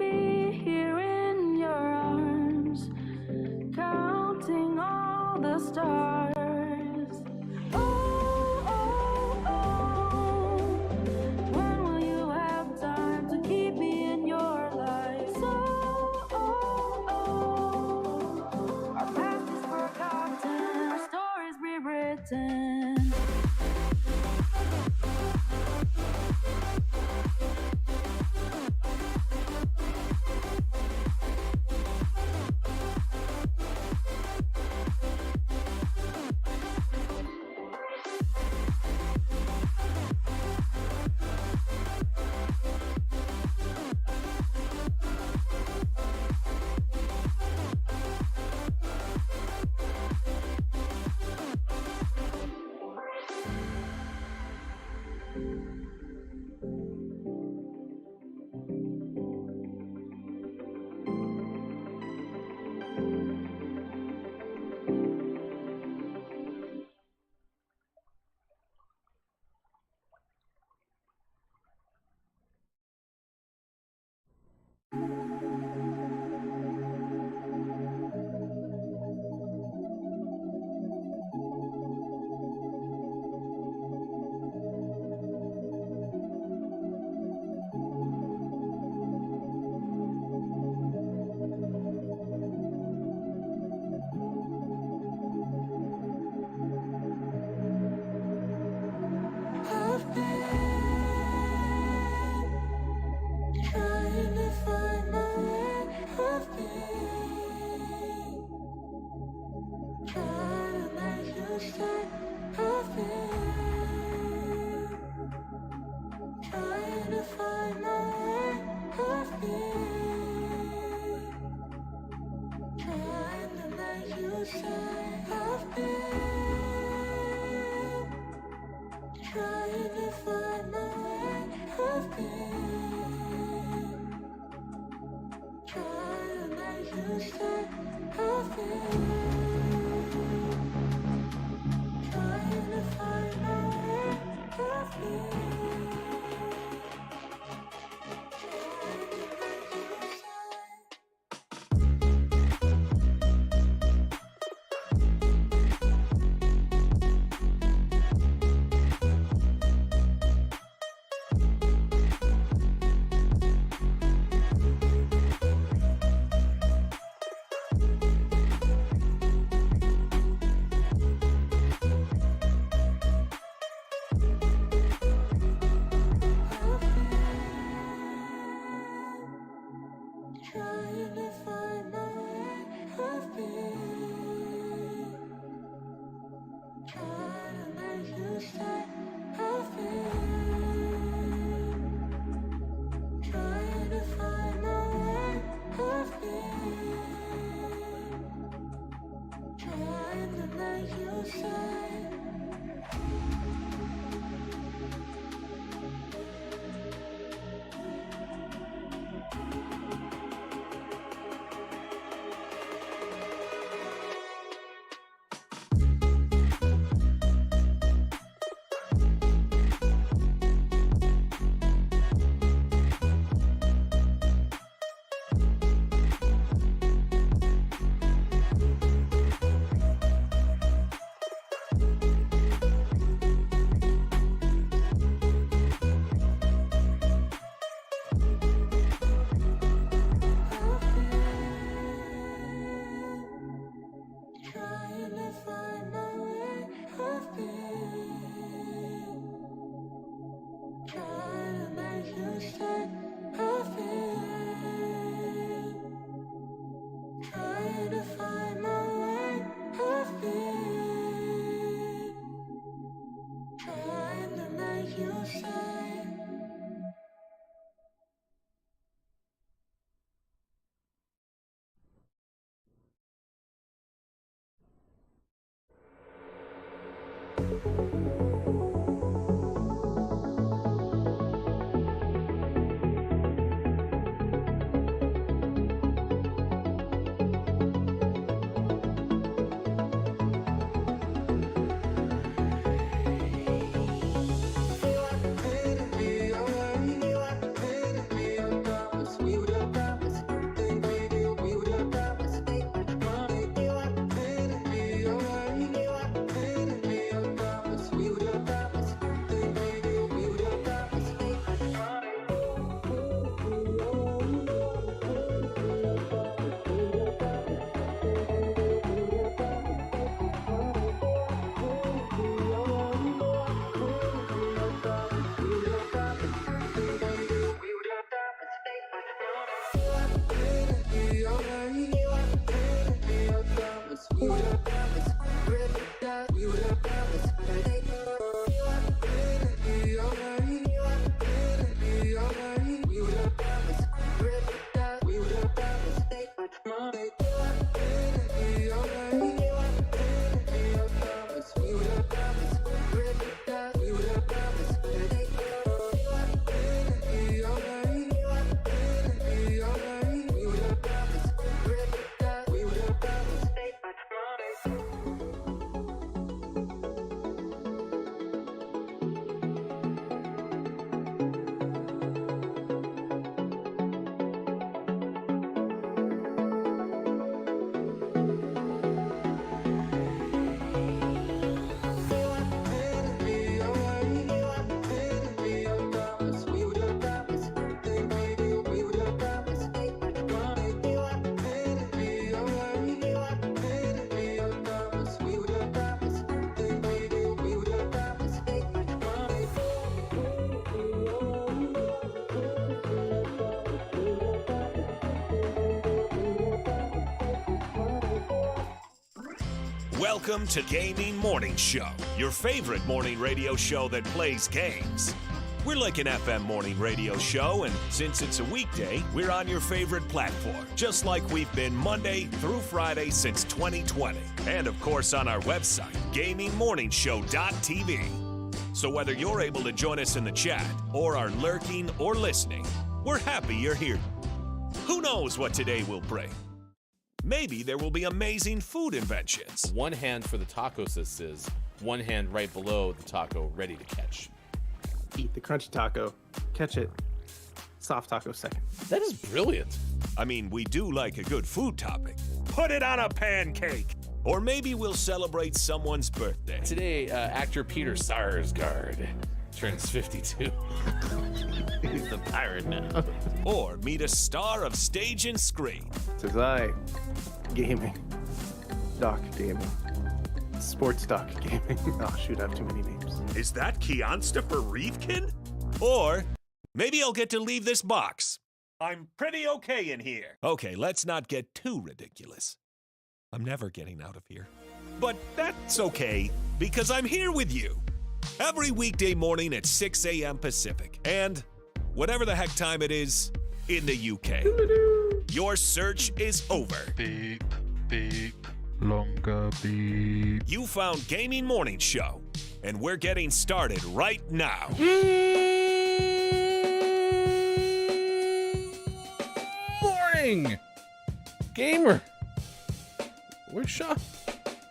be here in your arms, counting all the stars. Oh, oh, oh, when will you have time to keep me in your life? So, oh, oh, our past is forgotten, our stories rewritten. Welcome to Gaming Morning Show, your favorite morning radio show that plays games. We're like an FM morning radio show, and since it's a weekday, we're on your favorite platform, just like we've been Monday through Friday since 2020. And of course on our website, GamingMorningShow.tv. So whether you're able to join us in the chat, or are lurking or listening, we're happy you're here. Who knows what today will bring? Maybe there will be amazing food inventions. One hand for the taco, says, one hand right below the taco, ready to catch. Eat the crunchy taco, catch it, soft taco second. That is brilliant. I mean, we do like a good food topic. Put it on a pancake. Or maybe we'll celebrate someone's birthday. Today, actor Peter Sarsgaard turns 52. He's the pirate now. Or meet a star of stage and screen. Says I, gaming, doc gaming, sports doc gaming. Oh shoot, I have too many names. Is that Keonstopher Reevkin? Or maybe I'll get to leave this box. I'm pretty okay in here. Okay, let's not get too ridiculous. I'm never getting out of here. But that's okay, because I'm here with you. Every weekday morning at 6 a.m. Pacific. And whatever the heck time it is in the UK. Your search is over. Beep, beep, longer beep. You found Gaming Morning Show, and we're getting started right now. Morning, gamer. Where's Sean?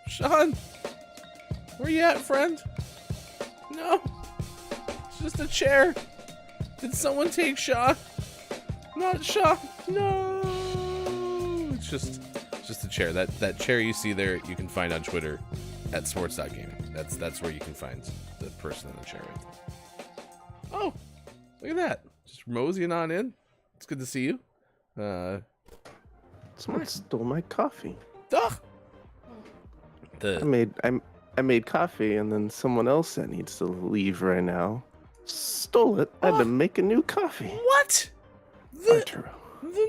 Sean, where you at, friend? No, it's just a chair. Did someone take Sean? Not Sean. No. It's just a chair. That chair you see there, you can find on Twitter at sports.gaming. That's where you can find the person in the chair right there. Oh, look at that. Just moseying on in. It's good to see you. Someone stole my coffee. Ugh. I made coffee, and then someone else that needs to leave right now stole it. I had to make a new coffee. What? Arturo. The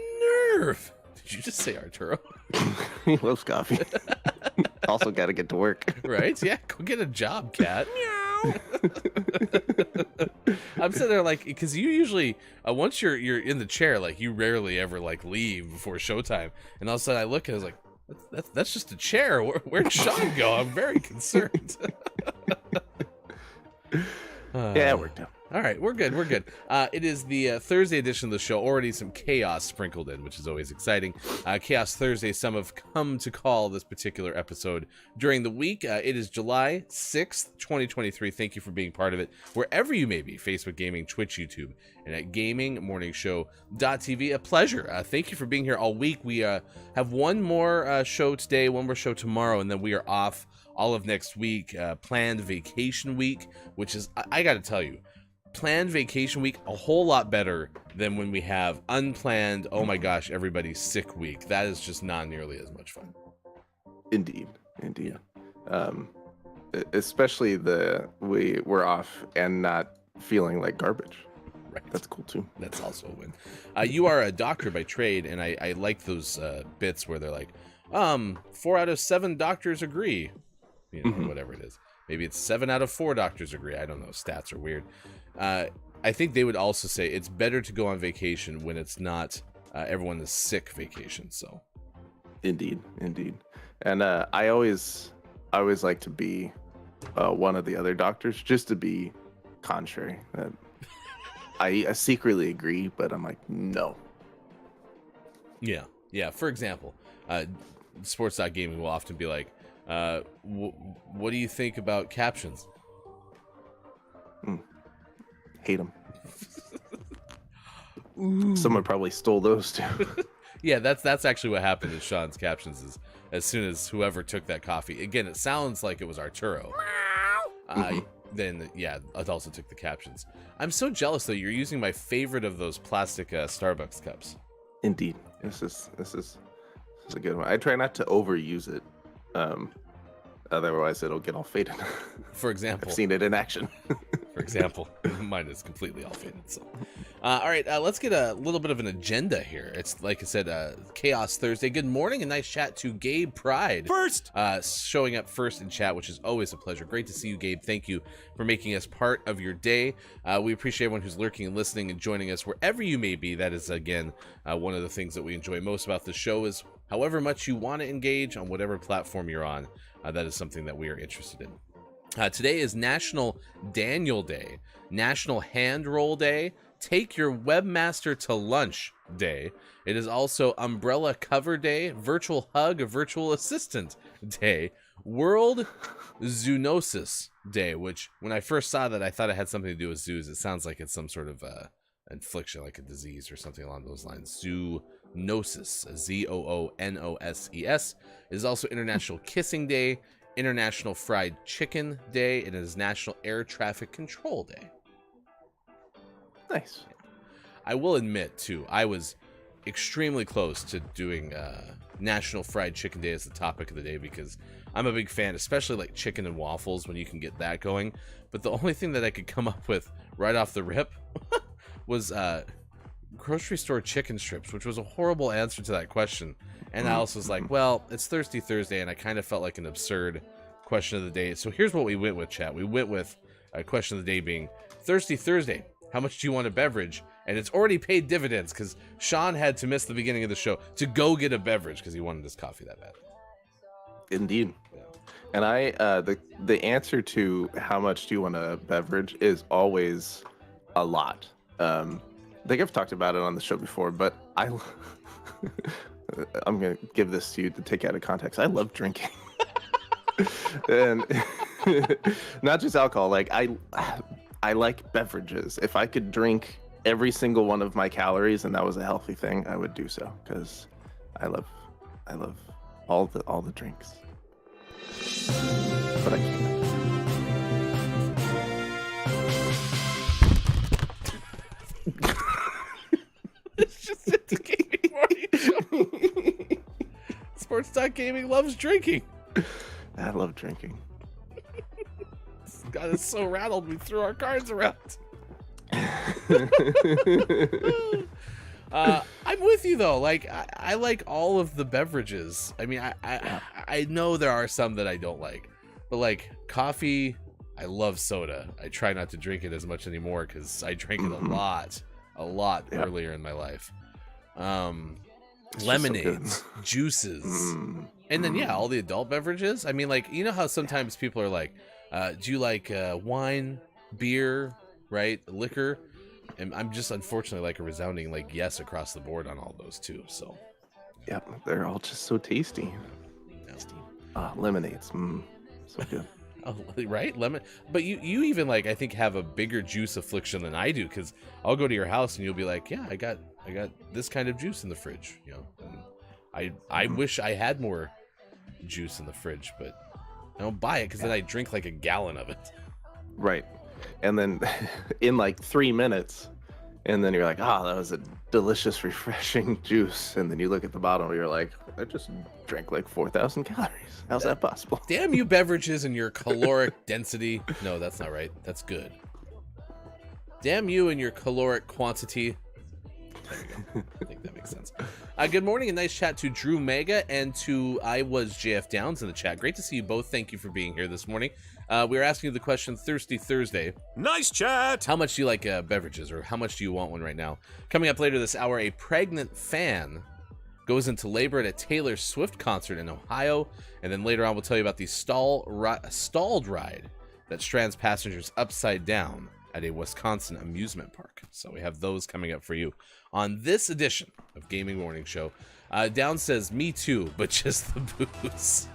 nerve. Did you just say Arturo? He loves coffee. Also got to get to work. Right? Yeah, go get a job, cat. Meow. I'm sitting there like, because you usually, once you're in the chair, like you rarely ever like leave before showtime. And all of a sudden I look and I was like, that's just a chair. Where'd Sean go? I'm very concerned. Yeah, it worked out. All right, we're good. It is the Thursday edition of the show. Already some chaos sprinkled in, which is always exciting. Chaos Thursday, some have come to call this particular episode during the week. It is July 6th, 2023. Thank you for being part of it, wherever you may be, Facebook Gaming, Twitch, YouTube, and at GamingMorningShow.tv. A pleasure. Thank you for being here all week. We have one more show today, one more show tomorrow, and then we are off all of next week. Planned vacation week, which is, I got to tell you, planned vacation week a whole lot better than when we have unplanned, oh my gosh, everybody's sick week. That is just not nearly as much fun. Indeed. Especially we're off and not feeling like garbage. Right. That's cool too. That's also a win. You are a doctor by trade, and I like those bits where they're like, 4 out of 7 doctors agree. You know, whatever it is. Maybe it's 7 out of 4 doctors agree. I don't know. Stats are weird. I think they would also say it's better to go on vacation when it's not everyone is sick vacation. So, Indeed. And I always like to be one of the other doctors, just to be contrary. I secretly agree, but I'm like, no. Yeah. For example, Sports.gaming will often be like, what do you think about captions? Hate them. Someone probably stole those too. Yeah, that's actually what happened in Sean's captions. Is as soon as whoever took that coffee, again, it sounds like it was Arturo. Then yeah, it also took the captions. I'm so jealous though. You're using my favorite of those plastic Starbucks cups. Indeed, this is a good one. I try not to overuse it. Otherwise, it'll get all faded. For example, I've seen it in action. For example, mine is completely all faded. So, all right, let's get a little bit of an agenda here. It's like I said, Chaos Thursday. Good morning, and nice chat to Gabe Pride. First! Showing up first in chat, which is always a pleasure. Great to see you, Gabe. Thank you for making us part of your day. We appreciate everyone who's lurking and listening and joining us wherever you may be. That is, again, one of the things that we enjoy most about the show is however much you want to engage on whatever platform you're on. That is something that we are interested in. Today is National Daniel Day, National Hand Roll Day, Take Your Webmaster to Lunch Day. It is also Umbrella Cover Day, Virtual Hug, Virtual Assistant Day, World Zoonoses Day, which when I first saw that, I thought it had something to do with zoos. It sounds like it's some sort of infliction, like a disease or something along those lines. Zoonoses, Zoonoses. It is also International Kissing Day, International Fried Chicken Day. It is National Air Traffic Control Day. Nice. I will admit, too, I was extremely close to doing National Fried Chicken Day as the topic of the day because I'm a big fan, especially like chicken and waffles when you can get that going. But the only thing that I could come up with right off the rip was grocery store chicken strips, which was a horrible answer to that question. And I also was like, well, it's Thirsty Thursday, and I kind of felt like an absurd question of the day. So here's what we went with, chat. We went with a question of the day being Thirsty Thursday. How much do you want a beverage? And it's already paid dividends because Sean had to miss the beginning of the show to go get a beverage because he wanted his coffee that bad. Indeed. Yeah. And I, the answer to how much do you want a beverage is always a lot. I think I've talked about it on the show before, but I'm going to give this to you to take out of context. I love drinking. And not just alcohol. Like I like beverages. If I could drink every single one of my calories and that was a healthy thing, I would do so because I love all the drinks. But I can't. It's just the gaming morning show. Sports.gaming loves drinking. I love drinking. Got us so rattled we threw our cards around. I'm with you though. Like I like all of the beverages. I mean, I know there are some that I don't like, but like coffee, I love soda. I try not to drink it as much anymore because I drank it a lot earlier in my life. Lemonades, juices, and then all the adult beverages. I mean, like, you know how sometimes people are like, do you like wine, beer, right, liquor? And I'm just unfortunately like a resounding like yes across the board on all those too. So yep, they're all just so tasty. Lemonades, so good. Oh, right, lemon. But you even like I think have a bigger juice affliction than I do because I'll go to your house and you'll be like, yeah, I got this kind of juice in the fridge, you know. And I wish I had more juice in the fridge, but I don't buy it because then I drink like a gallon of it. Right. And then in like 3 minutes, and then you're like, that was a delicious, refreshing juice. And then you look at the bottle and you're like, I just drank like 4,000 calories. How's that possible? Damn you beverages and your caloric density. No, that's not right. That's good. Damn you and your caloric quantity. There we go. I think that makes sense. Good morning and nice chat to Drew Mega and to I Was JF Downs in the chat. Great to see you both. Thank you for being here this morning. We were asking you the question Thirsty Thursday. Nice chat. How much do you like beverages, or how much do you want one right now? Coming up later this hour, a pregnant fan goes into labor at a Taylor Swift concert in Ohio. And then later on, we'll tell you about the stalled ride that strands passengers upside down at a Wisconsin amusement park. So we have those coming up for you on this edition of Gaming Morning Show. Down says, me too, but just the booze.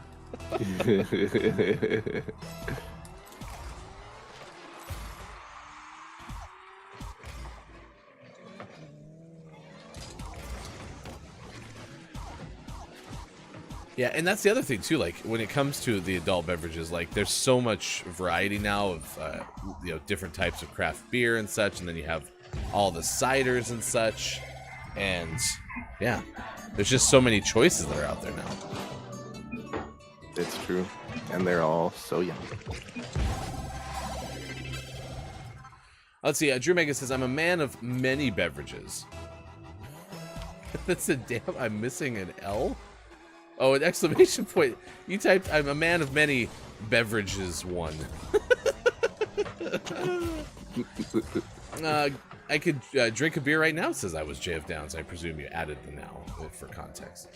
Yeah, and that's the other thing too. Like when it comes to the adult beverages, like there's so much variety now of different types of craft beer and such, and then you have all the ciders and such, and yeah, there's just so many choices that are out there now. It's true, and they're all so yummy. Let's see. Drew Mega says, "I'm a man of many beverages." That's a damn. I'm missing an L. Oh, an exclamation point. You typed, I'm a man of many beverages, one. I could drink a beer right now, says I Was JF Downs. I presume you added the now for context.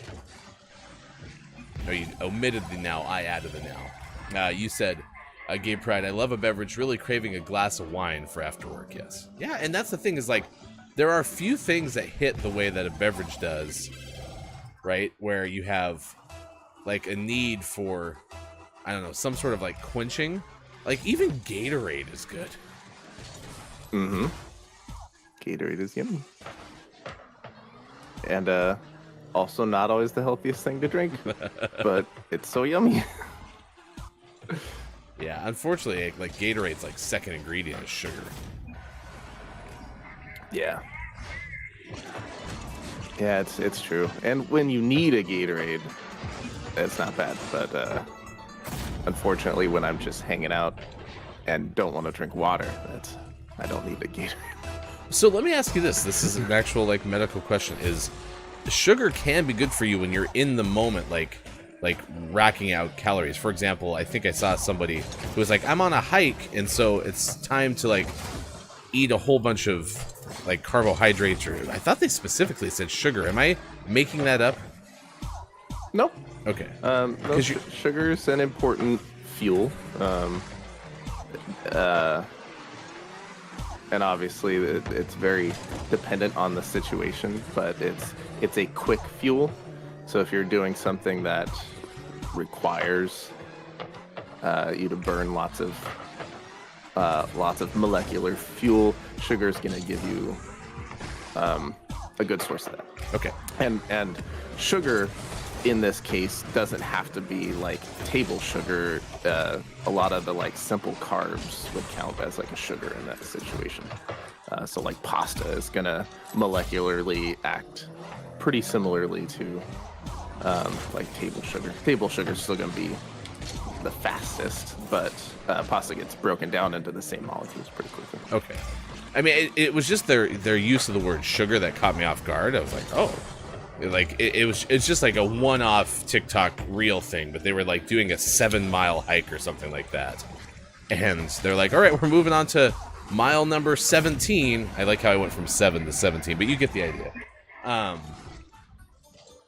No, you omitted the now. I added the now. You said, Gay Pride, I love a beverage, really craving a glass of wine for after work, yes. Yeah, and that's the thing is like, there are few things that hit the way that a beverage does, right? Where you have like a need for, I don't know, some sort of like quenching. Like even Gatorade is good. Mm-hmm. Gatorade is yummy. And also not always the healthiest thing to drink, but it's so yummy. Yeah, unfortunately, like Gatorade's like second ingredient is sugar. Yeah. Yeah, it's true. And when you need a Gatorade, it's not bad. But unfortunately, when I'm just hanging out and don't want to drink water, I don't need a Gatorade. So let me ask you this. This is an actual like medical question. Is sugar can be good for you when you're in the moment, like racking out calories. For example, I think I saw somebody who was like, I'm on a hike, and so it's time to like eat a whole bunch of like carbohydrates, or I thought they specifically said sugar. Am I making that up? Nope. Okay. Sugar's an important fuel. And obviously it's very dependent on the situation, but it's a quick fuel. So if you're doing something that requires you to burn lots of molecular fuel, sugar is going to give you a good source of that. Okay. And sugar in this case doesn't have to be like table sugar. A lot of the like simple carbs would count as like a sugar in that situation. So like pasta is going to molecularly act pretty similarly to like table sugar. Table sugar is still going to be the fastest, but pasta gets broken down into the same molecules pretty quickly. Okay. I mean, it was just their use of the word sugar that caught me off guard. I was like, oh, like it's just like a one-off TikTok reel thing, but they were like doing a 7-mile hike or something like that, and they're like, all right, we're moving on to mile number 17. I like how I went from 7 to 17, but you get the idea.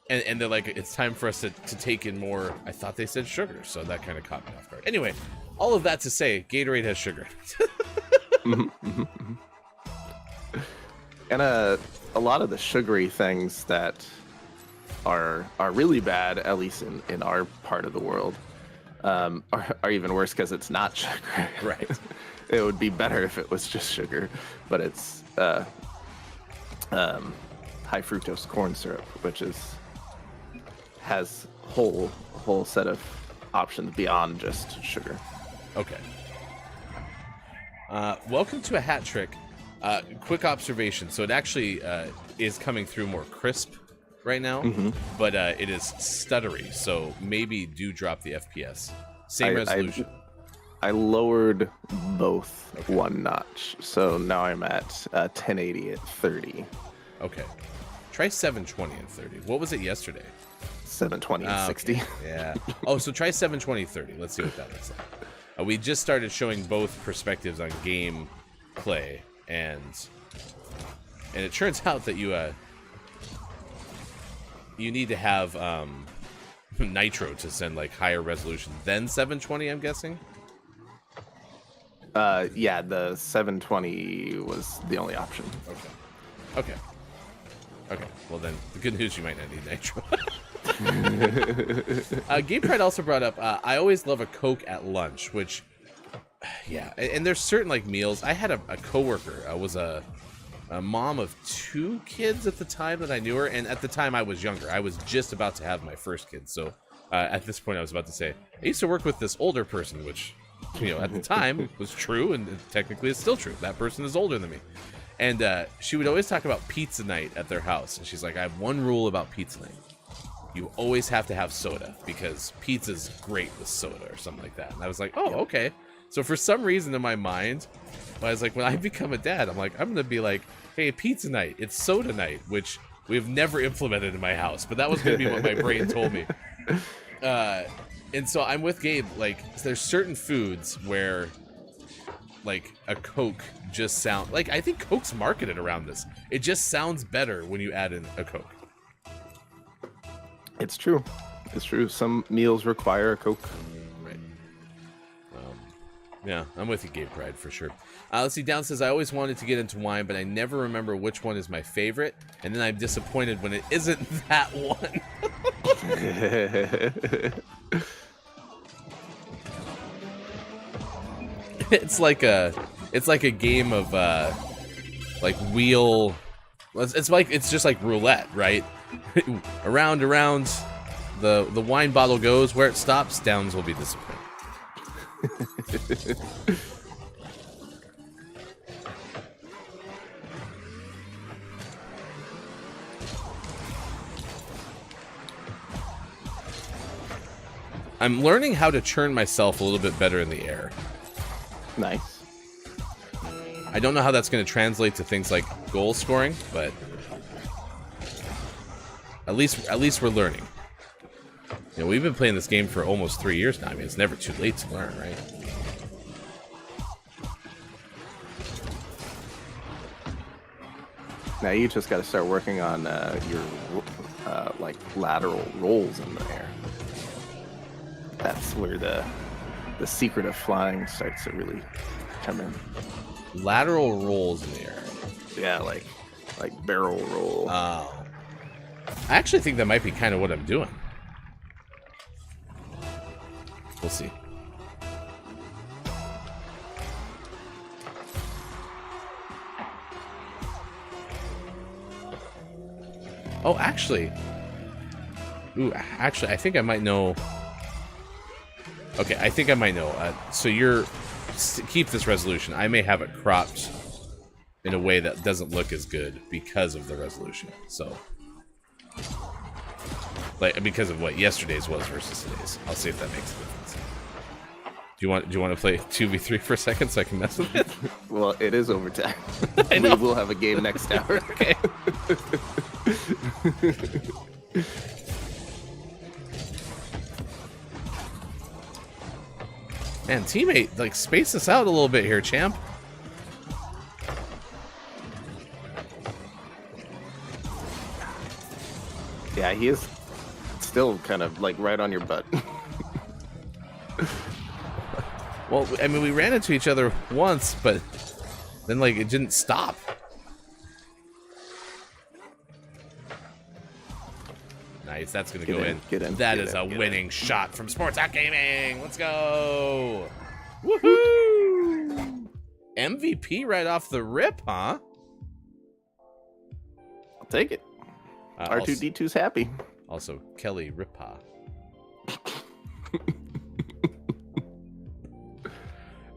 And they're like, it's time for us to take in more. I thought they said sugar, so that kind of caught me off guard. Anyway, all of that to say, Gatorade has sugar. And a lot of the sugary things that are really bad, at least in our part of the world, are even worse because it's not sugar. Right. It would be better if it was just sugar, but it's high fructose corn syrup, which has whole set of options beyond just sugar. Okay. Welcome to a hat trick. Quick observation. So it actually is coming through more crisp right now, but it is stuttery. So maybe do drop the FPS. Same resolution. I lowered both one notch, so now I'm at 1080 at 30. Okay. Try 720 and 30. What was it yesterday? 720 and 60. Yeah. Oh, so try 720 30. Let's see what that looks like. We just started showing both perspectives on game play, and it turns out that you need to have nitro to send like higher resolution than 720. I'm guessing. Yeah, the 720 was the only option. Okay. Well then, the good news, you might not need nitro. Game Pride also brought up, I always love a Coke at lunch, which, yeah, and there's certain like meals. I had a coworker. I was a mom of 2 kids at the time that I knew her, and at the time I was younger. I was just about to have my first kid, so at this point I was about to say, I used to work with this older person, which, at the time was true, and technically it's still true. That person is older than me. And she would always talk about pizza night at their house. And she's like, I have one rule about pizza night. You always have to have soda, because pizza's great with soda or something like that. And I was like, oh, okay. So for some reason in my mind, I was like, when I become a dad, I'm like, I'm going to be like, hey, pizza night, it's soda night, which we've never implemented in my house. But that was going to be what my brain told me. And so I'm with Gabe. Like, there's certain foods where, like, a Coke just sound like, I think Coke's marketed around this. It just sounds better when you add in a Coke. It's true. It's true. Some meals require a Coke. Right. Yeah, I'm with you, Gabe Pride, for sure. Let's see. Down says, I always wanted to get into wine, but I never remember which one is my favorite. And then I'm disappointed when it isn't that one. It's like a game of like wheel. It's just like roulette, right? around the wine bottle goes. Where it stops, Downs will be disappointed. I'm learning how to turn myself a little bit better in the air. Nice. I don't know how that's going to translate to things like goal scoring, but at least we're learning. We've been playing this game for almost 3 years now. I mean, it's never too late to learn, right? Now you just got to start working on your like lateral rolls in the air. That's where the secret of flying starts to really come in. Lateral rolls in the air. Yeah, like barrel roll. Oh. I actually think that might be kind of what I'm doing. We'll see. Oh, actually. I think I might know. Okay, I think I might know. So keep this resolution. I may have it cropped in a way that doesn't look as good because of the resolution. So, like, because of what yesterday's was versus today's. I'll see if that makes a difference. Do you want to play 2v3 for a second so I can mess with it? Well, it is overtime. I know. We will have a game next hour. Okay. Man, teammate, like, space us out a little bit here, champ. Yeah, he is still kind of like right on your butt. Well, I mean, we ran into each other once, but then, like, it didn't stop. Nice, that's going to go in. Get in. That is a winning shot from Sports Out Gaming. Let's go. Woohoo! MVP right off the rip, huh? I'll take it. R2D2's happy. Also, Kelly Ripa.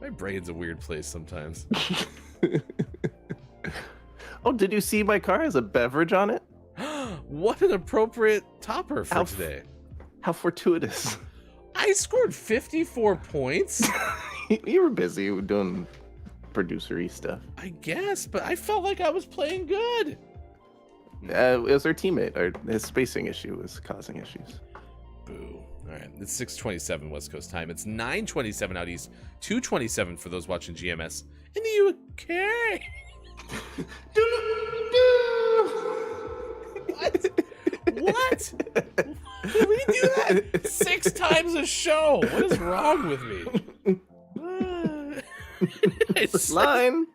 My brain's a weird place sometimes. Oh, did you see my car has a beverage on it? What an appropriate topper for today. How fortuitous. I scored 54 points. You were busy doing producer-y stuff. I guess, but I felt like I was playing good. It was their teammate. Or his spacing issue was causing issues. Boo. All right, it's 6:27 West Coast time. It's 9:27 out east, 2:27 for those watching GMS in the UK. What? We do that 6 times a show. What is wrong with me? Line.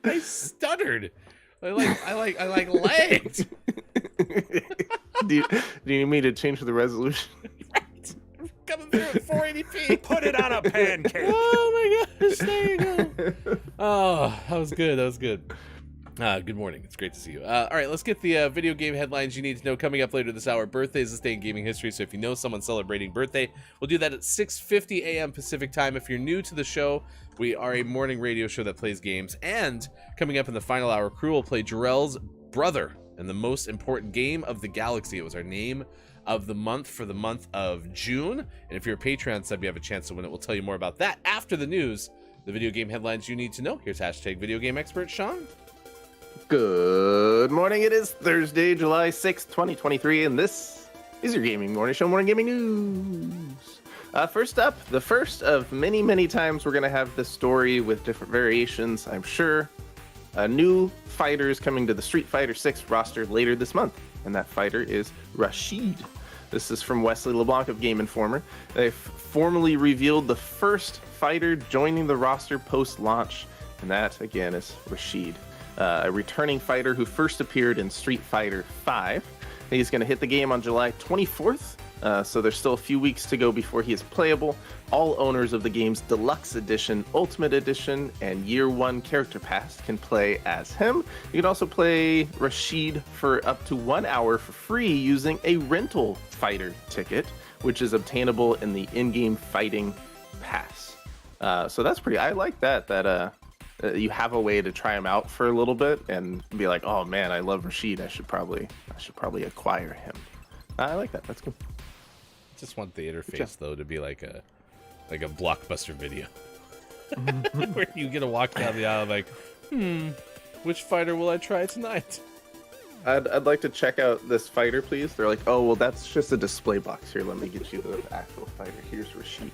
I stuttered. I lagged. do you need me to change the resolution? Right. Coming through at 480p. Put it on a pancake. Oh my gosh, there you go. Oh, that was good. Good morning. It's great to see you. All right, let's get the video game headlines you need to know coming up later this hour. Birthday is this day in gaming history, so if you know someone celebrating birthday, we'll do that at 6:50 a.m. Pacific time. If you're new to the show, we are a morning radio show that plays games, and coming up in the final hour, crew will play Jarrell's Brother in the most important game of the galaxy. It was our name of the month for the month of June, and if you're a Patreon sub, you have a chance to win it. We'll tell you more about that after the news. The video game headlines you need to know. Here's hashtag video game expert Sean. Good morning. It is Thursday, July 6th, 2023, and this is your Gaming Morning Show, Morning Gaming News. First up, the first of many, many times we're going to have this story with different variations, I'm sure. A new fighter is coming to the Street Fighter 6 roster later this month, and that fighter is Rashid. This is from Wesley LeBlanc of Game Informer. They've formally revealed the first fighter joining the roster post-launch, and that, again, is Rashid. A returning fighter who first appeared in Street Fighter V. He's going to hit the game on July 24th, so there's still a few weeks to go before he is playable. All owners of the game's Deluxe Edition, Ultimate Edition, and Year 1 Character Pass can play as him. You can also play Rashid for up to 1 hour for free using a rental fighter ticket, which is obtainable in the in-game fighting pass. So that's pretty, I like that you have a way to try him out for a little bit and be like, oh man, I love Rashid. I should probably acquire him. I like that. That's good. Just want the interface though to be like a Blockbuster video, where you get to walk down the aisle like, which fighter will I try tonight? I'd like to check out this fighter, please. They're like, oh, well, that's just a display box. Here, let me get you the actual fighter. Here's Rashid.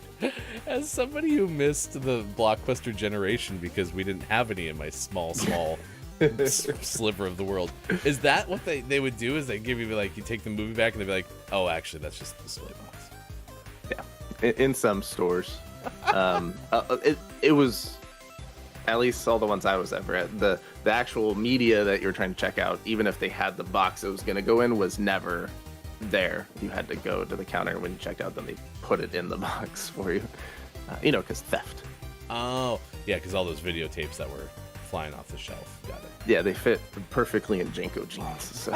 As somebody who missed the Blockbuster generation because we didn't have any in my small sliver of the world, is that what they would do? Is they give you, like, you take the movie back and they'd be like, oh, actually, that's just a display box. Yeah, in some stores. It was... At least all the ones I was ever at, the actual media that you were trying to check out, even if they had the box it was going to go in, was never there. You had to go to the counter, and when you checked out, then they put it in the box for you. Because theft. Oh, yeah, because all those videotapes that were flying off the shelf. Got it. Yeah, they fit perfectly in Janko jeans.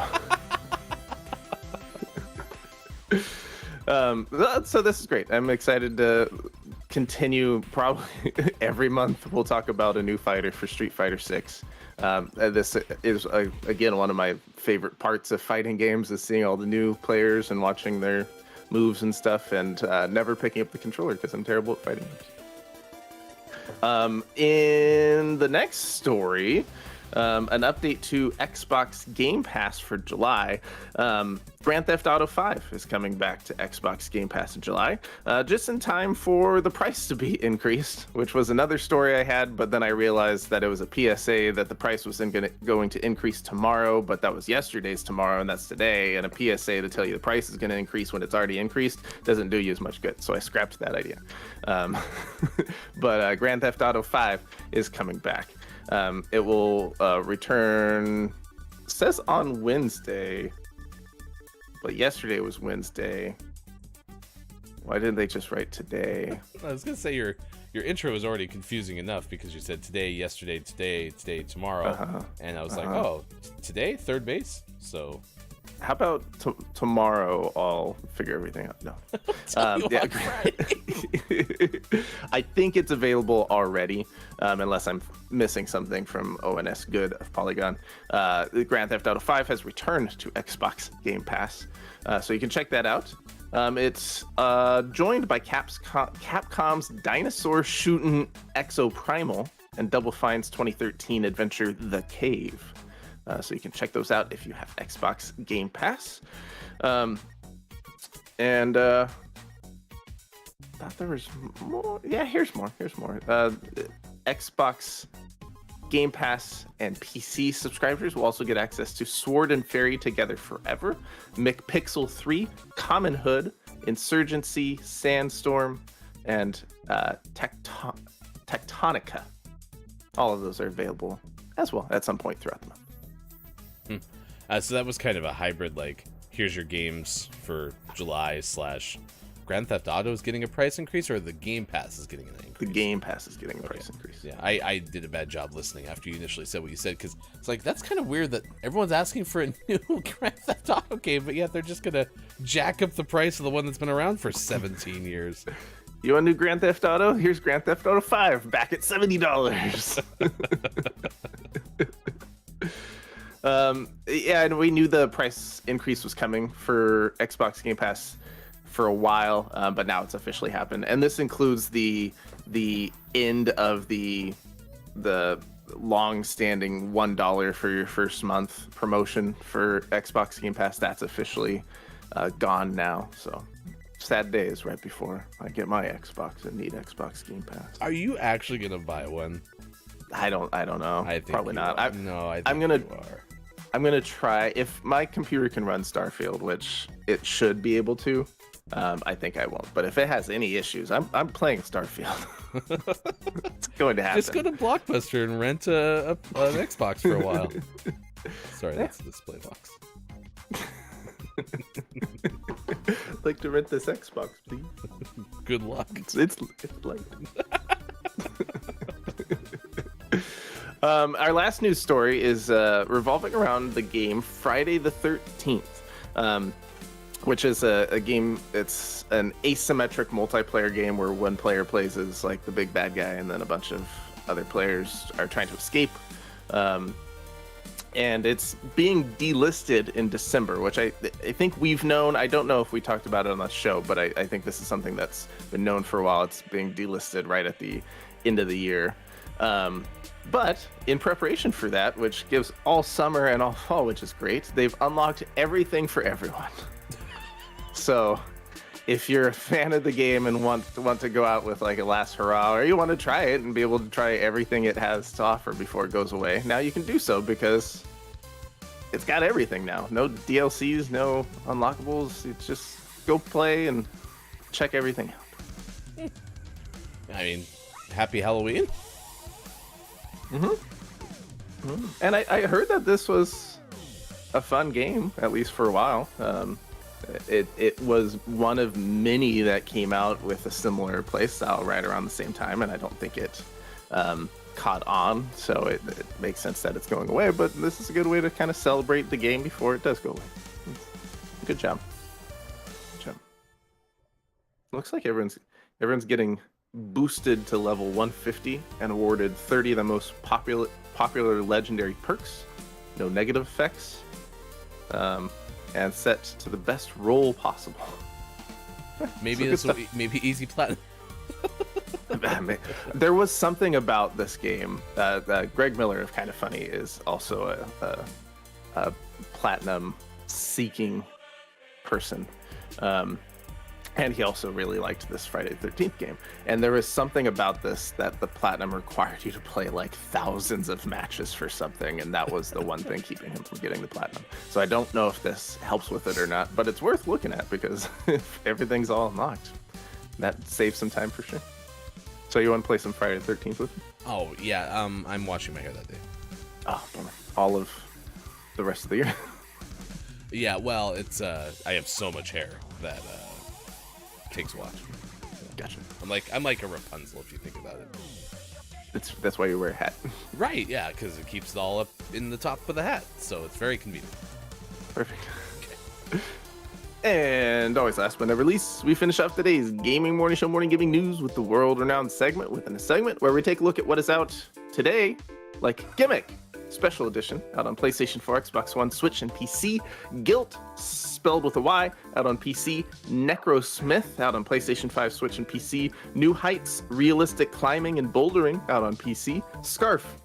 So this is great. I'm excited to continue. Probably every month we'll talk about a new fighter for Street Fighter 6. This is again one of my favorite parts of fighting games, is seeing all the new players and watching their moves and stuff, and never picking up the controller because I'm terrible at fighting games. In the next story, an update to Xbox Game Pass for July. Grand Theft Auto 5 is coming back to Xbox Game Pass in July, just in time for the price to be increased, which was another story I had, but then I realized that it was a PSA that the price was going to increase tomorrow, but that was yesterday's tomorrow, and that's today, and a PSA to tell you the price is going to increase when it's already increased doesn't do you as much good, so I scrapped that idea. But Grand Theft Auto 5 is coming back. It will return, it says on Wednesday, but yesterday was Wednesday. Why didn't they just write today? I was gonna say your intro was already confusing enough because you said today, yesterday, today, tomorrow, and I was like, oh, today, third base. So how about tomorrow? I'll figure everything out. No, yeah. I think it's available already, unless I'm missing something from ONS Good of Polygon. Grand Theft Auto 5 has returned to Xbox Game Pass, so you can check that out. It's joined by Capcom's dinosaur shooting Exoprimal and Double Fine's 2013 adventure The Cave. So you can check those out if you have Xbox Game Pass. Thought there was more. Yeah, here's more. Xbox Game Pass and PC subscribers will also get access to Sword and Fairy Together Forever, McPixel 3, Common Hood, Insurgency, Sandstorm, and Tectonica. All of those are available as well at some point throughout the month. So that was kind of a hybrid, like, here's your games for July / Grand Theft Auto is getting a price increase, or the Game Pass is getting an increase? The Game Pass is getting a price increase. Yeah, I did a bad job listening after you initially said what you said, because it's like, that's kind of weird that everyone's asking for a new Grand Theft Auto game, but yet they're just going to jack up the price of the one that's been around for 17 years. You want a new Grand Theft Auto? Here's Grand Theft Auto 5, back at $70. Yeah, and we knew the price increase was coming for Xbox Game Pass for a while, but now it's officially happened. And this includes the end of the long-standing $1 for your first month promotion for Xbox Game Pass. That's officially gone now. So sad days right before I get my Xbox and need Xbox Game Pass. Are you actually gonna buy one? I don't know. I think probably not. I think you are. I'm gonna try, if my computer can run Starfield, which it should be able to. I think I won't, but if it has any issues, I'm playing Starfield. It's going to happen. Just go to Blockbuster and rent an Xbox for a while. Sorry, that's the display box. Like to rent this Xbox, please. Good luck. It's late. Our last news story is revolving around the game Friday the 13th, which is a game. It's an asymmetric multiplayer game where one player plays as like the big bad guy, and then a bunch of other players are trying to escape. And it's being delisted in December, which I think we've known. I don't know if we talked about it on the show, but I think this is something that's been known for a while. It's being delisted right at the end of the year. But in preparation for that, which gives all summer and all fall, which is great, they've unlocked everything for everyone. So if you're a fan of the game and want to go out with like a last hurrah, or you want to try it and be able to try everything it has to offer before it goes away, now you can do so because it's got everything now. No DLCs, no unlockables. It's just go play and check everything out. I mean, happy Halloween. And I heard that this was a fun game, at least for a while. It was one of many that came out with a similar playstyle right around the same time, and I don't think it caught on, so it makes sense that it's going away, but this is a good way to kind of celebrate the game before it does go away. Good job. Looks like everyone's getting boosted to level 150 and awarded 30 of the most popular legendary perks, no negative effects, and set to the best roll possible. Maybe this will be easy platinum. There was something about this game. Greg Miller of Kind of Funny is also a platinum seeking person. And he also really liked this Friday the 13th game. And there was something about this that the platinum required you to play like thousands of matches for something, and that was the one thing keeping him from getting the platinum. So I don't know if this helps with it or not, but it's worth looking at because if everything's all unlocked, that saves some time for sure. So you want to play some Friday the 13th with me? Oh, yeah. I'm washing my hair that day. Oh, bummer. All of the rest of the year? Yeah, well, it's I have so much hair that takes a watch. Gotcha. I'm like a Rapunzel if you think about it. That's why you wear a hat. Right, yeah, because it keeps it all up in the top of the hat, so it's very convenient. Perfect. Okay. And always last but never least, we finish off today's Gaming Morning Show Morning Gaming News with the world-renowned segment within a segment where we take a look at what is out today, like Gimmick Special Edition, out on PlayStation 4, Xbox One, Switch, and PC. Guilt, spelled with a Y, out on PC. Necrosmith, out on PlayStation 5, Switch, and PC. New Heights, Realistic Climbing and Bouldering, out on PC. Scarf,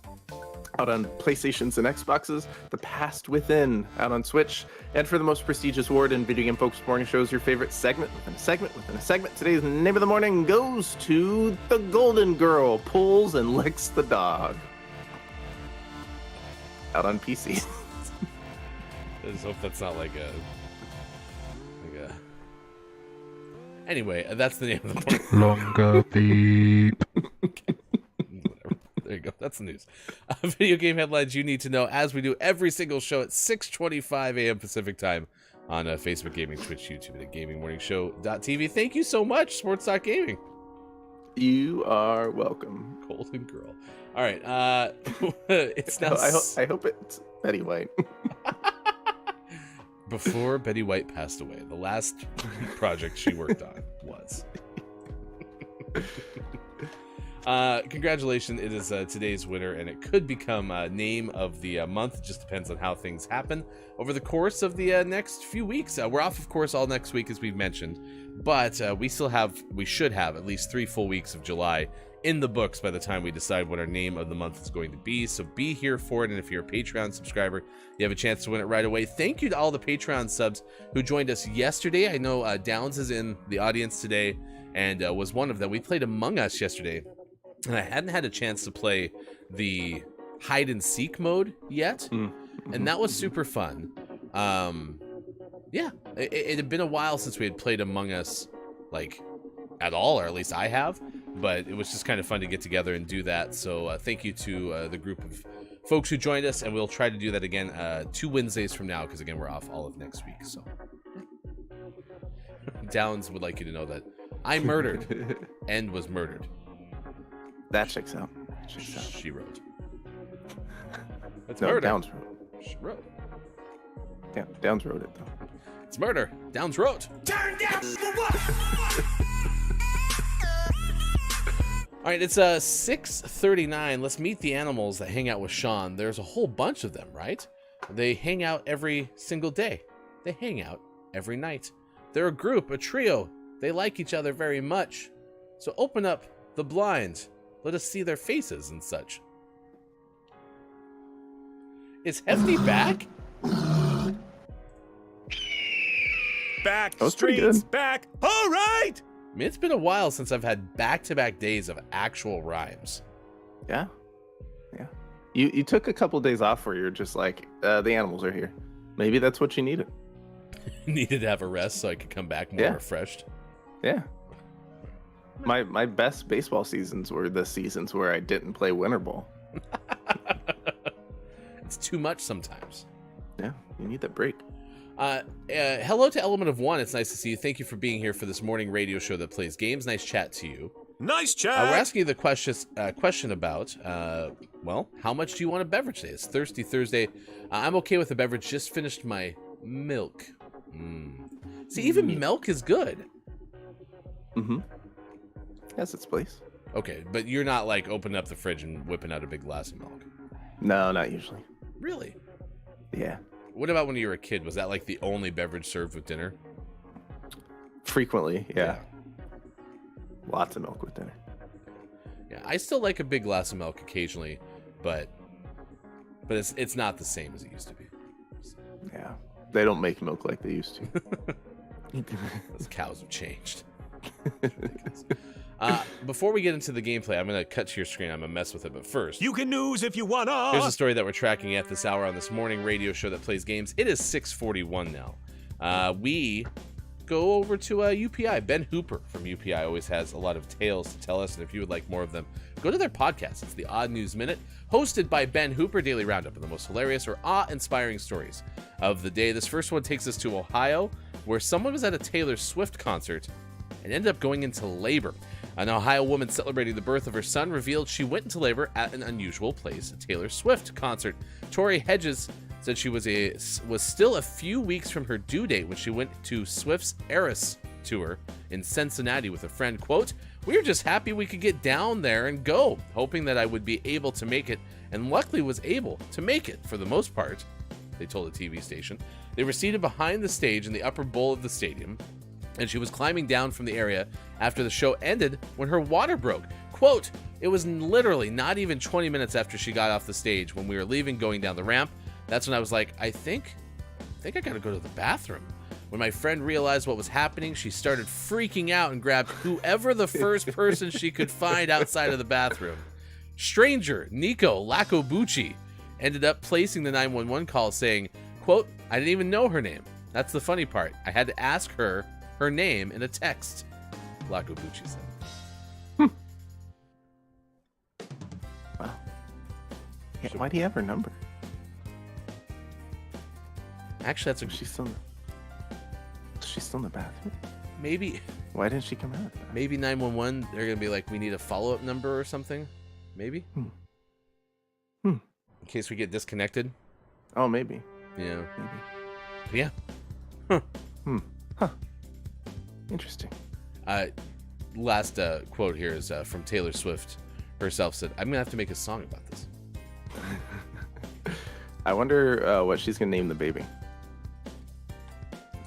out on PlayStations and Xboxes, The Past Within out on Switch, and for the most prestigious award in video game folks morning shows, your favorite segment within a segment within a segment. Today's name of the morning goes to The Golden Girl Pulls and Licks the Dog out on PC. I just hope that's not like a... Anyway, that's the name of the morning. Longer beep. Whatever. There you go. That's the news. Video game headlines you need to know, as we do every single show at 6:25 a.m. Pacific time on Facebook Gaming, Twitch, YouTube, and at GamingMorningShow.tv. Thank you so much, Sports Talk Gaming. You are welcome. Golden Girl. All right. It's now. I hope it's Betty White. Before Betty White passed away, the last project she worked on was. Congratulations, it is today's winner, and it could become name of the month. It just depends on how things happen over the course of the next few weeks. We're off, of course, all next week, as we've mentioned, but we should have at least 3 full weeks of July in the books by the time we decide what our name of the month is going to be. So be here for it, and if you're a Patreon subscriber, you have a chance to win it right away. Thank you to all the Patreon subs who joined us yesterday. I know Downs is in the audience today and was one of them. We played Among Us yesterday, and I hadn't had a chance to play the hide and seek mode yet, and that was super fun. Yeah, it had been a while since we had played Among Us, like, at all, or at least I have, but it was just kind of fun to get together and do that. So thank you to the group of folks who joined us, and we'll try to do that again 2 Wednesdays from now, because again, we're off all of next week. So Downs would like you to know that I murdered and was murdered. That checks out. She wrote. That's No, murder. Downs wrote. She wrote. Yeah, Downs wrote it though. It's murder. Downs wrote. Turn down for what? All right, it's 6:39. Let's meet the animals that hang out with Sean. There's a whole bunch of them, right? They hang out every single day. They hang out every night. They're a group, a trio. They like each other very much. So open up the blinds. Let us see their faces and such. Is Hefty back? Back That was pretty streets, good. back. All right. I mean, it's been a while since I've had back-to-back days of actual rhymes. Yeah. You took a couple days off where you're just like, the animals are here. Maybe that's what you needed. Needed to have a rest so I could come back more refreshed. Yeah. My best baseball seasons were the seasons where I didn't play winter ball. It's too much sometimes. Yeah, you need that break. Hello to Element of One. It's nice to see you. Thank you for being here for this morning radio show that plays games. Nice chat to you. Nice chat. We're asking you the question about, well, how much do you want a beverage today? It's Thirsty Thursday. I'm okay with a beverage. Just finished my milk. See, even milk is good. Mm-hmm. Has its place. Okay, but you're not like opening up the fridge and whipping out a big glass of milk. No, not usually. Really? Yeah. What about when you were a kid? Was that like the only beverage served with dinner? Frequently, yeah. Lots of milk with dinner. Yeah, I still like a big glass of milk occasionally, but it's not the same as it used to be. Yeah. They don't make milk like they used to. Those cows have changed. Before we get into the gameplay, I'm going to cut to your screen. I'm going to mess with it, but first, You can news if you wanna. here's a story that we're tracking at this hour on this morning radio show that plays games. It is 6:41 now. We go over to UPI. Ben Hooper from UPI always has a lot of tales to tell us, and if you would like more of them, go to their podcast. It's the Odd News Minute, hosted by Ben Hooper. Daily roundup of the most hilarious or awe-inspiring stories of the day. This first one takes us to Ohio, where someone was at a Taylor Swift concert and ended up going into labor. An Ohio woman celebrating the birth of her son revealed she went into labor at an unusual place, a Taylor Swift concert. Tori Hedges said she was still a few weeks from her due date when she went to Swift's Eras tour in Cincinnati with a friend. Quote, "We were just happy we could get down there and go, hoping that I would be able to make it, and luckily was able to make it for the most part," they told a TV station. They were seated behind the stage in the upper bowl of the stadium, and she was climbing down from the area after the show ended when her water broke. Quote, it was literally not even 20 minutes after she got off the stage when we were leaving, going down the ramp. That's when I was like, I think I gotta go to the bathroom. When my friend realized what was happening, she started freaking out and grabbed whoever the first person she could find outside of the bathroom. Stranger Nico Lacobucci ended up placing the 911 call saying, quote, I didn't even know her name. That's the funny part. I had to ask her name in a text, Lacobucci said. Wow. Yeah, why do you have her number? Actually, that's She's still in the bathroom. maybe Why didn't she come out? maybe 911. They're gonna be like, we need a follow-up number or something. Maybe. In case we get disconnected. Oh, maybe. Yeah. Maybe. Yeah. Huh. Interesting. Last quote here is from Taylor Swift herself. Said, I'm gonna have to make a song about this. I wonder what she's gonna name the baby.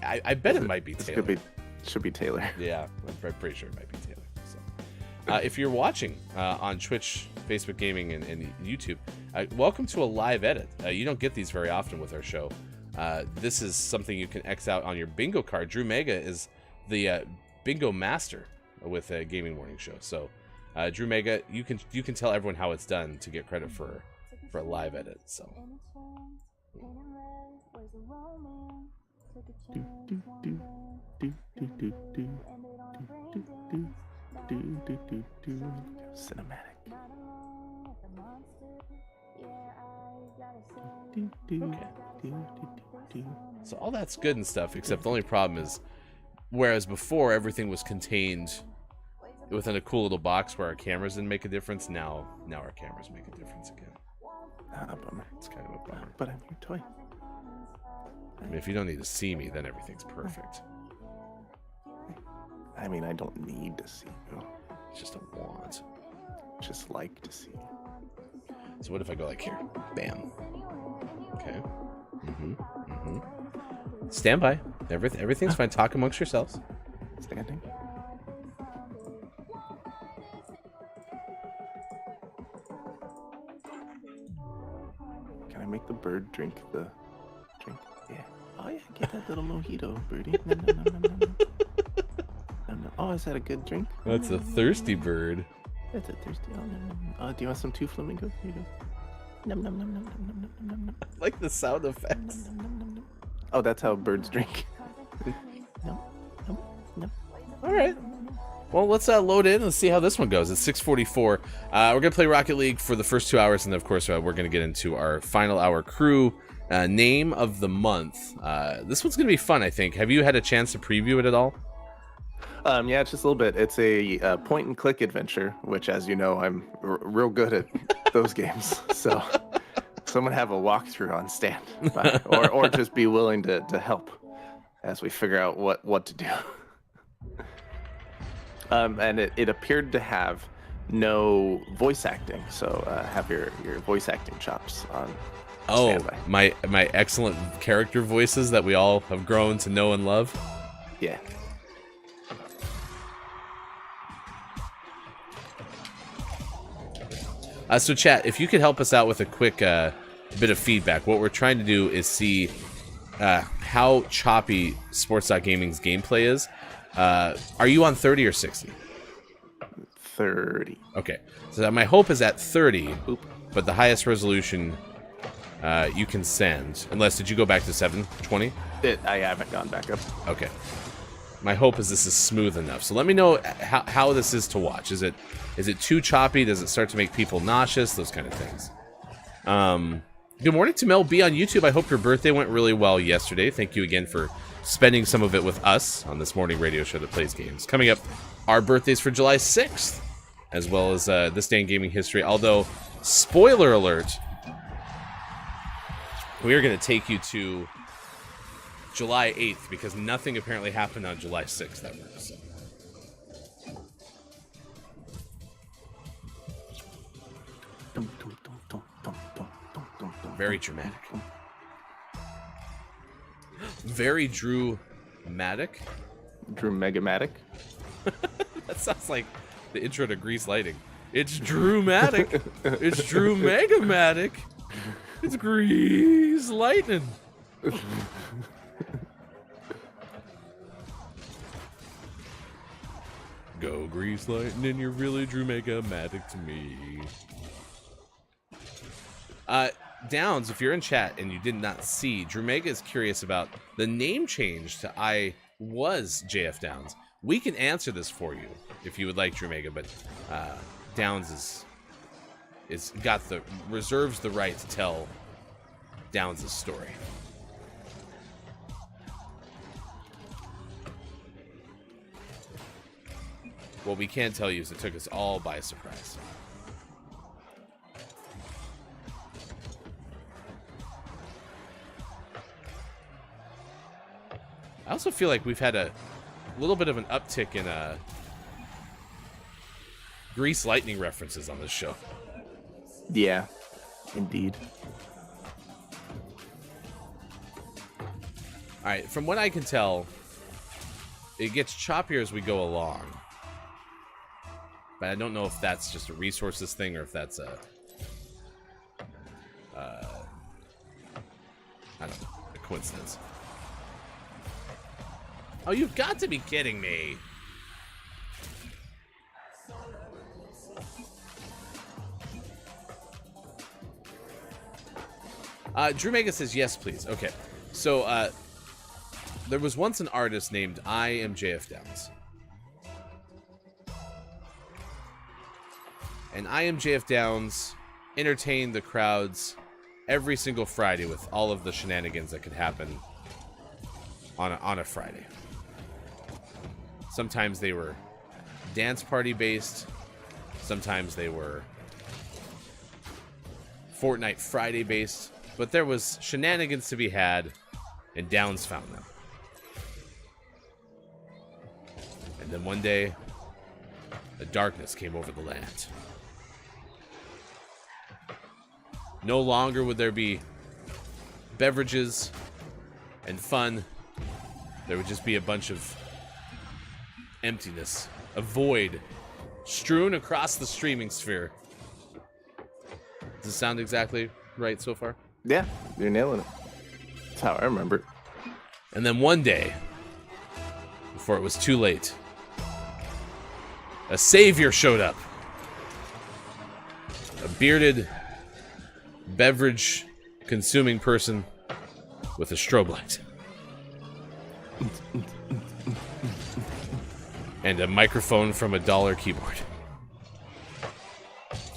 I bet it might be This Taylor. should be Taylor. Yeah, I'm pretty sure it might be Taylor. So, if you're watching on Twitch, Facebook Gaming, and YouTube, welcome to a live edit. You don't get these very often with our show. This is something you can X out on your bingo card. Drew Mega is the bingo master with a Gaming Morning Show. So, Drew Mega, you can tell everyone how it's done to get credit for a live edit. So. Cinematic. So all that's good and stuff, except the only problem is, whereas before everything was contained within a cool little box where our cameras didn't make a difference, now our cameras make a difference again. Bummer. It's kind of a bummer. But I'm your toy. I mean, if you don't need to see me, then everything's perfect. I mean, I don't need to see you. It's just a want. Just like to see you. So what if I go like here? Bam. Okay. Stand by. Everything's fine. Talk amongst yourselves. Standing. Can I make the bird drink the drink? Yeah. Oh yeah, get that little mojito, birdie. Nom, nom, nom, nom, nom, nom. Nom, nom. Oh, is that a good drink? That's a thirsty bird. That's a thirsty. Oh, nom, nom, nom. Do you want some two flamingos? Here you go. Nom, nom, nom, nom, nom, nom, nom, nom, nom. I like the sound effects. Nom, nom, nom, nom. Oh, that's how birds drink. No, no, no. All right. Well, let's load in and see how this one goes. It's 6:44. We're gonna play Rocket League for the first 2 hours, and then of course we're gonna get into our final hour crew name of the month. This one's gonna be fun, I think. Have you had a chance to preview it at all? Yeah, just a little bit. It's a point and click adventure, which, as you know, I'm real good at those games. So, someone have a walkthrough on standby, or just be willing to help as we figure out what to do. And it appeared to have no voice acting, so have your voice acting chops on standby. my excellent character voices that we all have grown to know and love. Yeah. So chat, if you could help us out with a quick bit of feedback. What we're trying to do is see how choppy Sports.Gaming's gameplay is. Are you on 30 or 60? 30. Okay. So my hope is at 30, Oop. but the highest resolution you can send, unless, did you go back to 720? I haven't gone back up. Okay. My hope is this is smooth enough. So let me know how this is to watch. Is it too choppy? Does it start to make people nauseous? Those kind of things. Good morning to Mel B on YouTube. I hope your birthday went really well yesterday. Thank you again for spending some of it with us on this morning radio show that plays games. Coming up, our birthdays for July 6th, as well as this day in gaming history. Although, spoiler alert, we are going to take you to July 8th, because nothing apparently happened on July 6th ever. So. Very dramatic. Very Drew-matic. Drew Megamatic. That sounds like the intro to Grease Lighting. It's Drewmatic. It's Drew-Mega-Matic. It's Grease Lightning. Go Grease Lightning, you're really Drew-Mega-Matic to me. Downs, if you're in chat and you did not see, Drew Mega is curious about the name change to I was JF Downs. We can answer this for you if you would like, Drew Mega, but Downs is reserves the right to tell Downs' story. What we can tell you is it took us all by surprise. I also feel like we've had a little bit of an uptick in Grease Lightning references on this show. Yeah, indeed. All right, from what I can tell, it gets choppier as we go along. But I don't know if that's just a resources thing or if that's a... I don't know, a coincidence. Oh, you've got to be kidding me. Drew Mega says, yes, please. Okay. So, there was once an artist named I Am JF Downs. And I Am JF Downs entertained the crowds every single Friday with all of the shenanigans that could happen on a Friday. Sometimes they were dance party based. Sometimes they were Fortnite Friday based. But there was shenanigans to be had, and Downs found them. And then one day, a darkness came over the land. No longer would there be beverages and fun. There would just be a bunch of emptiness, a void strewn across the streaming sphere. Does it sound exactly right so far? Yeah, you're nailing it. That's how I remember it. And then one day, before it was too late, a savior showed up. A bearded, beverage-consuming person with a strobe light. And a microphone from a $1 keyboard.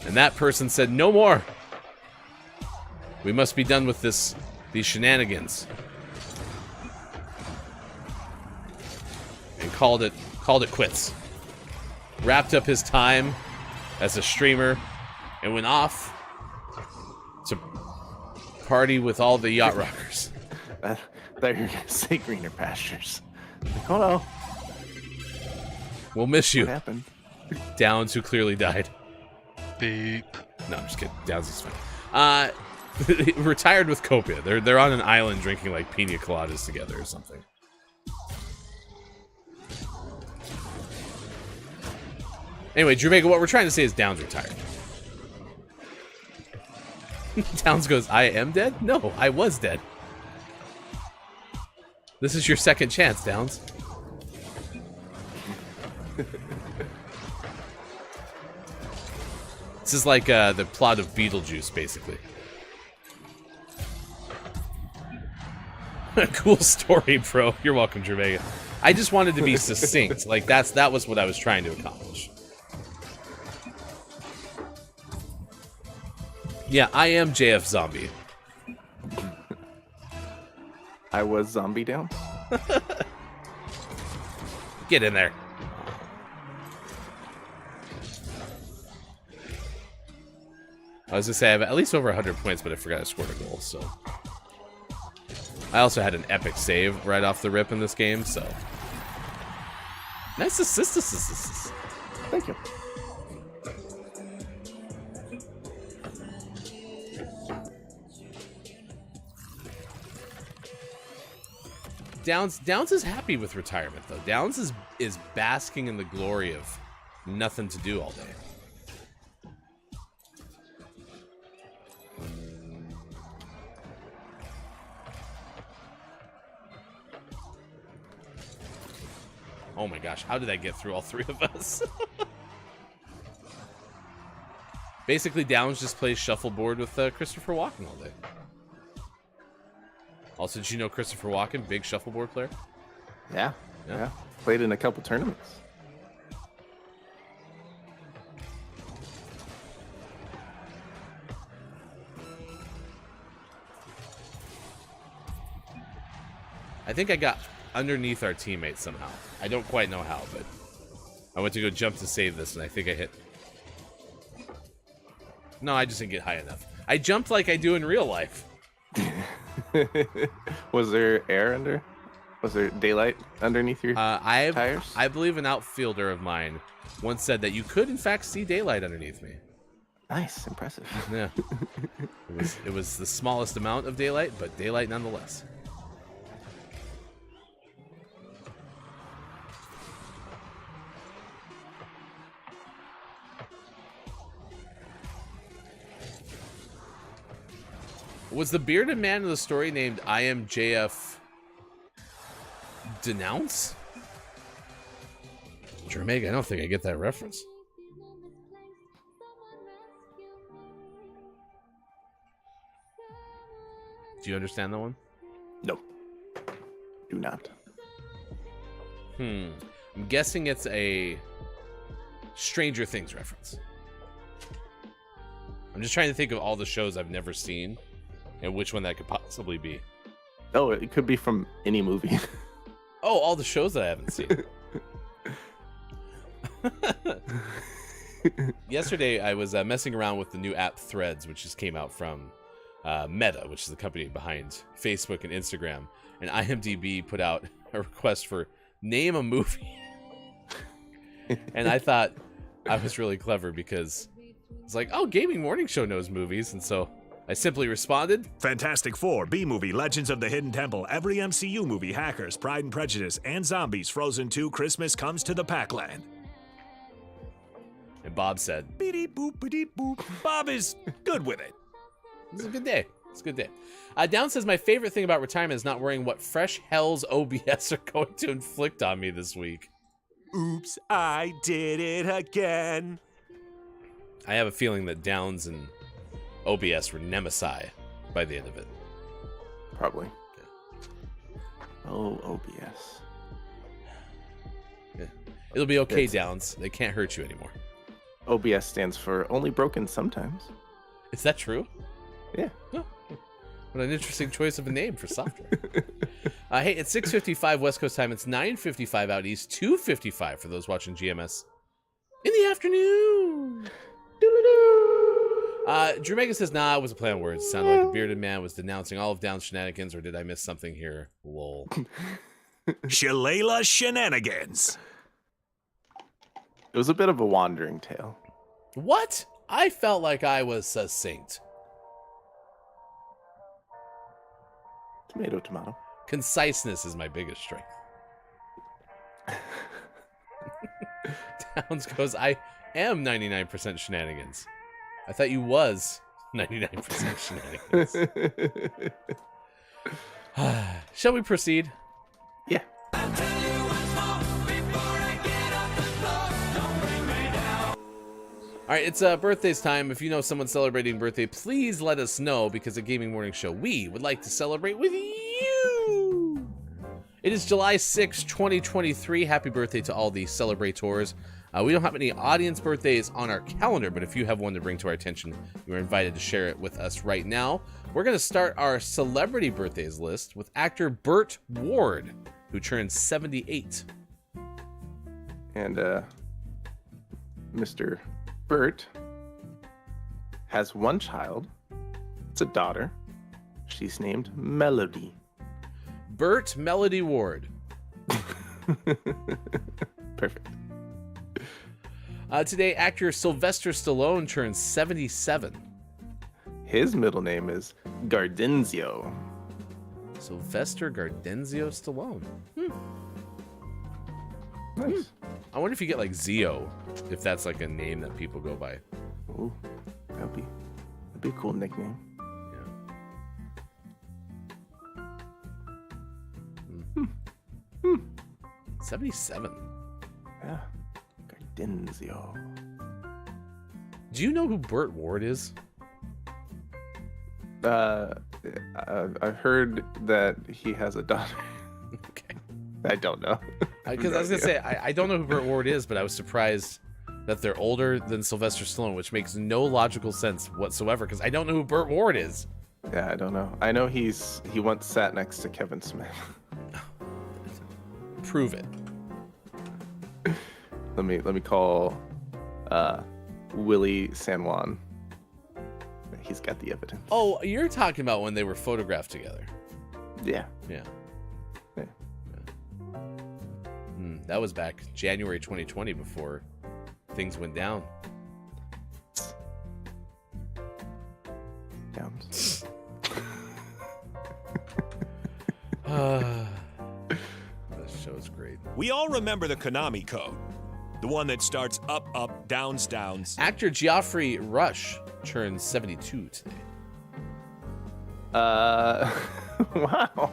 And that person said, no more. We must be done with these shenanigans. And called it quits. Wrapped up his time as a streamer and went off to party with all the yacht rockers. I thought you were going to say greener pastures. Like, oh no. We'll miss you. What happened? Downs, who clearly died. Beep. No, I'm just kidding. Downs is fine. Retired with Copia. They're on an island drinking like pina coladas together or something. Anyway, Drew Mega, what we're trying to say is Downs retired. Downs goes, I am dead? No, I was dead. This is your second chance, Downs. This is like the plot of Beetlejuice, basically. Cool story, bro. You're welcome, Drew Mega. I just wanted to be succinct. Like that was what I was trying to accomplish. Yeah, I am JF Zombie. I was zombie down. Get in there. I was gonna say I have at least over 100 points, but I forgot I scored a goal, so. I also had an epic save right off the rip in this game, so. Nice assist. Thank you. Downs is happy with retirement, though. Downs is basking in the glory of nothing to do all day. Oh my gosh, how did I get through all three of us? Basically, Downs just plays shuffleboard with Christopher Walken all day. Also, did you know Christopher Walken, big shuffleboard player? Yeah. Played in a couple tournaments. I think I got underneath our teammate somehow. I don't quite know how, but I went to go jump to save this, and I think I hit. No, I just didn't get high enough. I jumped like I do in real life. Was there air under? Was there daylight underneath your tires? I believe an outfielder of mine once said that you could, in fact, see daylight underneath me. Nice, impressive. Yeah. It was the smallest amount of daylight, but daylight nonetheless. Was the bearded man in the story named I am JF Denounce? Jermaine, I don't think I get that reference. Do you understand that one? No. Do not. I'm guessing it's a Stranger Things reference. I'm just trying to think of all the shows I've never seen and which one that could possibly be. Oh, it could be from any movie. Oh, all the shows that I haven't seen. Yesterday, I was messing around with the new app Threads, which just came out from Meta, which is the company behind Facebook and Instagram. And IMDb put out a request for name a movie. And I thought I was really clever because it's like, oh, Gaming Morning Show knows movies. And so I simply responded, Fantastic Four, B-Movie, Legends of the Hidden Temple, every MCU movie, Hackers, Pride and Prejudice, and Zombies, Frozen 2, Christmas Comes to the Packland. and Bob said, Beep boop, beep boop. Bob is good with it. it's a good day. It's a good day. Down says, my favorite thing about retirement is not worrying what fresh hell's OBS are going to inflict on me this week. Oops, I did it again. I have a feeling that Downs and OBS were nemesis by the end of it. Probably. Oh, OBS. Yeah. It'll be okay, It's- Downs. They can't hurt you anymore. OBS stands for only broken sometimes. Is that true? Yeah. Oh, what an interesting choice of a name for software. Hey, it's 6:55 West Coast time. It's 9:55 out east, 2:55 for those watching GMS in the afternoon. Drew Mega says, nah, it was a play on words. It sounded like a bearded man was denouncing all of Down's shenanigans, or did I miss something here? Lol. Shillelagh shenanigans. It was a bit of a wandering tale. What? I felt like I was succinct. Tomato, tomato. Conciseness is my biggest strength. Downs goes, I am 99% shenanigans. I thought you was 99% shenanigans. Shall we proceed? Yeah. All right, it's birthdays time. If you know someone celebrating birthday, please let us know, because at Gaming Morning Show, we would like to celebrate with you. It is July 6, 2023. Happy birthday to all the celebrators. We don't have any audience birthdays on our calendar, but if you have one to bring to our attention, you are invited to share it with us right now. We're going to start our celebrity birthdays list with actor Burt Ward, who turns 78. And Mr. Burt has one child. It's a daughter. She's named Melody. Burt Melody Ward. Perfect. Today, actor Sylvester Stallone turns 77. His middle name is Gardenzio. Sylvester Gardenzio Stallone. Nice. I wonder if you get like Zio, if that's like a name that people go by. Ooh, that'd be a cool nickname. 77. Yeah. Denzio. Do you know who Burt Ward is? I've heard that he has a daughter. Okay. I don't know. Because I was going to say, I don't know who Burt Ward is, but I was surprised that they're older than Sylvester Stallone, which makes no logical sense whatsoever, because I don't know who Burt Ward is. Yeah, I don't know. I know he once sat next to Kevin Smith. Prove it. Let me call Willie San Juan. He's got the evidence. Oh, you're talking about when they were photographed together. Yeah. Yeah. Yeah. That was back January 2020 before things went down. Downs. This show's great. We all remember the Konami code. The one that starts up, up, downs, downs. Actor Geoffrey Rush turns 72 today. Wow.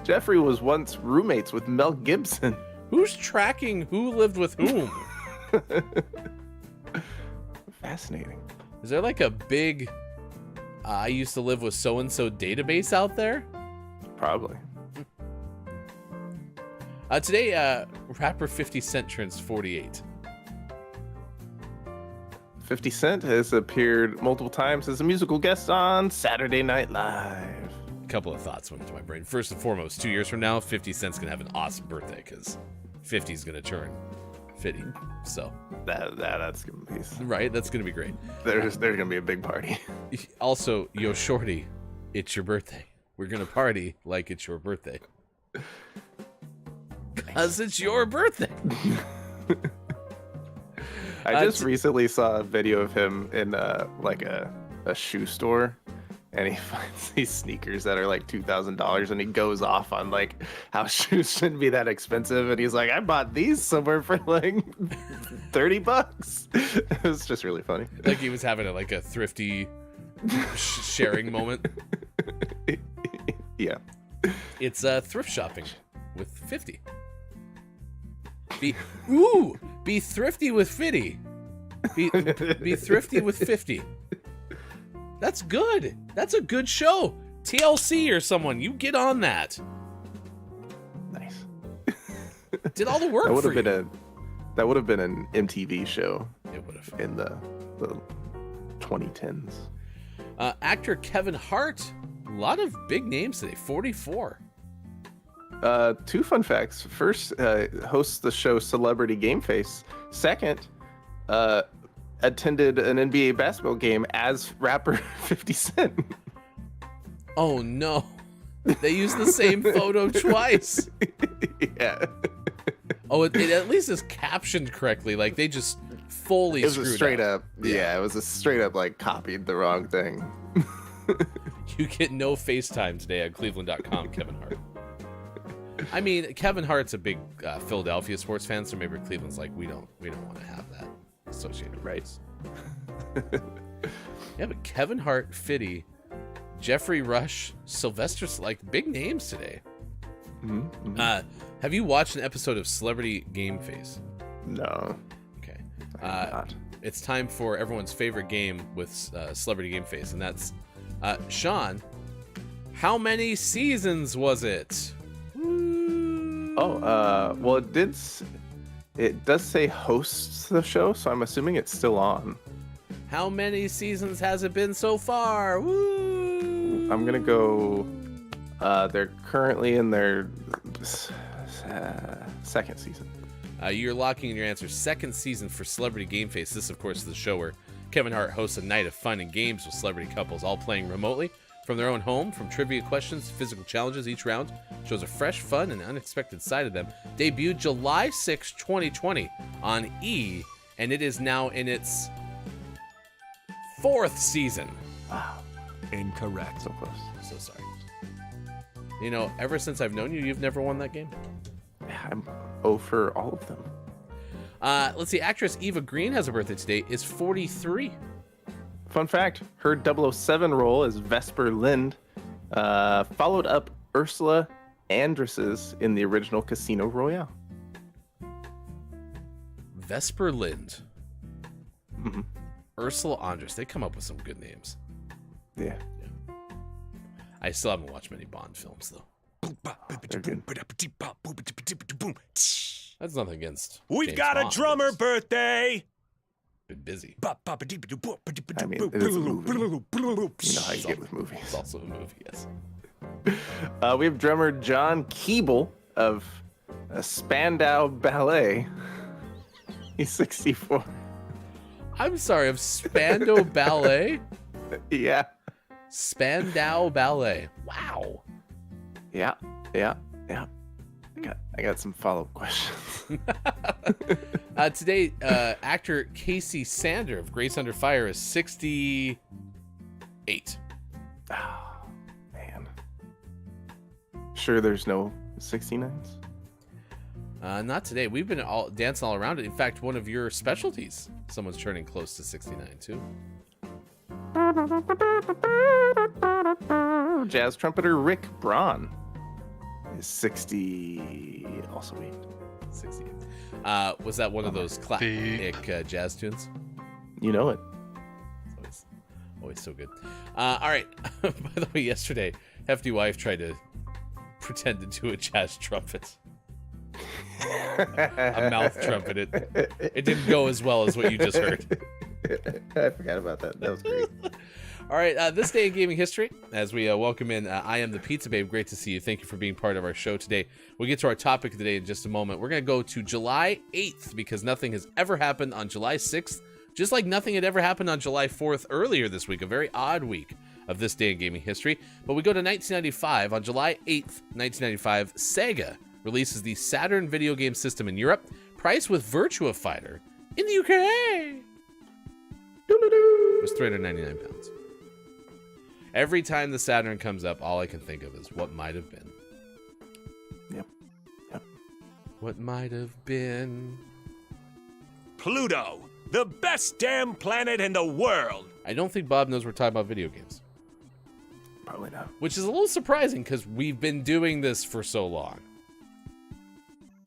Jeffrey was once roommates with Mel Gibson. Who's tracking who lived with whom? Fascinating. Is there like a big I used to live with so-and-so database out there? Probably. Today, rapper 50 Cent turns 48. 50 Cent has appeared multiple times as a musical guest on Saturday Night Live. A couple of thoughts went into my brain. First and foremost, 2 years from now, 50 Cent's going to have an awesome birthday because 50's going to turn 50. So that's gonna be right, that's going to be great. There's gonna be a big party. Also, yo, shorty, it's your birthday. We're going to party like it's your birthday. Because it's your birthday. I just recently saw a video of him in like a shoe store, and he finds these sneakers that are like $2,000, and he goes off on like how shoes shouldn't be that expensive, and he's like, I bought these somewhere for like $30. It was just really funny. Like he was having a thrifty sharing moment. Yeah. It's thrift shopping with 50. Be thrifty with 50. Be thrifty with 50. That's good. That's a good show. TLC or someone, you get on that. Nice. Did all the work for you. That would have been an MTV show. It would have. In the 2010s. Actor Kevin Hart. A lot of big names today. 44. Two fun facts. First, hosts the show Celebrity Game Face. Second, attended an NBA basketball game as rapper 50 Cent. Oh no. They used the same photo twice. Yeah. Oh, it at least is captioned correctly. Like they just fully It was screwed a straight up. Yeah, it was a straight up like copied the wrong thing. You get no FaceTime today at Cleveland.com, Kevin Hart. I mean, Kevin Hart's a big Philadelphia sports fan, so maybe Cleveland's like, we don't want to have that associated with us. Yeah, but Kevin Hart, Fitty, Geoffrey Rush, Sylvester, like big names today. Mm-hmm. Have you watched an episode of Celebrity Game Face? No. Okay. Not. It's time for everyone's favorite game with Celebrity Game Face, and that's Sean. How many seasons was it? Oh, well, it does say hosts the show, so I'm assuming it's still on. How many seasons has it been so far? Woo! I'm gonna go. They're currently in their second season. You're locking in your answer. Second season for Celebrity Game Face. This, of course, is the show where Kevin Hart hosts a night of fun and games with celebrity couples, all playing remotely from their own home. From trivia questions to physical challenges, each round shows a fresh, fun, and unexpected side of them. Debuted July 6, 2020 on E, and it is now in its 4th season. Wow. Incorrect. So close. So sorry. You know, ever since I've known you, you've never won that game. I'm 0 for all of them. Let's see. Actress Eva Green has a birthday today. Is 43. Fun fact, her 007 role as Vesper Lind followed up Ursula Andress's in the original Casino Royale. Vesper Lind, Mhm. Ursula Andress. They come up with some good names. Yeah. I still haven't watched many Bond films, though. They're good. That's nothing against. We've James got a Bond. drummer It's birthday. been busy. I mean, it is a movie. You know how you get with movies. It's also a movie, yes. We have drummer John Keeble of Spandau Ballet. He's 64. I'm sorry, of Spandau Ballet? Yeah. Spandau Ballet. Wow. Yeah. I got some follow-up questions. Today, actor Casey Sander of Grace Under Fire is 68. Oh, man. Sure there's no 69s? Not today. We've been all dancing all around it. In fact, one of your specialties, someone's turning close to 69 too. Jazz trumpeter Rick Braun is 60. Also 8. 68. Was that one of those classic jazz tunes? You know it. It's always so good. All right. By the way, yesterday, Hefty Wife tried to pretend to do a jazz trumpet. A mouth trumpet. It didn't go as well as what you just heard. I forgot about that. That was great. All right, this day in gaming history, as we welcome in I Am the Pizza Babe. Great to see you. Thank you for being part of our show today. We'll get to our topic today in just a moment. We're going to go to July 8th because nothing has ever happened on July 6th, just like nothing had ever happened on July 4th earlier this week, a very odd week of this day in gaming history. But we go to 1995. On July 8th, 1995, Sega releases the Saturn video game system in Europe, priced with Virtua Fighter in the UK. It was 399 pounds. Every time the Saturn comes up, all I can think of is what might have been. Yep. What might have been. Pluto, the best damn planet in the world. I don't think Bob knows we're talking about video games. Probably not. Which is a little surprising because we've been doing this for so long.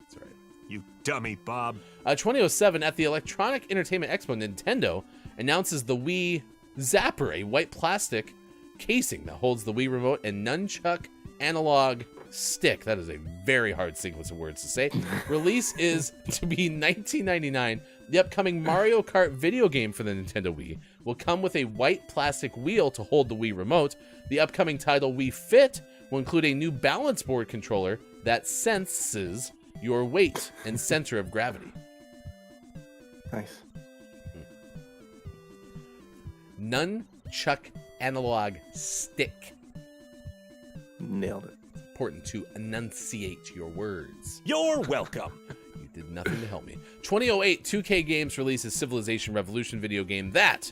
That's right. You dummy, Bob. 2007, at the Electronic Entertainment Expo, Nintendo announces the Wii Zapper, a white plastic casing that holds the Wii remote and nunchuck analog stick. That is a very hard sequence of words to say. Release is to be 1999. The upcoming Mario Kart video game for the Nintendo Wii will come with a white plastic wheel to hold the Wii remote. The upcoming title Wii Fit will include a new balance board controller that senses your weight and center of gravity. Nice. Nunchuck analog stick. Nailed it. Important to enunciate your words. You're welcome. You did nothing to help me. 2008, 2K Games releases Civilization Revolution video game that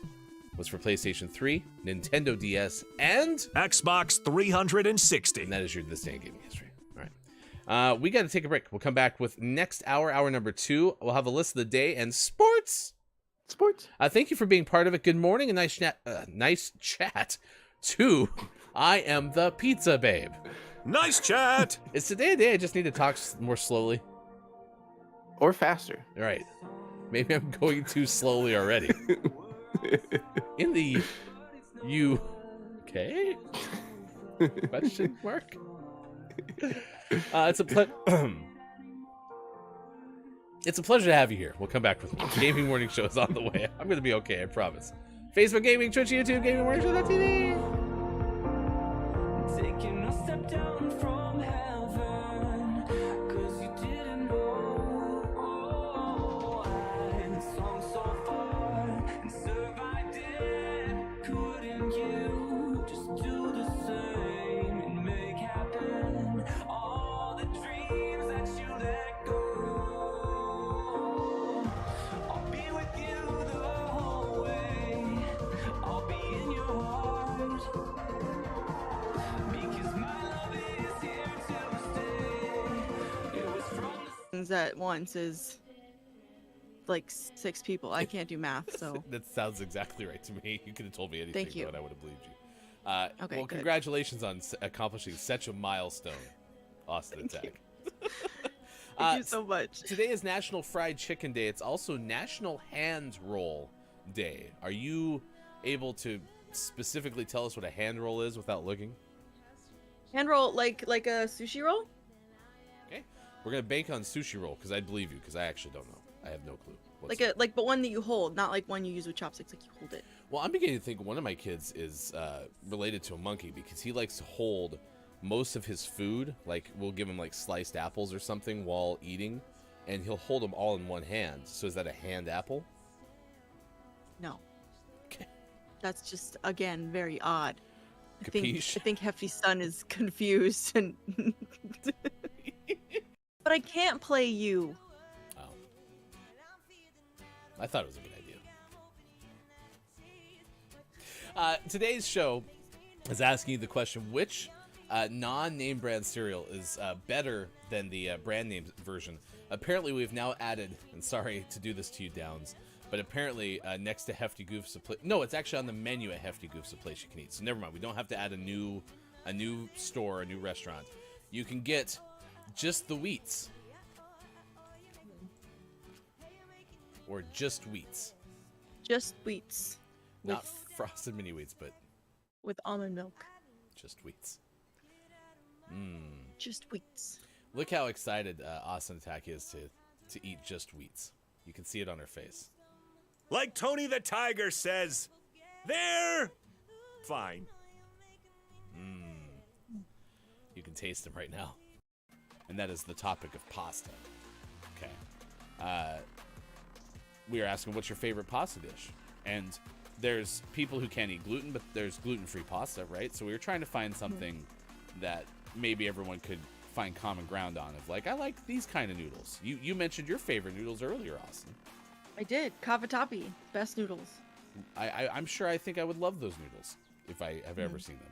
was for PlayStation 3, Nintendo DS, and Xbox 360. that is your This Day in Gaming History. All right. We got to take a break. We'll come back with next hour number 2. We'll have a list of the day and sports. Thank you for being part of it. Good morning and nice chat to I Am the Pizza Babe. Nice chat. Is today a day I just need to talk more slowly? Or faster. All right. Maybe I'm going too slowly already. In the UK? Question mark? It's a It's a pleasure to have you here. We'll come back with more. Gaming Morning Show is on the way. I'm going to be okay, I promise. Facebook Gaming, Twitch, YouTube, Gaming Morning Show.tv. Taking a step down from heaven, 'cause you didn't know I'd swung so far and survived it. Couldn't you just do the same and make happen all the dreams that you let go? I'll be with you the whole way. I'll be in your heart. Because my love is here to stay. It was from the At once is like 6 people. I can't do math, so That sounds exactly right to me. You could have told me anything, Thank you. but I would have believed you. Okay, well, good. congratulations on accomplishing such a milestone, Austin Attack. Thank you so much. Today is National Fried Chicken Day. It's also National Hand Roll Day. Are you able to specifically tell us what a hand roll is without looking? Hand roll like a sushi roll? Okay. We're gonna bank on sushi roll because I believe you because I actually don't know. I have no clue. But one that you hold, not like one you use with chopsticks. Like you hold it. Well, I'm beginning to think one of my kids is related to a monkey because he likes to hold most of his food. Like we'll give him like sliced apples or something while eating, and he'll hold them all in one hand. So is that a hand apple? No. Okay. That's just again very odd. I Capiche? think Hefty's son is confused and. But I can't play you. Oh. I thought it was a good idea. Today's show is asking you the question, which non-name brand cereal is better than the brand name version? Apparently, we've now added, and sorry to do this to you, Downs, but apparently next to Hefty Goof's a place. No, it's actually on the menu at Hefty Goof's a place you can eat. So never mind. We don't have to add a new store, a new restaurant. You can get just the Wheats. Or just Wheats. Just Wheats. Not frosted mini Wheats, but With almond milk. just Wheats. Just Wheats. Look how excited Austin Attack is to eat just Wheats. You can see it on her face. Like Tony the Tiger says, they're fine. You can taste them right now. And that is the topic of pasta. Okay. We are asking, what's your favorite pasta dish? And there's people who can't eat gluten, but there's gluten-free pasta, right? So we were trying to find something that maybe everyone could find common ground on. Of like, I like these kind of noodles. You mentioned your favorite noodles earlier, Austin. I did. Cavatappi. Best noodles. I'm sure I think I would love those noodles if I have ever seen them.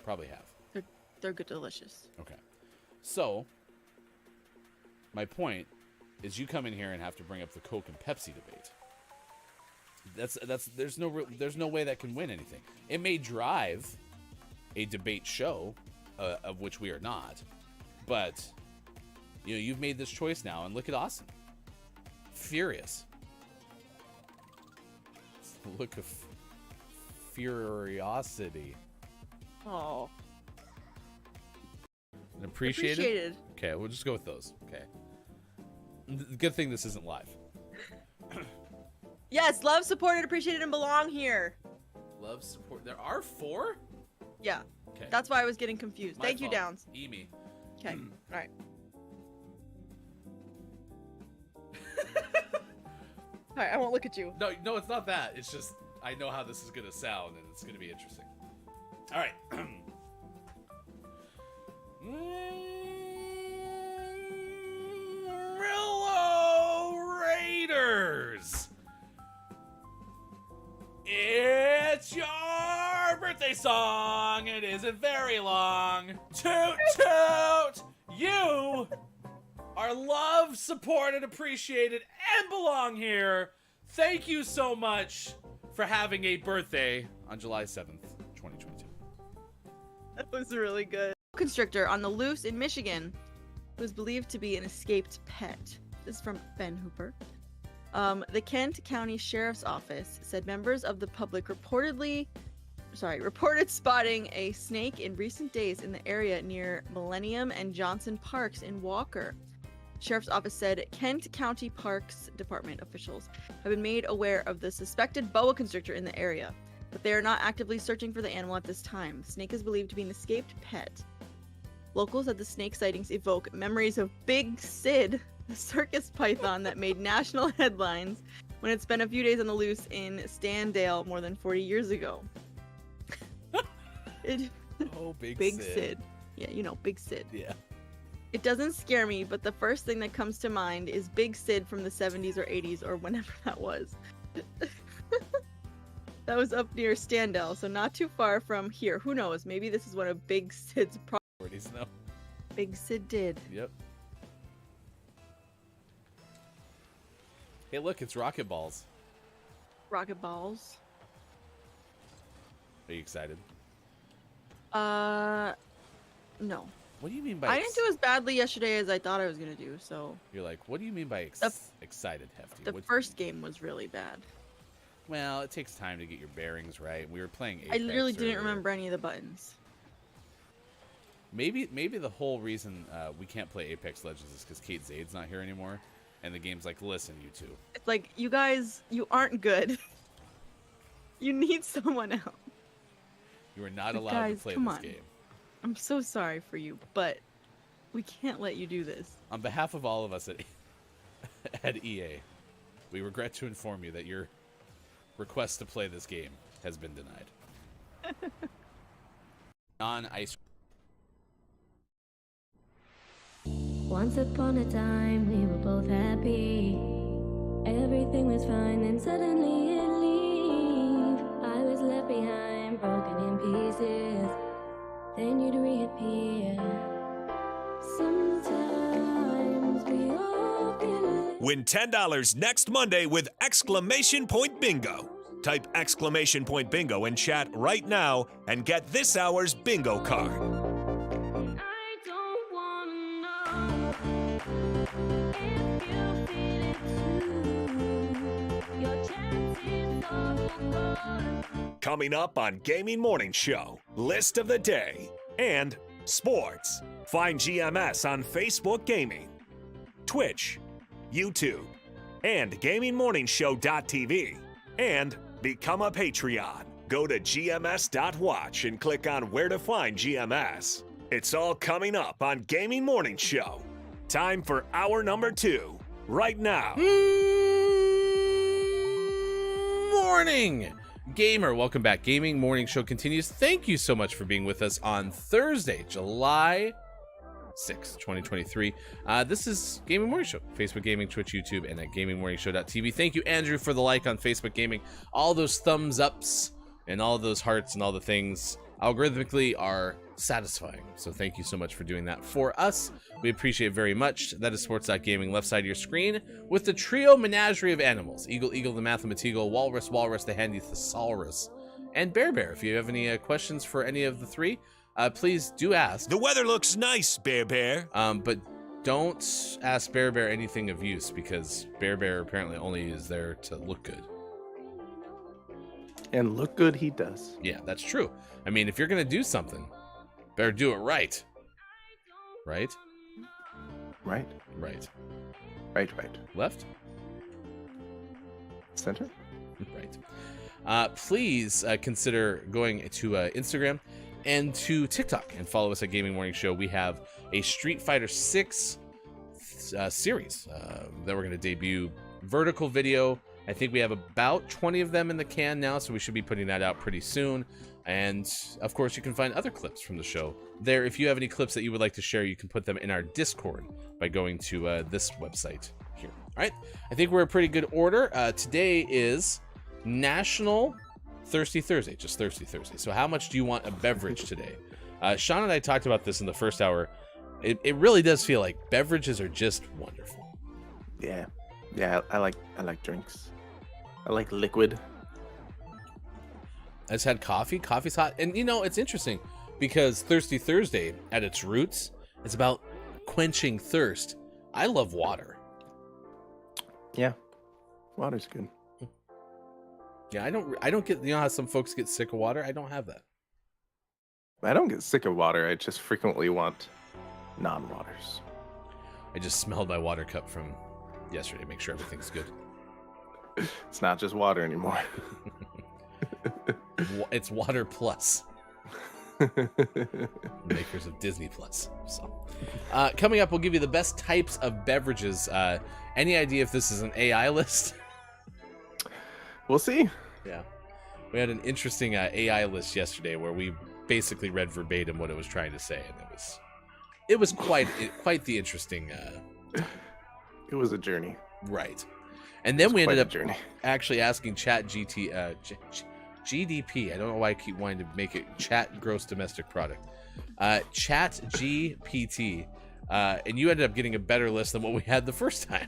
Probably have. They're good, delicious. Okay. So, my point is you come in here and have to bring up the Coke and Pepsi debate. There's no way that can win anything. It may drive a debate show, of which we are not, but you've made this choice now, and look at Austin, furious. It's the look of furiosity. Oh. And appreciated. Okay, we'll just go with those. Okay. Good thing this isn't live. Yes, love, supported, appreciated, and belong here. Love, support. There are 4? Yeah. Okay. That's why I was getting confused. My Thank you, fault. Downs. Me. Okay. All right. All right, I won't look at you. No, it's not that. It's just I know how this is gonna sound, and it's gonna be interesting. All right. Rillo Raiders! It's your birthday song. It isn't very long. Toot toot! You are loved, supported, appreciated, and belong here. Thank you so much for having a birthday on July 7th, 2022. That was really good. Constrictor on the loose in Michigan, who is believed to be an escaped pet. This is from Ben Hooper. The Kent County Sheriff's Office said members of the public reported spotting a snake in recent days in the area near Millennium and Johnson Parks in Walker. Sheriff's Office said Kent County Parks Department officials have been made aware of the suspected boa constrictor in the area, but they are not actively searching for the animal at this time. The snake is believed to be an escaped pet. Locals said the snake sightings evoke memories of Big Sid, the circus python that made national headlines when it spent a few days on the loose in Standale more than 40 years ago. Big Sid. Yeah, Big Sid. Yeah. It doesn't scare me, but the first thing that comes to mind is Big Sid from the 70s or 80s or whenever that was. That was up near Standale, so not too far from here. Who knows? Maybe this is one of Big Sid's properties. No. Big Sid did. Yep. Hey, look, it's Rocket Balls. Rocket Balls. Are you excited? No. What do you mean by? I didn't do as badly yesterday as I thought I was gonna do. So You're like, what do you mean by The- excited, Hefty? the first game was really bad. Well, it takes time to get your bearings right. We were playing Apex I literally didn't earlier. remember any of the buttons. Maybe the whole reason we can't play Apex Legends is because Kate Zade's not here anymore, and the game's like, listen, you two. It's like, you guys, you aren't good. You need someone else. You are not But allowed guys, to play come this on. game. I'm so sorry for you, but we can't let you do this. On behalf of all of us at EA, we regret to inform you that your request to play this game has been denied. Non-ice. Once upon a time, we were both happy. Everything was fine, then suddenly it leave. I was left behind, broken in pieces. Then you'd reappear. Sometimes we all feel Win $10 next Monday with exclamation point bingo. Type exclamation point bingo in chat right now and get this hour's bingo card. I don't wanna know if you feel it too. Your chances are gone. Coming up on Gaming Morning Show, list of the day, and sports. Find GMS on Facebook Gaming, Twitch, YouTube, and GamingMorningshow.tv, and become a Patreon. Go to GMS.watch and click on where to find GMS. It's all coming up on Gaming Morning Show. Time for hour number 2, right now. Morning, gamer. Welcome back. Gaming Morning Show continues. Thank you so much for being with us on Thursday, July 6th, 2023. This is Gaming Morning Show, Facebook Gaming, Twitch, YouTube, and at GamingMorningshow.tv. Thank you, Andrew, for the like on Facebook Gaming. All those thumbs ups and all those hearts and all the things algorithmically are satisfying. So thank you so much for doing that for us. We appreciate it very much. That is Sports.Gaming, left side of your screen, with the trio menagerie of animals: Eagle, Eagle, the Mathematical, Walrus, Walrus, the Handy Thesaurus, and Bear Bear. If you have any questions for any of the three, please do ask. The weather looks nice, Bear Bear. But don't ask Bear Bear anything of use, because Bear Bear apparently only is there to look good. And look good he does. Yeah, that's true. I mean, if you're gonna do something, better do it right. Right? Right, Right. right. Left? Center? Right. Please consider going to Instagram and to TikTok and follow us at Gaming Morning Show. We have a Street Fighter 6 series that we're going to debut. Vertical video. I think we have about 20 of them in the can now, so we should be putting that out pretty soon. And, of course, you can find other clips from the show there. If you have any clips that you would like to share, you can put them in our Discord by going to this website here. All right. I think we're in pretty good order. Today is National Thirsty Thursday, just Thirsty Thursday. So how much do you want a beverage today? Sean and I talked about this in the first hour. It really does feel like beverages are just wonderful. Yeah. Yeah, I like drinks. I like liquid. I just had coffee. Coffee's hot. And, you know, it's interesting because Thirsty Thursday, at its roots, is about quenching thirst. I love water. Yeah. Water's good. Yeah, I don't get, you know how some folks get sick of water? I don't have that. I don't get sick of water. I just frequently want non-waters. I just smelled my water cup from yesterday. Make sure everything's good. It's not just water anymore. It's Water Plus. Makers of Disney Plus. So, coming up, we'll give you the best types of beverages. Any idea if this is an AI list? We'll see. Yeah. We had an interesting AI list yesterday where we basically read verbatim what it was trying to say, and it was quite the interesting It was a journey. right. And then we ended up journey. actually asking GDP. I don't know why I keep wanting to make it Chat Gross Domestic Product. Chat GPT. And you ended up getting a better list than what we had the first time.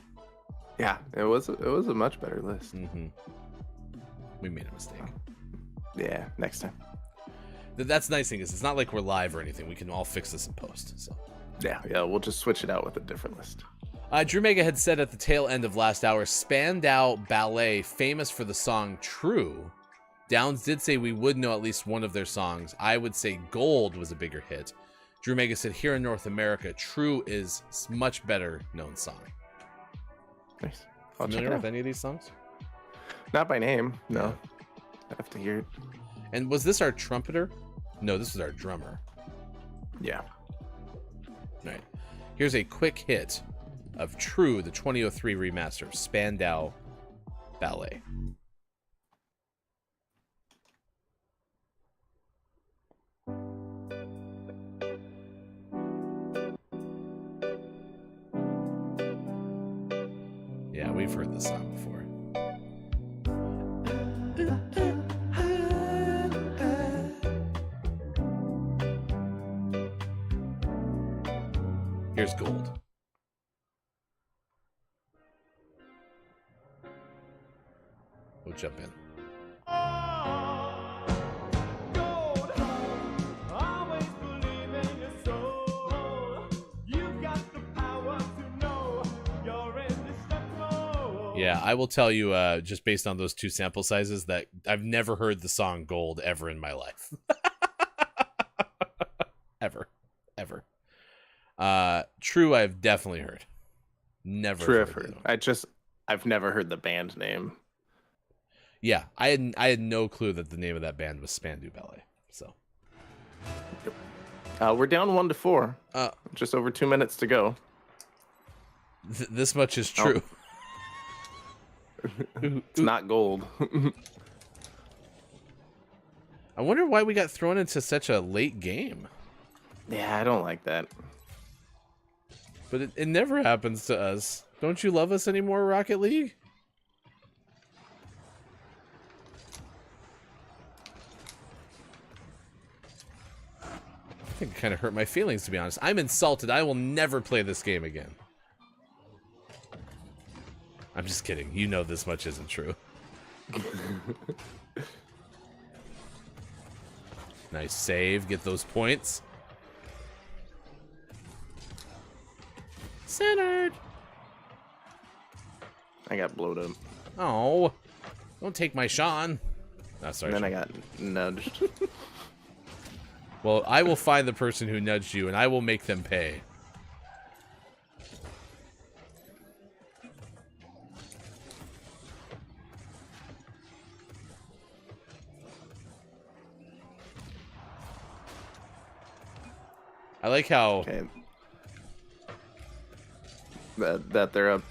Yeah, it was a much better list. Mm-hmm. We made a mistake. Yeah, next time. That's the nice thing is it's not like we're live or anything. We can all fix this in post. So Yeah, we'll just switch it out with a different list. Drew Mega had said at the tail end of last hour, Spandau Ballet, famous for the song True. Downs did say we would know at least one of their songs. I would say Gold was a bigger hit. Drew Mega said here in North America, True is a much better known song. Nice. I'll check Familiar it with out. any of these songs? Not by name, no. I have to hear it. And was this our trumpeter? No, this was our drummer. Yeah. All right. Here's a quick hit of True, the 2003 remaster of Spandau Ballet. Yeah, we've heard this song before. Here's Gold. We'll jump in. Yeah, I will tell you, just based on those two sample sizes, that I've never heard the song Gold ever in my life. Ever. True, I've definitely heard. Never True, heard I've heard. it. I've never heard the band name. Yeah, I had no clue that the name of that band was Spandau Ballet. So We're down 1-4. Just over 2 minutes to go. This much is true. It's not Gold. I wonder why we got thrown into such a late game. Yeah, I don't like that. But it never happens to us. Don't you love us anymore, Rocket League? I think it kind of hurt my feelings, to be honest. I'm insulted. I will never play this game again. I'm just kidding. You know this much isn't true. Nice save. Get those points. Centered. I got blowed up. Oh. Don't take my Sean. Oh, sorry. And then Sean. I got nudged. Well, I will find the person who nudged you, and I will make them pay. I like how... Okay. That they're up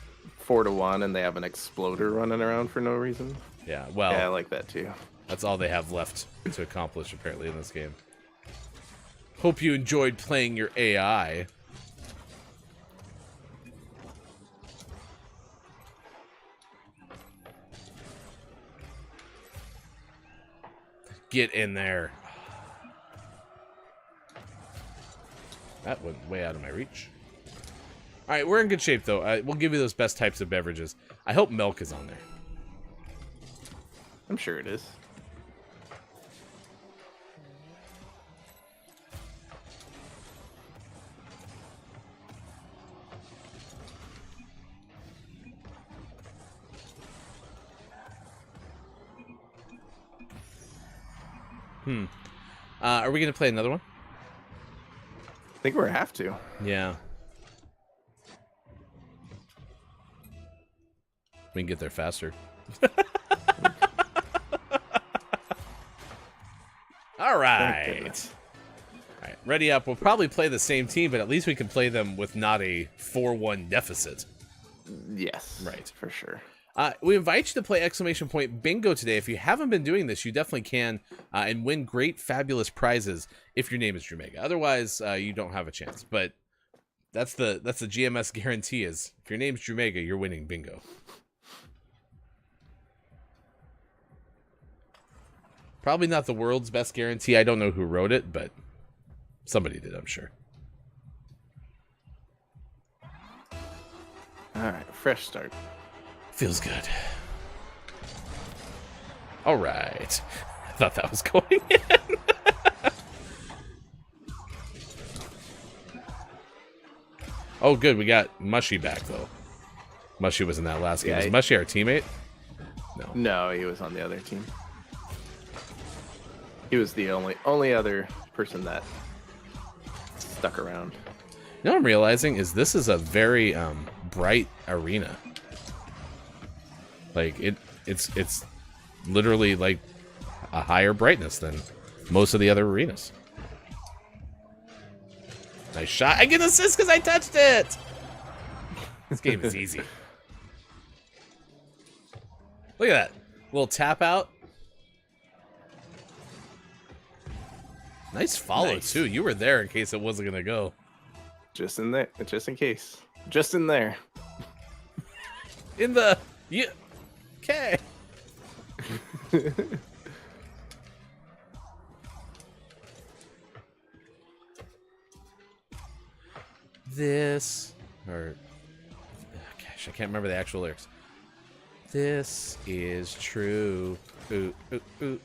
4-1 and they have an exploder running around for no reason. Yeah, well, Yeah, I like that too. that's all they have left to accomplish, apparently, in this game. Hope you enjoyed playing your AI. Get in there. That went way out of my reach. All right, we're in good shape, though. We'll give you those best types of beverages. I hope milk is on there. I'm sure it is. Are we going to play another one? I think we have to. Yeah. We can get there faster. All right. All right, ready up. We'll probably play the same team, but at least we can play them with not a 4-1 deficit. Yes. Right. For sure. We invite you to play exclamation point bingo today. If you haven't been doing this, you definitely can and win great, fabulous prizes if your name is Drew Mega. Otherwise, you don't have a chance. But that's the GMS guarantee is if your name's Drew Mega, you're winning bingo. Probably not the world's best guarantee. I don't know who wrote it, but somebody did, I'm sure. All right. Fresh start. Feels good. All right. I thought that was going in. Oh, good. We got Mushy back, though. Mushy was in that last game. Yeah, Is Mushy our teammate? No. No, he was on the other team. He was the only other person that stuck around. You know what I'm realizing is this is a very bright arena. Like it's literally like a higher brightness than most of the other arenas. Nice shot. I get an assist because I touched it. This game is easy. Look at that little tap out. Nice follow Nice. too. You were there in case it wasn't gonna go. Just in there, just in case. Just in there. In the okay. This or gosh, I can't remember the actual lyrics. This is true. Ooh, ooh, ooh,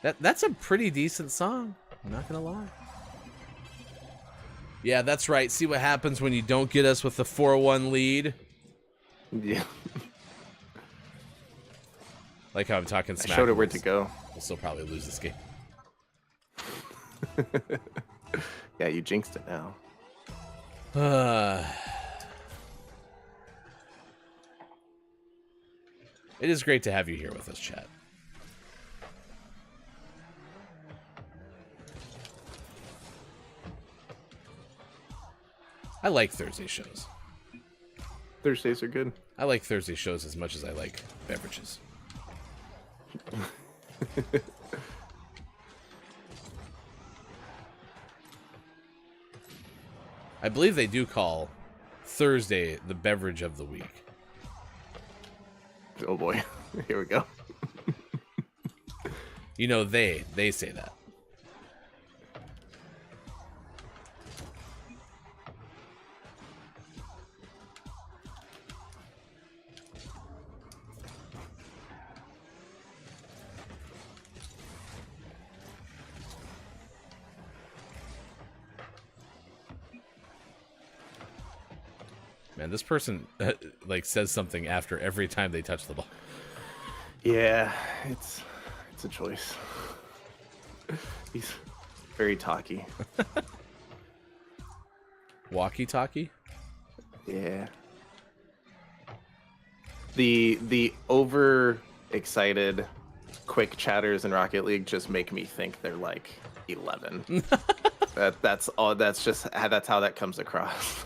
That's a pretty decent song. I'm not gonna lie. Yeah, that's right. See what happens when you don't get us with the 4-1 lead. Yeah. Like how I'm talking I smack. showed it where to go. We'll still probably lose this game. Yeah, you jinxed it now. It is great to have you here with us, chat. I like Thursday shows. Thursdays are good. I like Thursday shows as much as I like beverages. I believe they do call Thursday the beverage of the week. Oh boy, here we go. You know, they say that. Man, this person like says something after every time they touch the ball. Yeah, it's a choice. He's very talky. Walkie-talkie? Yeah. The over excited quick chatters in Rocket League just make me think they're like 11. That's all. That's how that comes across.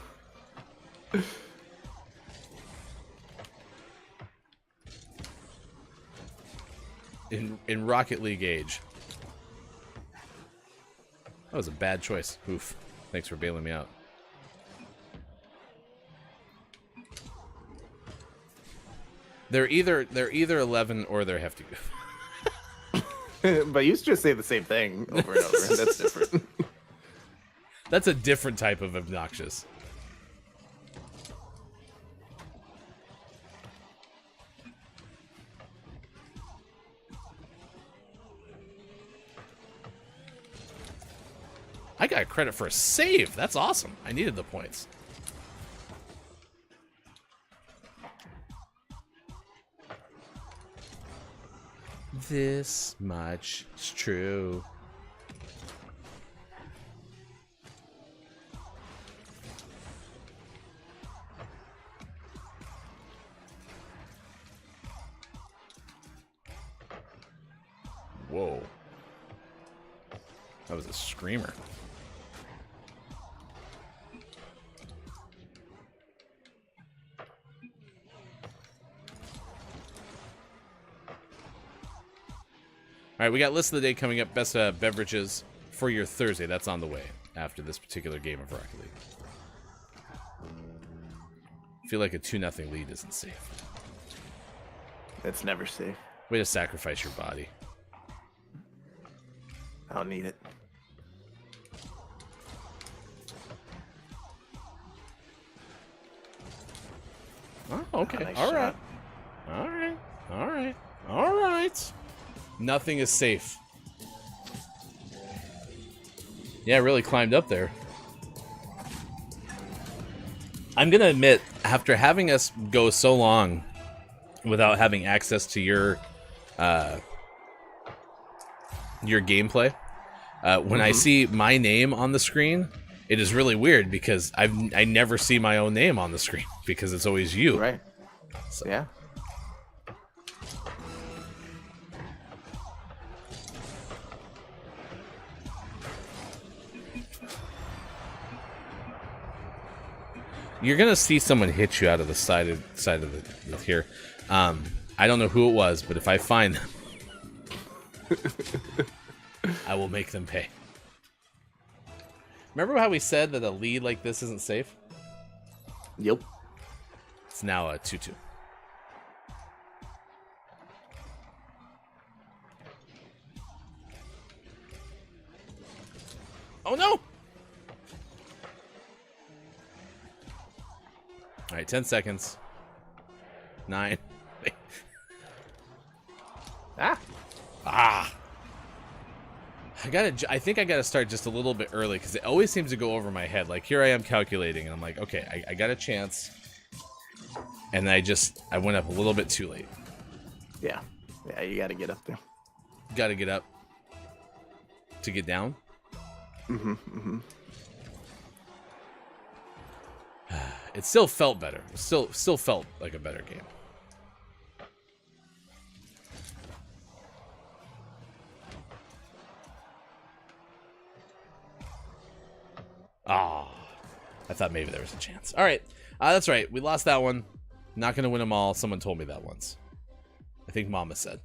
In Rocket League age. That was a bad choice. Oof. Thanks for bailing me out. They're either 11 or they're hefty. But you used to just say the same thing over and over. That's different. That's a different type of obnoxious. I got credit for a save. That's awesome. I needed the points. This much is true. Whoa. That was a screamer. All right, we got list of the day coming up. Best beverages for your Thursday. That's on the way after this particular game of Rocket League. I feel like a 2-0 lead isn't safe. It's never safe. Way to sacrifice your body. I don't need it. Oh, okay. Nice All right. shot. All right. All right. All right. Nothing is safe. Yeah, really climbed up there. I'm gonna admit, after having us go so long without having access to your gameplay, when I see my name on the screen, it is really weird because I never see my own name on the screen because it's always you. Right. So. Yeah. You're gonna see someone hit you out of the side of the here. I don't know who it was, but if I find them, I will make them pay. Remember how we said that a lead like this isn't safe? Yep. It's now a 2-2. Oh no! All right, 10 seconds. 9. Ah! I think I gotta start just a little bit early because it always seems to go over my head. Like, here I am calculating, and I'm like, okay, I got a chance. And I went up a little bit too late. Yeah. Yeah, you gotta get up there. Gotta get up to get down. It still felt better. It still felt like a better game. Ah, I thought maybe there was a chance. All right, that's right. We lost that one. Not gonna win them all. Someone told me that once. I think Mama said.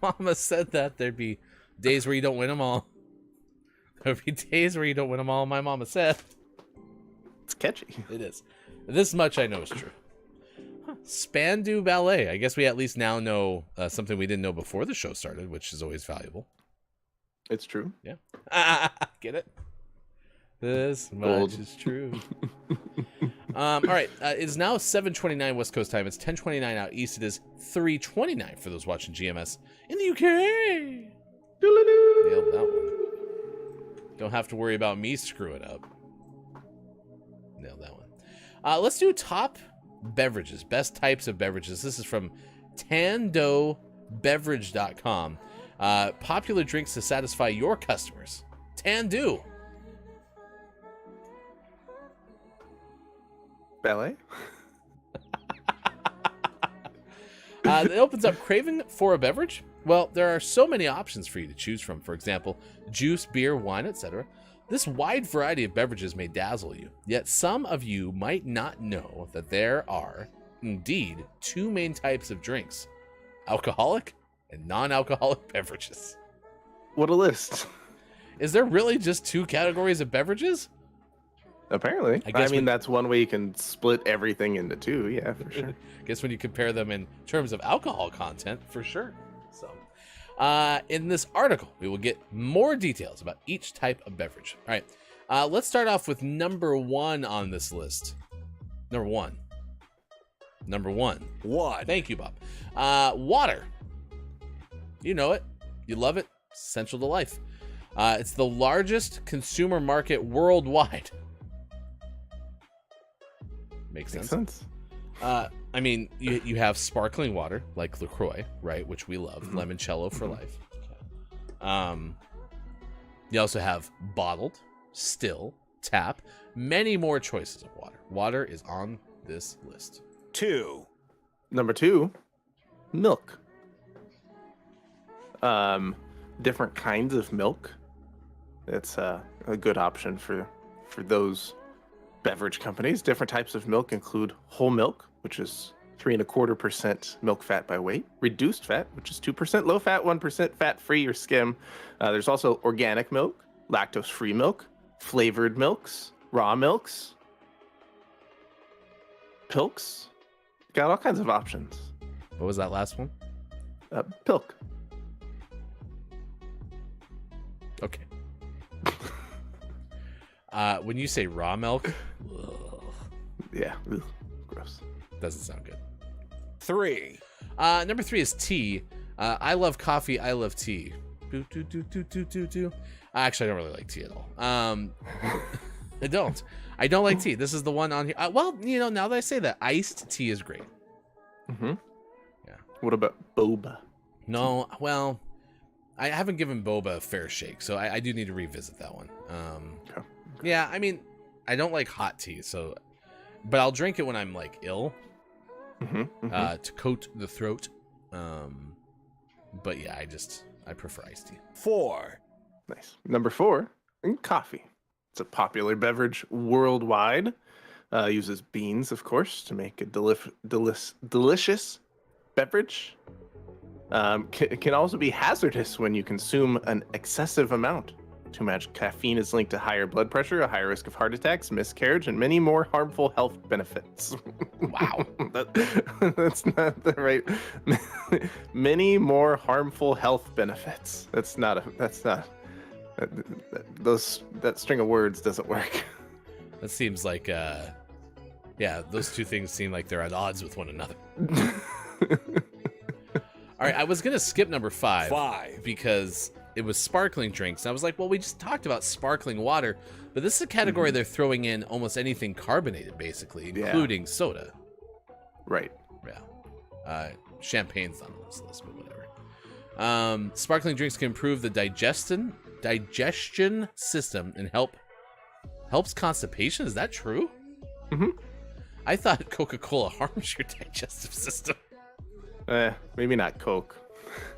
Mama said that there'd be days where you don't win them all. There'd be days where you don't win them all. My mama said. It's catchy. It is. This much I know is true. Huh. Spandu Ballet. I guess we at least now know something we didn't know before the show started, which is always valuable. It's true. Yeah. Get it? This much is true. All right. It is now 7:29 West Coast time. It's 10:29 out east. It is 3:29 for those watching GMS in the UK. Nailed that one. Don't have to worry about me screwing up. Nailed that one. Let's do top beverages, best types of beverages. This is from tandobeverage.com. Popular drinks to satisfy your customers. Tandu. Ballet? It opens up craving for a beverage. Well, there are so many options for you to choose from. For example, juice, beer, wine, etc. This wide variety of beverages may dazzle you, yet some of you might not know that there are, indeed, two main types of drinks: alcoholic and non-alcoholic beverages. What a list. Is there really just two categories of beverages? Apparently. I guess mean, that's one way you can split everything into two. Yeah, for sure. I guess when you compare them in terms of alcohol content, for sure. So, in this article, we will get more details about each type of beverage. All right, let's start off with number one on this list. Number one. What? Thank you, Bob. Water. You know it. You love it. It's essential to life. It's the largest consumer market worldwide. Makes sense. I mean, you have sparkling water like LaCroix, right, which we love. Limoncello for life. You also have bottled, still, tap, many more choices of water. Water is on this list. 2. Number 2, milk. Different kinds of milk. It's a good option for those beverage companies. Different types of milk include whole milk, which is 3.25% milk fat by weight, reduced fat, which is 2%, low fat, 1% fat free or skim. There's also organic milk, lactose free milk, flavored milks, raw milks, pilks. Got all kinds of options. What was that last one? Pilk. Okay. When you say raw milk, ugh, Yeah, ugh, gross. doesn't sound good. 3. Number 3 is tea. I love coffee. I love tea. Do. Actually, I don't really like tea at all. I don't like tea. This is the one on here. Well, now that I say that, iced tea is great. Mm-hmm. Yeah. What about boba? No, well, I haven't given boba a fair shake, so I do need to revisit that one. Okay. Yeah, I mean, I don't like hot tea, but I'll drink it when I'm like ill, to coat the throat. But yeah, I prefer iced tea. 4. Nice. Number 4, coffee. It's a popular beverage worldwide. Uses beans, of course, to make a delicious beverage. Can also be hazardous when you consume an excessive amount. Too much caffeine is linked to higher blood pressure, a higher risk of heart attacks, miscarriage, and many more harmful health benefits. Wow. That's not the right. Many more harmful health benefits. That string of words doesn't work. That seems like, those two things seem like they're at odds with one another. All right, I was going to skip number 5 because it was sparkling drinks. I was like, well, we just talked about sparkling water, but this is a category they're throwing in almost anything carbonated, basically, including soda. Right. Yeah. Champagne's not on this list, but whatever. Sparkling drinks can improve the digestion system and helps constipation. Is that true? Mm-hmm. I thought Coca-Cola harms your digestive system. Maybe not Coke.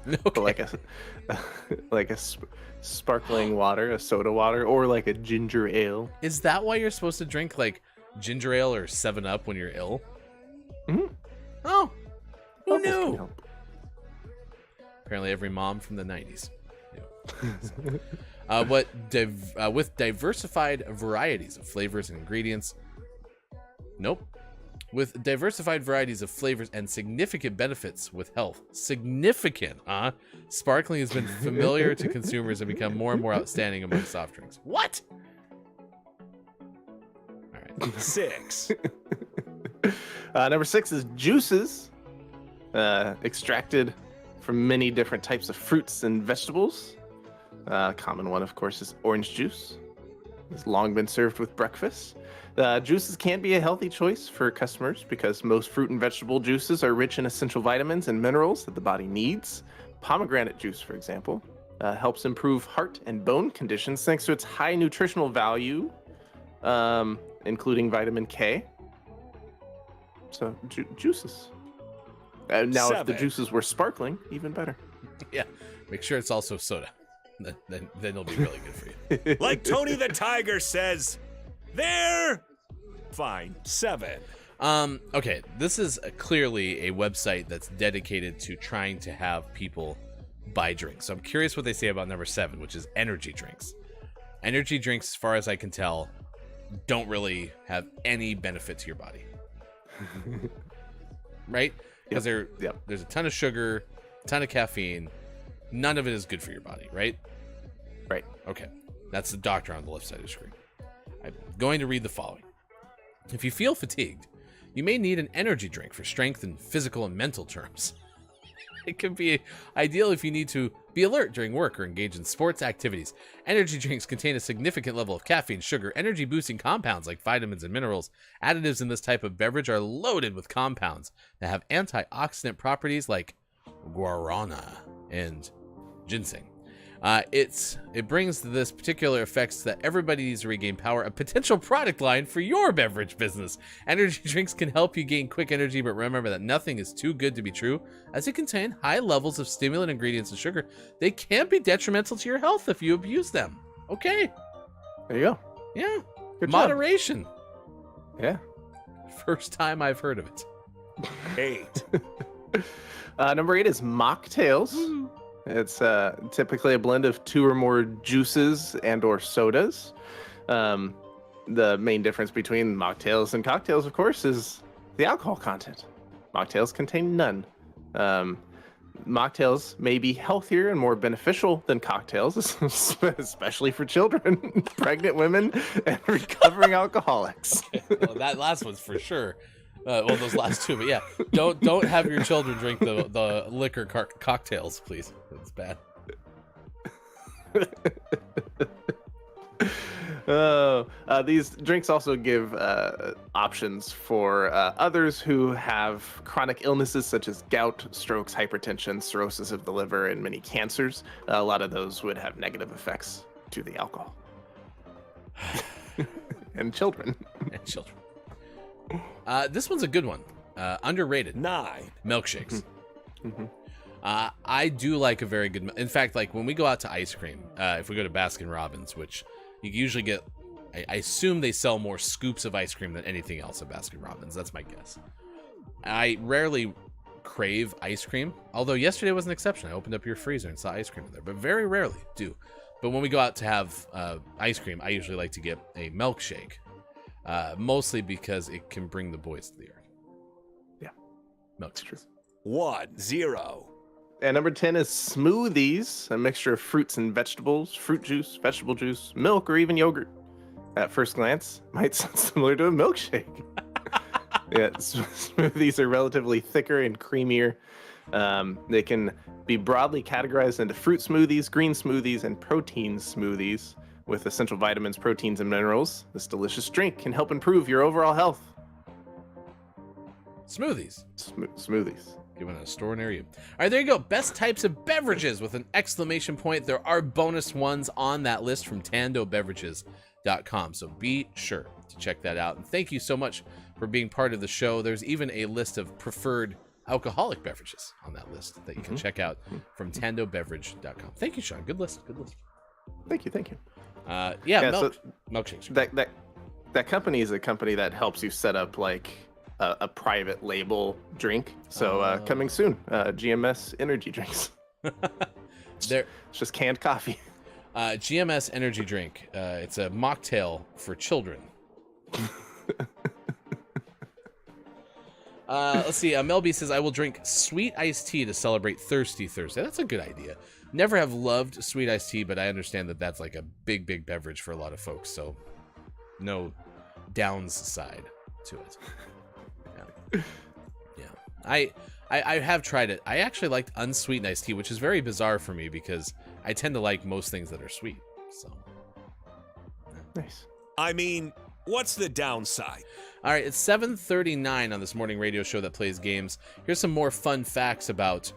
Okay. But like a sparkling water, a soda water, or like a ginger ale. Is that why you're supposed to drink like ginger ale or 7-Up when you're ill? Mm-hmm. Oh, who Bubbles can knew? help. Apparently, every mom from the 90s knew. With diversified varieties of flavors and ingredients. Nope. With diversified varieties of flavors and significant benefits with health. Significant, huh? Sparkling has been familiar to consumers and become more and more outstanding among soft drinks. What? All right. 6. Number 6 is juices. Extracted from many different types of fruits and vegetables. Common one, of course, is orange juice. It's long been served with breakfast. Juices can be a healthy choice for customers because most fruit and vegetable juices are rich in essential vitamins and minerals that the body needs. Pomegranate juice, for example, helps improve heart and bone conditions thanks to its high nutritional value, including vitamin K. So, juices. Now, if the 7. juices were sparkling, even better. Yeah. Make sure it's also soda. Then it'll be really good for you. Like Tony the Tiger says, they're fine. 7. Okay, this is clearly a website that's dedicated to trying to have people buy drinks. So I'm curious what they say about number 7, which is energy drinks. Energy drinks, as far as I can tell, don't really have any benefit to your body. Right? Because there's a ton of sugar, a ton of caffeine. None of it is good for your body, right? Right. Okay. That's the doctor on the left side of the screen. I'm going to read the following. If you feel fatigued, you may need an energy drink for strength in physical and mental terms. It can be ideal if you need to be alert during work or engage in sports activities. Energy drinks contain a significant level of caffeine, sugar, energy-boosting compounds like vitamins and minerals. Additives in this type of beverage are loaded with compounds that have antioxidant properties like guarana and ginseng. It brings this particular effects that everybody needs to regain power, a potential product line for your beverage business. Energy drinks can help you gain quick energy, but remember that nothing is too good to be true. As they contain high levels of stimulant ingredients and sugar, they can be detrimental to your health if you abuse them. Okay. There you go. Yeah. Good job. Moderation. Yeah. First time I've heard of it. 8. Number 8 is mocktails. It's typically a blend of 2 or more juices and or sodas. The main difference between mocktails and cocktails, of course, is the alcohol content. Mocktails contain none. Mocktails may be healthier and more beneficial than cocktails, especially for children, pregnant women, and recovering alcoholics. Well, that last one's for sure. Well, those last 2, but yeah, don't have your children drink the liquor cocktails, please. It's bad. These drinks also give options for others who have chronic illnesses such as gout, strokes, hypertension, cirrhosis of the liver, and many cancers. A lot of those would have negative effects to the alcohol. And children. And children. This one's a good one. Underrated. 9. Milkshakes. Mhm. I do like a very good. In fact, like when we go out to ice cream, if we go to Baskin Robbins, which you usually get, I assume they sell more scoops of ice cream than anything else at Baskin Robbins. That's my guess. I rarely crave ice cream, although yesterday was an exception. I opened up your freezer and saw ice cream in there, but very rarely do. But when we go out to have ice cream, I usually like to get a milkshake, mostly because it can bring the boys to the yard. Yeah, Milkshakes. 1, 0. And number 10 is smoothies, a mixture of fruits and vegetables, fruit juice, vegetable juice, milk, or even yogurt. At first glance, might sound similar to a milkshake. Yeah, smoothies are relatively thicker and creamier. They can be broadly categorized into fruit smoothies, green smoothies, and protein smoothies. With essential vitamins, proteins, and minerals, this delicious drink can help improve your overall health. Smoothies. Smoothies. Given a store near you. All right, there you go. Best types of beverages with an exclamation point. There are bonus ones on that list from tandobeverages.com. So be sure to check that out. And thank you so much for being part of the show. There's even a list of preferred alcoholic beverages on that list that you can check out from tandobeverage.com. Thank you, Sean. Good list. Good list. Thank you. Yeah, So milkshakes. that company is a company that helps you set up like a private label drink. So coming soon, GMS energy drinks. There, It's just canned coffee. GMS energy drink. It's a mocktail for children. Let's see. Mel B says, I will drink sweet iced tea to celebrate Thirsty Thursday. That's a good idea. Never have loved sweet iced tea, but I understand that that's like a big beverage for a lot of folks. So no downside to it. Yeah. I have tried it. I actually liked unsweetened iced tea, which is very bizarre for me because I tend to like most things that are sweet. So Nice. I mean, what's the downside? all right, it's 7:39 on this morning radio show that plays games. Here's some more fun facts about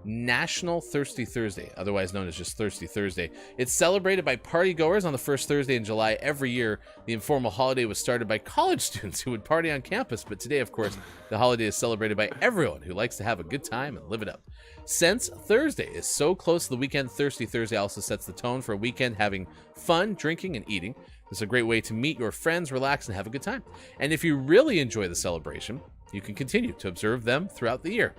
National Thirsty Thursday, otherwise known as just Thirsty Thursday. It's celebrated by partygoers on the first Thursday in July every year. The informal holiday was started by college students who would party on campus, but today, of course, the holiday is celebrated by everyone who likes to have a good time and live it up. Since Thursday is so close to the weekend, Thirsty Thursday also sets the tone for a weekend having fun, drinking, and eating. It's a great way to meet your friends, relax, and have a good time. And if you really enjoy the celebration, you can continue to observe them throughout the year.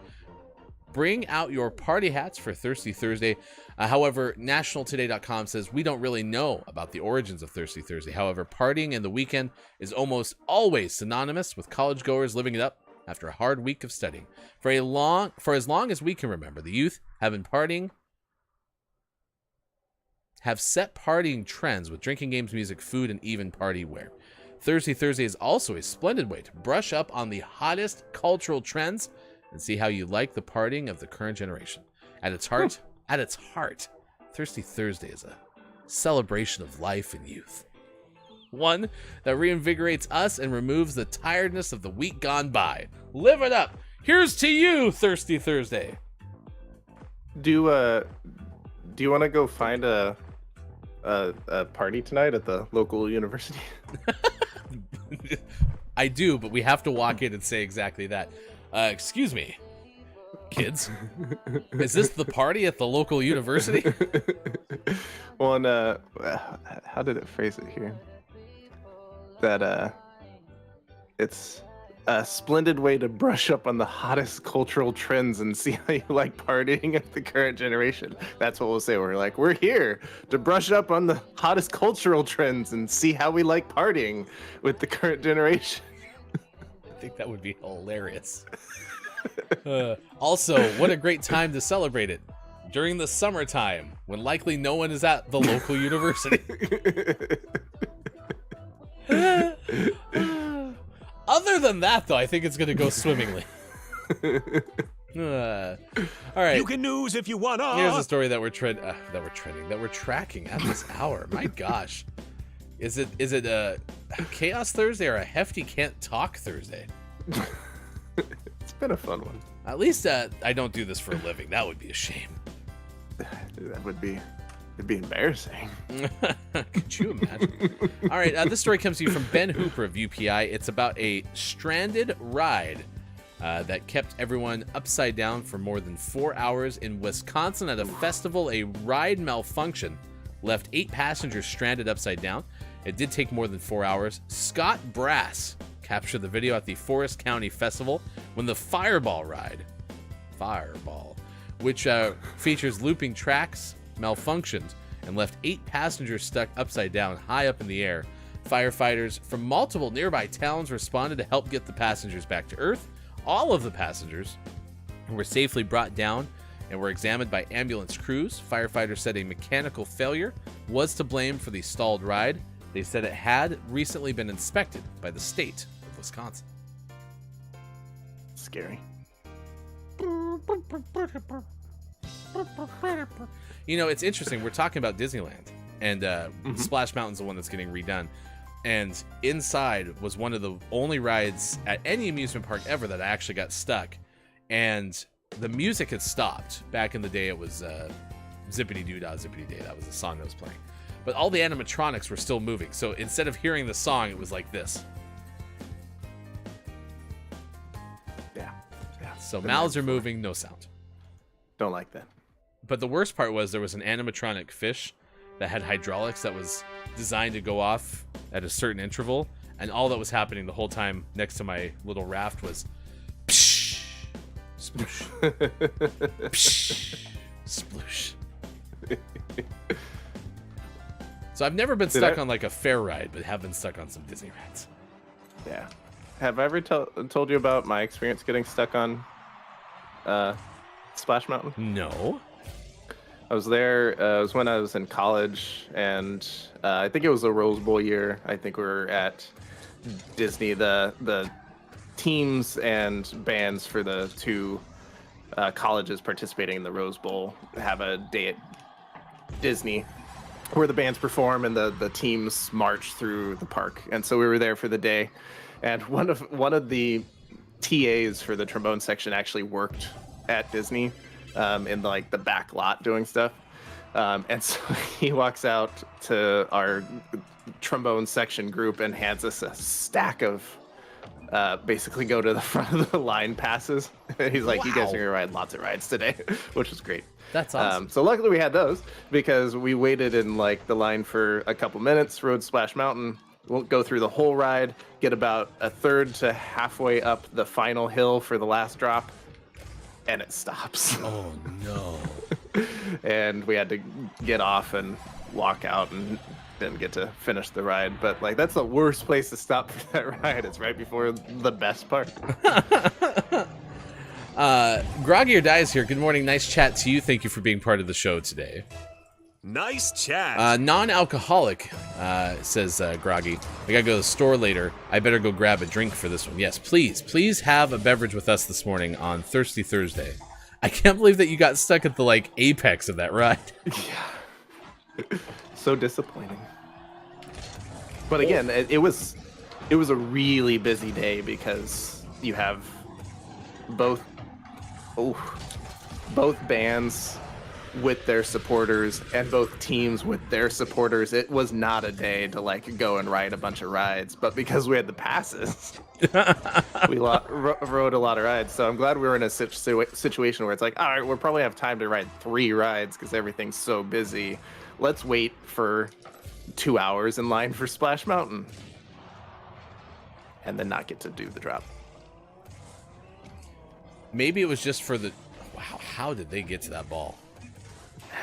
Bring out your party hats for Thirsty Thursday. However, nationaltoday.com says we don't really know about the origins of Thirsty Thursday. However, partying in the weekend is almost always synonymous with college goers living it up after a hard week of studying. For as long as we can remember, the youth have set partying trends with drinking games, music, food, and even party wear. Thirsty Thursday is also a splendid way to brush up on the hottest cultural trends and see how you like the partying of the current generation. At its heart, Thirsty Thursday is a celebration of life and youth. One that reinvigorates us and removes the tiredness of the week gone by. Live it up. Here's to you, Thirsty Thursday. Do you want to go find a party tonight at the local university? I do, but we have to walk in and say exactly that. Excuse me, kids. Is this the party at the local university? Well, and, how did it phrase it here? That it's a splendid way to brush up on the hottest cultural trends and see how you like partying at the current generation. That's what we'll say. We're here to brush up on the hottest cultural trends and see how we like partying with the current generation. I think that would be hilarious. Also, what a great time to celebrate it. During the summertime, when likely no one is at the local university. Other than that, though, I think it's going to go swimmingly. All right. You can news if you wanna. Here's a story that we're tracking at this hour. My gosh. Is it a Chaos Thursday or a hefty can't talk Thursday? It's been a fun one. At least I don't do this for a living. That would be a shame. It'd be embarrassing. Could you imagine? All right, this story comes to you from Ben Hooper of UPI. It's about a stranded ride that kept everyone upside down for more than 4 hours in Wisconsin at a festival. A ride malfunction left 8 passengers stranded upside down. It did take more than 4 hours. Scott Brass captured the video at the Forest County Festival when the Fireball ride, which features looping tracks, malfunctioned and left 8 passengers stuck upside down high up in the air. Firefighters from multiple nearby towns responded to help get the passengers back to Earth. All of the passengers were safely brought down and were examined by ambulance crews. Firefighters said a mechanical failure was to blame for the stalled ride. They said it had recently been inspected by the state of Wisconsin. Scary. You know, it's interesting. We're talking about Disneyland, and Splash Mountain's the one that's getting redone. And inside was one of the only rides at any amusement park ever that I actually got stuck. And the music had stopped. Back in the day, it was Zippity Doo Dah, Zippity Day. That was the song that was playing. But all the animatronics were still moving. So instead of hearing the song, it was like this. Yeah. So mouths are moving, no sound. Don't like that. But the worst part was there was an animatronic fish that had hydraulics that was designed to go off at a certain interval, and all that was happening the whole time next to my little raft was psh, sploosh, psh, sploosh. So I've never been stuck on like a fair ride, but have been stuck on some Disney rides. Yeah. Have I ever told you about my experience getting stuck on Splash Mountain? No. I was there. It was when I was in college, and I think it was the Rose Bowl year. I think we were at Disney. The teams and bands for the 2 colleges participating in the Rose Bowl have a day at Disney where the bands perform and the teams march through the park. And so we were there for the day, and one of the TAs for the trombone section actually worked at Disney. In like the back lot doing stuff. And so he walks out to our trombone section group and hands us a stack of basically go to the front of the line passes. He's like, wow. You guys are going to ride lots of rides today, which was great. That's awesome. So luckily we had those because we waited in like the line for a couple minutes, rode Splash Mountain. We'll go through the whole ride, get about a third to halfway up the final hill for the last drop. And it stops. Oh, no. And we had to get off and walk out and didn't get to finish the ride. But, like, that's the worst place to stop for that ride. It's right before the best part. Groggy or Dies here. Good morning. Nice chat to you. Thank you for being part of the show today. Nice chat. Non-alcoholic, says Groggy. I gotta go to the store later. I better go grab a drink for this one. Yes, please. Please have a beverage with us this morning on Thirsty Thursday. I can't believe that you got stuck at the, like, apex of that ride. Yeah. So disappointing. But again, it was a really busy day because you have both bands with their supporters and both teams with their supporters. It was not a day to like go and ride a bunch of rides, but because we had the passes, we rode a lot of rides. So I'm glad we were in a situation where it's like, all right, we'll probably have time to ride 3 rides because everything's so busy. Let's wait for 2 hours in line for Splash Mountain and then not get to do the drop. Maybe it was just for the... Wow, how did they get to that ball?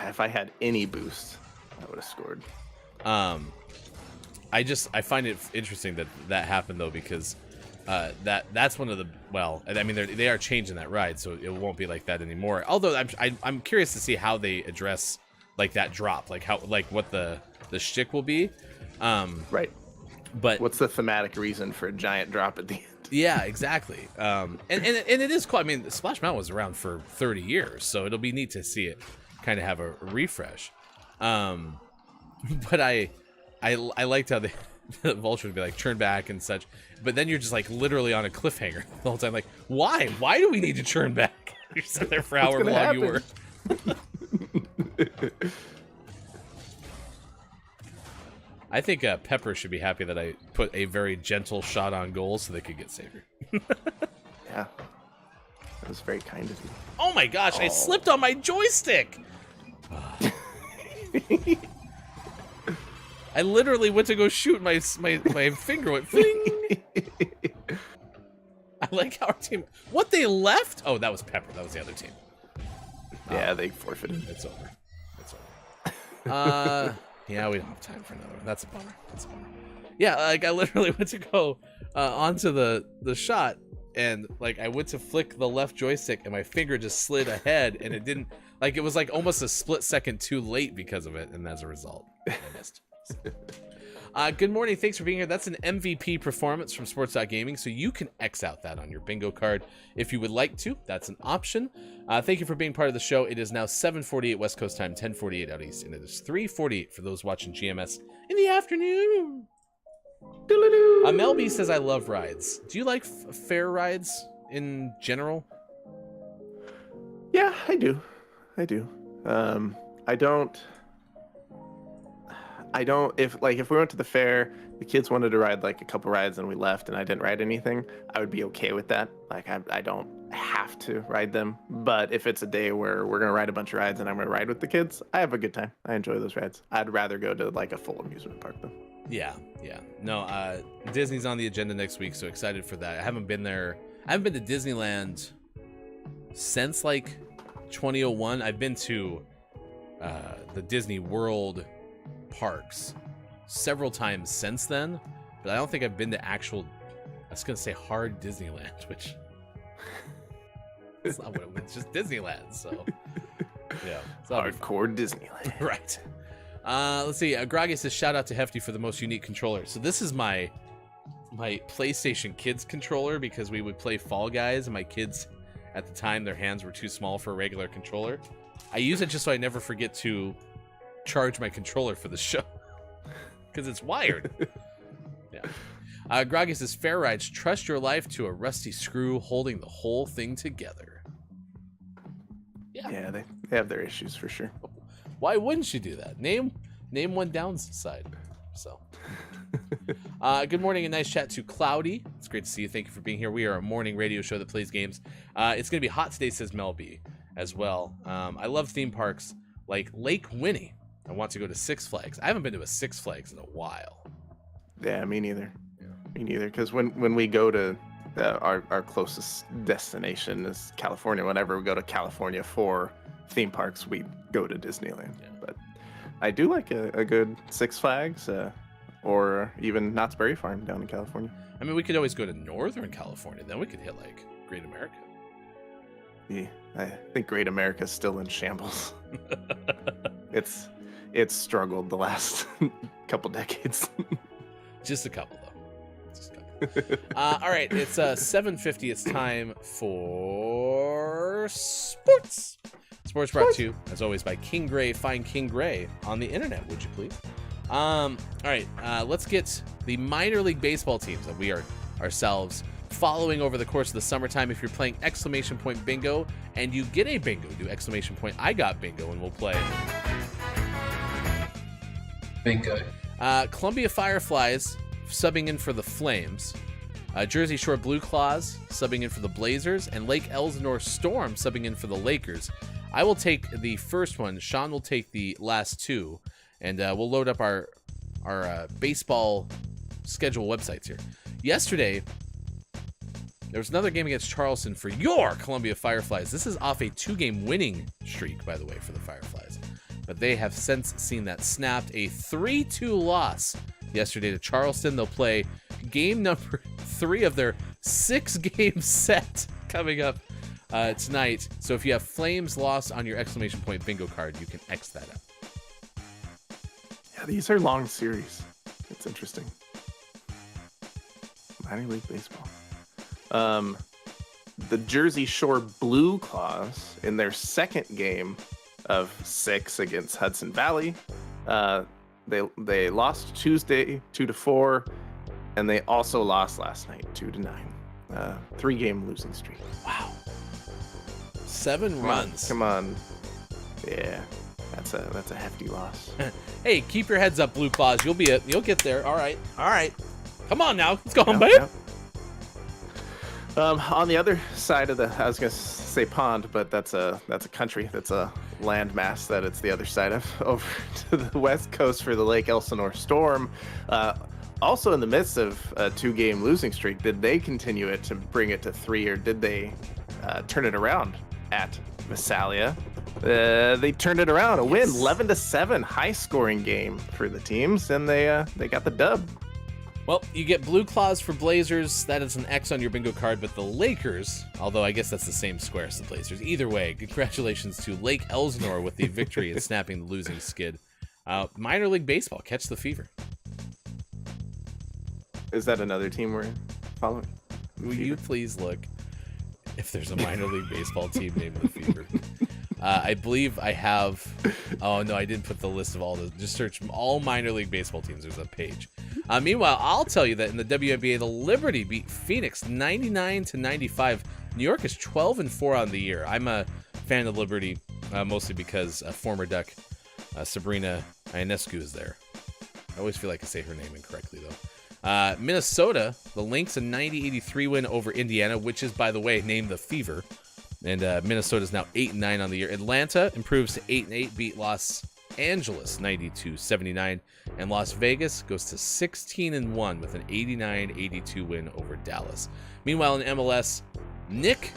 If I had any boost, I would have scored. I find it interesting that happened though, because that's one of the, well, I mean they are changing that ride, so it won't be like that anymore. Although I'm curious to see how they address like that drop, like how, like what the shtick will be. Right. But what's the thematic reason for a giant drop at the end? Yeah, exactly. And it is cool. I mean, Splash Mountain was around for 30 years, so it'll be neat to see it kind of have a refresh. But I liked how the Vulture would be like, turn back and such. But then you're just like literally on a cliffhanger the whole time. Like, why? Why do we need to turn back? You're sitting there for however long you were. I think Pepper should be happy that I put a very gentle shot on goal so they could get safer. Yeah. That was very kind of you. Oh my gosh, I slipped on my joystick! I literally went to go shoot, my finger went fling! I like how our team... What, they left? Oh, that was Pepper. That was the other team. Yeah, they forfeited. It's over. It's over. Yeah, we don't have time for another one. That's a bummer. Yeah, like I literally went to go onto the shot, and like I went to flick the left joystick, and my finger just slid ahead, and it didn't. Like it was like almost a split second too late because of it, and as a result, I missed. Good morning. Thanks for being here. That's an MVP performance from Sports.Gaming, so you can X out that on your bingo card if you would like to. That's an option. Thank you for being part of the show. It is now 7:48 West Coast time, 10:48 out east, and it is 3:48 for those watching GMS in the afternoon. Mel B says, I love rides. Do you like fair rides in general? Yeah, I do. I don't, if we went to the fair, the kids wanted to ride like a couple rides and we left and I didn't ride anything, I would be okay with that. Like I don't have to ride them. But if it's a day where we're going to ride a bunch of rides and I'm going to ride with the kids, I have a good time. I enjoy those rides. I'd rather go to like a full amusement park though. Yeah. No, Disney's on the agenda next week, so excited for that. I haven't been there. I haven't been to Disneyland since like 2001. I've been to the Disney World parks several times since then, but I don't think I've been to actual, I was gonna say hard Disneyland, which it's not what it's just Disneyland, so yeah, hardcore Disneyland. Right. Let's see. Groggy says, shout out to Hefty for the most unique controller. So this is my PlayStation Kids controller, because we would play Fall Guys and my kids at the time, their hands were too small for a regular controller. I use it just so I never forget to charge my controller for the show, because it's wired. Yeah. Groggy says, fair rides, trust your life to a rusty screw holding the whole thing together. Yeah, they have their issues for sure. Why wouldn't you do that? Name one downside. So good morning and nice chat to Cloudy. It's great to see you. Thank you for being here. We are a morning radio show that plays games. It's gonna be hot today, says Mel B as well. I love theme parks like Lake Winnie. I want to go to Six Flags. I haven't been to a Six Flags in a while. Yeah, me neither. Me neither. Because when we go to our closest destination is California. Whenever we go to California for theme parks, we go to Disneyland. Yeah. But I do like a good Six Flags or even Knott's Berry Farm down in California. I mean, we could always go to Northern California. Then we could hit like Great America. Yeah, I think Great America is still in shambles. It's struggled the last couple decades. Just a couple, though. Just a couple. All right, it's 7:50. It's time for sports. Sports brought to you, as always, by King Gray. Find King Gray on the internet, would you please? All right, let's get the minor league baseball teams that we are ourselves following over the course of the summertime. If you're playing exclamation point bingo and you get a bingo, do exclamation point I got bingo, and we'll play bingo. Columbia Fireflies subbing in for the Flames, Jersey Shore Blue Claws subbing in for the Blazers, and Lake Elsinore Storm subbing in for the Lakers. I will take the first one. Sean will take the last two, and we'll load up our baseball schedule websites here. Yesterday, there was another game against Charleston for your Columbia Fireflies. This is off a 2-game winning streak, by the way, for the Fireflies. But they have since seen that snapped. A 3-2 loss yesterday to Charleston. They'll play game number 3 of their 6-game set coming up tonight. So if you have Flames loss on your exclamation point bingo card, you can X that up. Yeah, these are long series. It's interesting. Minor League Baseball. The Jersey Shore Blue Claws in their second game of 6 against Hudson Valley They lost Tuesday 2-4, and they also lost last night 2-9. 3-game losing streak. Wow. 7 runs. Come on. Yeah, that's a hefty loss. Hey, keep your heads up, Blue Claws. You'll get there. All right. Come on now. Let's go home, babe. On the other side of I was gonna say pond, but that's a country. That's a landmass that it's the other side of, over to the west coast for the Lake Elsinore Storm. Also in the midst of a 2-game losing streak, did they continue it to bring it to 3, or did they turn it around at Visalia? They turned it around, a win, 11-7, high-scoring game for the teams, and they got the dub. Well, you get Blue Claws for Blazers. That is an X on your bingo card, but the Lakers, although I guess that's the same square as the Blazers. Either way, congratulations to Lake Elsinore with the victory and snapping the losing skid. Minor League Baseball, catch the fever. Is that another team we're following? Will you please look if there's a minor league baseball team named the Fever? I believe I have. Oh no, I didn't put the list of all the. Just search all minor league baseball teams. There's a page. Meanwhile, I'll tell you that in the WNBA, the Liberty beat Phoenix 99-95. New York is 12-4 on the year. I'm a fan of Liberty, mostly because former Duck Sabrina Ionescu is there. I always feel like I say her name incorrectly though. Minnesota, the Lynx, a 90-83 win over Indiana, which is, by the way, named the Fever. And Minnesota's now 8-9 on the year. Atlanta improves to 8-8, beat Los Angeles 92-79. And Las Vegas goes to 16-1 with an 89-82 win over Dallas. Meanwhile, in MLS, Nick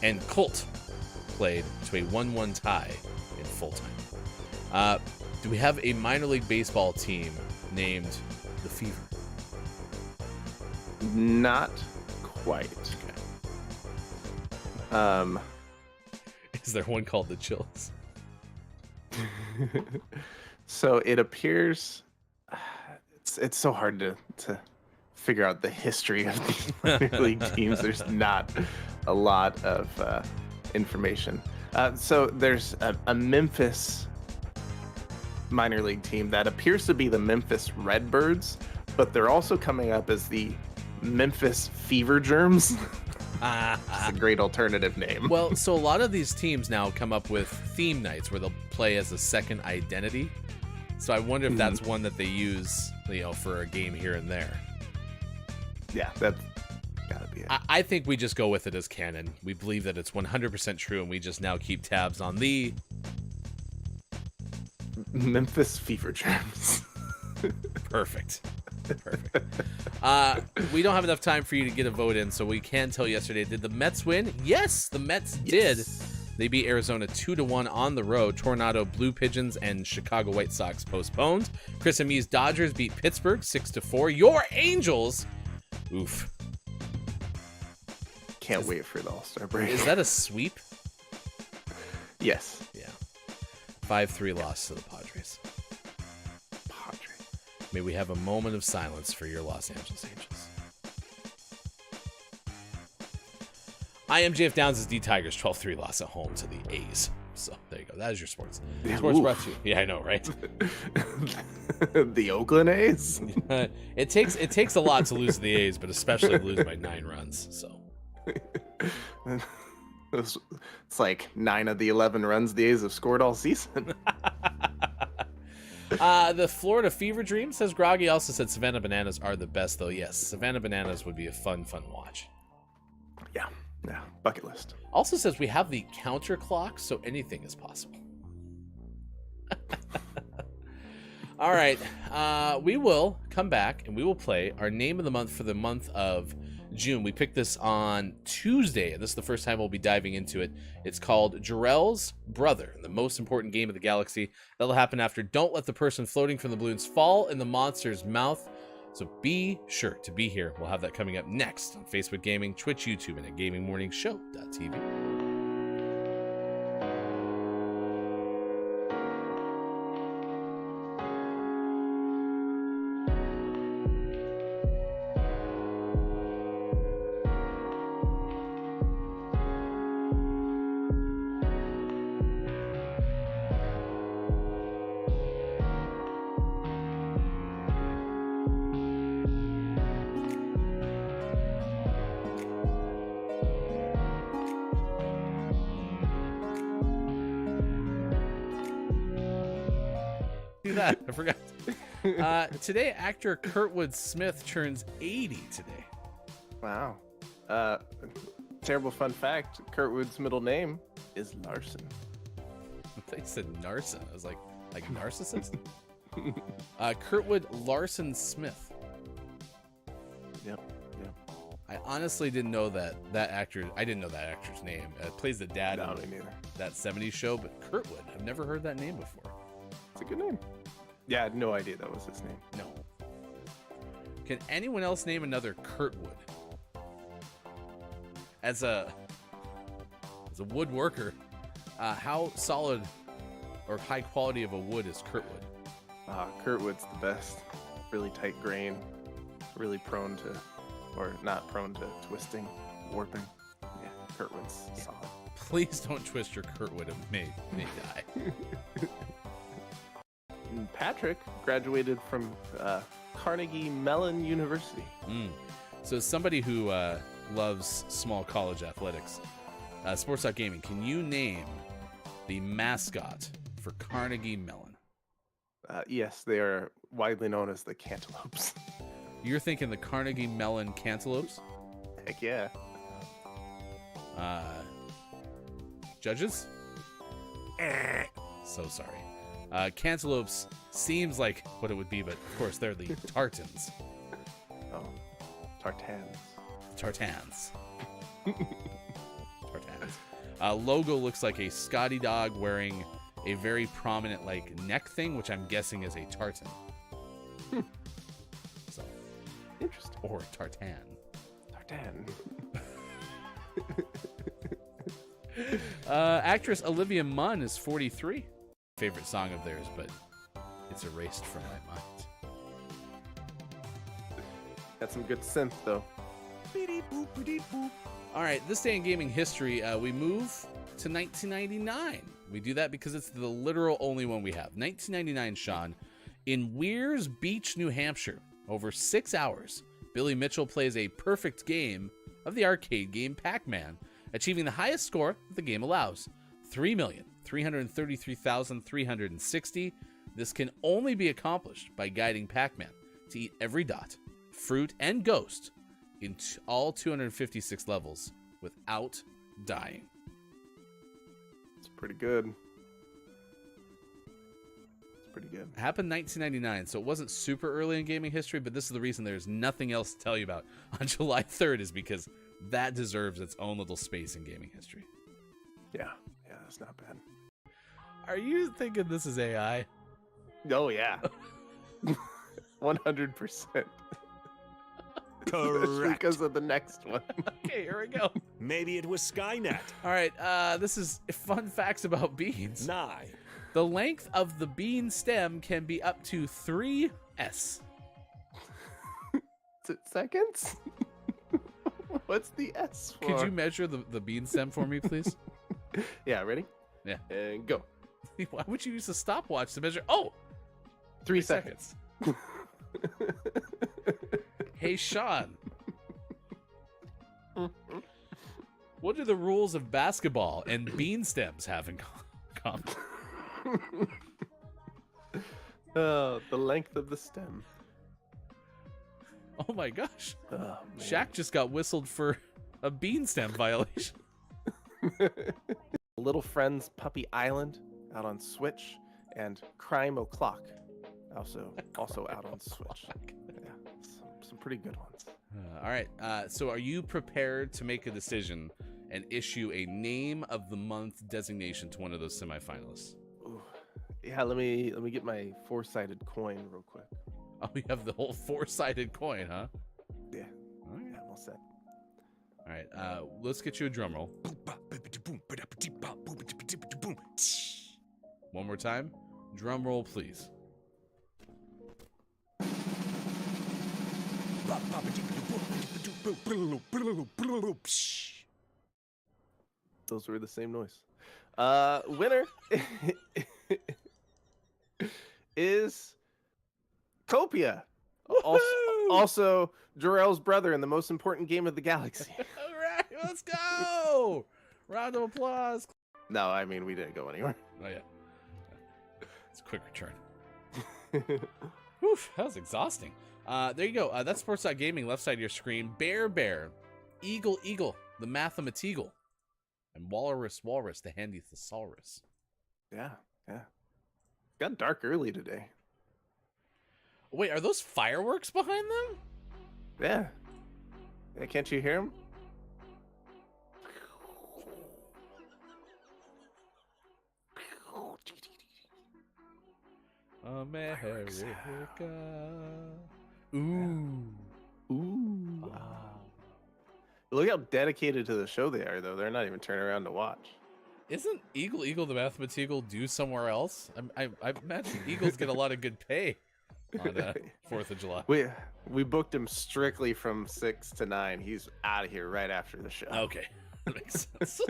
and Colt played to a 1-1 tie in full time. Do we have a minor league baseball team named the Fever? Not quite. Okay. Is there one called the Chills? So it appears it's so hard to figure out the history of these minor league teams. There's not a lot of information. So there's a Memphis minor league team that appears to be the Memphis Redbirds, but they're also coming up as the Memphis Fever Germs. It's a great alternative name. Well, so a lot of these teams now come up with theme nights where they'll play as a second identity. So I wonder if that's one that they use, for a game here and there. Yeah, that's gotta be it. I think we just go with it as canon. We believe that it's 100% true, and we just now keep tabs on the Memphis Fever Germs. Perfect. We don't have enough time for you to get a vote in, so we can tell yesterday, did the Mets win? Yes, the Mets did. They beat Arizona 2-1 on the road. Tornado, Blue Pigeons, and Chicago White Sox postponed. Chris and me's Dodgers beat Pittsburgh 6-4. Your Angels, oof. Can't wait for the All-Star break. Is that a sweep? Yes. Yeah. 5-3 loss to the Padres. May we have a moment of silence for your Los Angeles Angels. I am JF Downs' D Tigers 12-3 loss at home to the A's. So there you go. That is your sports. Sports brought to you. Yeah, I know, right? The Oakland A's. It takes a lot to lose to the A's, but especially to lose by 9 runs. So it's like 9 of the 11 runs the A's have scored all season. The Florida Fever Dream says Groggy also said Savannah Bananas are the best, though. Yes, Savannah Bananas would be a fun watch. Yeah, bucket list. Also says we have the counter clock, so anything is possible. All right, we will come back and we will play our name of the month for the month of June. We picked this on Tuesday, and this is the first time we'll be diving into it. It's called Jarrell's Brother, the most important game of the galaxy. That'll happen after Don't Let the Person Floating from the Balloons Fall in the Monster's Mouth. So be sure to be here. We'll have that coming up next on Facebook Gaming, Twitch, YouTube, and at GamingMorningShow.tv. that. I forgot. Today, actor Kurtwood Smith turns 80 today. Wow. Terrible fun fact, Kurtwood's middle name is Larson. They said Narson. I was like narcissist? Kurtwood Larson Smith. Yep. I honestly didn't know that actor. I didn't know that actor's name. Plays the dad No, on me neither. that 70s show, but Kurtwood. I've never heard that name before. It's a good name. Yeah, I had no idea that was his name. No. Can anyone else name another Kurtwood? As a woodworker, how solid or high quality of a wood is Kurtwood? Kurtwood's the best. Really tight grain. Really prone to, or not prone to twisting, warping. Yeah, Kurtwood's solid. Please don't twist your Kurtwood. It may die. And Patrick graduated from Carnegie Mellon University. So as somebody who loves small college athletics, Sports Gaming, can you name the mascot for Carnegie Mellon? Yes, they are widely known as the Cantaloupes. You're thinking the Carnegie Mellon Cantaloupes? Heck yeah. Judges? So sorry. Cantaloupes seems like what it would be, but of course they're the tartans. Oh, tartans. Tartans. Logo looks like a Scotty dog wearing a very prominent neck thing, which I'm guessing is a tartan. So, Interesting. or tartan. Tartan. Actress Olivia Munn is 43. Favorite song of theirs, but it's erased from my mind. Got some good synth though. All right, this day in gaming history, we move to 1999. We do that because it's the literal only one we have. 1999, Sean, in Weirs Beach, New Hampshire, over 6 hours, Billy Mitchell plays a perfect game of the arcade game Pac-Man, achieving the highest score that the game allows, 3,333,360. This can only be accomplished by guiding Pac-Man to eat every dot, fruit, and ghost in all 256 levels without dying. It's pretty good. It's pretty good. It happened 1999, so it wasn't super early in gaming history, but this is the reason there's nothing else to tell you about on July 3rd, is because that deserves its own little space in gaming history. Yeah, that's not bad. Are you thinking this is AI? Oh yeah. 100%. Correct. Because of the next one. Okay, here we go. Maybe it was Skynet. All right, this is fun facts about beans. Nye. The length of the bean stem can be up to 3s. Is it seconds? What's the S for? Could you measure the bean stem for me, please? Yeah, ready? Yeah. And go. Why would you use a stopwatch to measure? Oh, 3 seconds. Hey, Sean. What do the rules of basketball and bean stems have in common? The length of the stem. Oh my gosh. Oh, man. Shaq just got whistled for a bean stem violation. Little Friends Puppy Island out on Switch, and Crime O'Clock also out on Switch. Yeah, some pretty good ones. All right. So are you prepared to make a decision and issue a name of the month designation to one of those semifinalists? Ooh. Yeah, let me get my 4-sided coin real quick. Oh, you have the whole 4-sided coin, huh? Yeah. All right. Yeah, I'm all set. All right. Let's get you a drum roll. One more time. Drum roll, please. Those were the same noise. Winner is Copia. Also, Jarrell's brother in the most important game of the galaxy. All right, let's go. Round of applause. No, I mean, we didn't go anywhere. Oh, yeah. It's a quick return. Whew, that was exhausting. There you go. That's Sports.Gaming, left side of your screen. Bear, Eagle, the Mathemateagle, and Walrus, the Handy Thesaurus. Yeah. Got dark early today. Wait, are those fireworks behind them? Yeah, can't you hear them? America. Ooh. Look how dedicated to the show they are, though. They're not even turning around to watch. Isn't Eagle the Mathemateagle due somewhere else? I imagine Eagles get a lot of good pay on 4th of July. We booked him strictly from 6 to 9. He's out of here right after the show. Okay, that makes sense.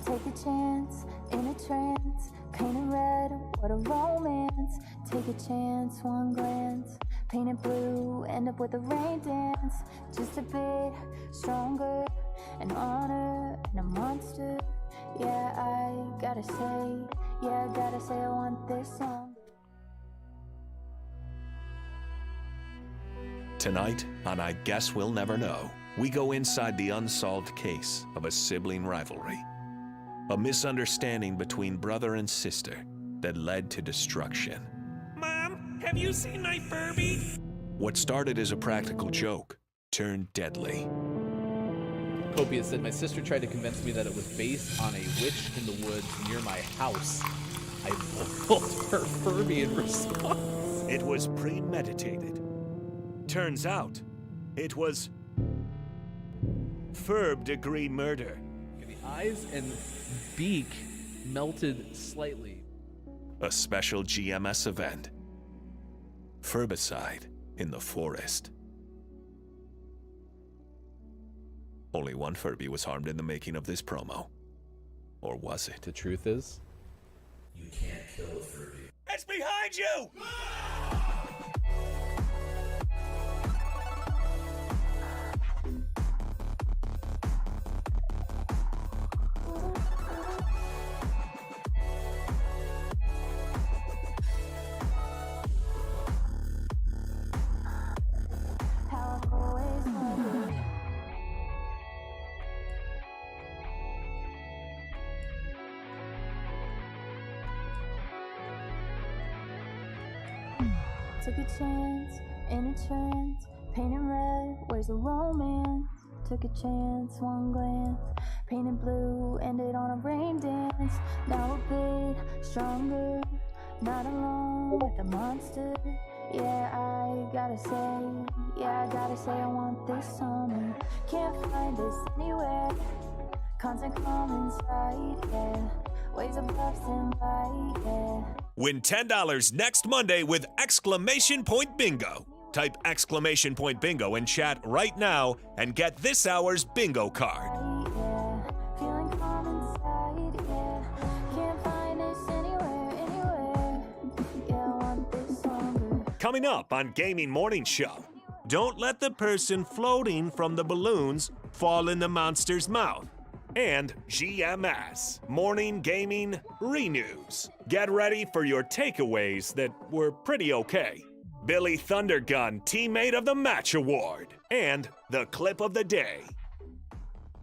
Take a chance in a trance, painted red, what a romance. Take a chance, one glance, painted blue, end up with a rain dance. Just a bit stronger, an honor and a monster. Yeah, I gotta say I want this song. Tonight, on I Guess We'll Never Know, we go inside the unsolved case of a sibling rivalry. A misunderstanding between brother and sister that led to destruction. Mom, have you seen my Furby? What started as a practical joke turned deadly. Copia said, my sister tried to convince me that it was based on a witch in the woods near my house. I boiled her Furby in response. It was premeditated. Turns out, it was Ferb-degree murder. The eyes and beak melted slightly. A special GMS event. Furbicide in the forest. Only one Furby was harmed in the making of this promo. Or was it? The truth is, you can't kill a Furby. It's behind you! How I've always wondered. Took a chance in a trance, painted red, where's the romance? Took a chance, one glance, painted blue, ended on a rain dance. Now a bit stronger, not alone with the monster. Yeah, I gotta say I want this summer. Can't find this anywhere, content come inside, yeah. Waves of left and right, yeah. Win $10 next Monday with exclamation point bingo. Type exclamation point bingo in chat right now and get this hour's bingo card. Yeah, feeling calm inside, yeah. Can't find this anywhere. Yeah, I want this longer. Coming up on Gaming Morning Show, don't let the person floating from the balloons fall in the monster's mouth. And GMS, Morning Gaming Renews. Get ready for your takeaways that were pretty okay. Billy Thundergun, Teammate of the Match Award. And the clip of the day.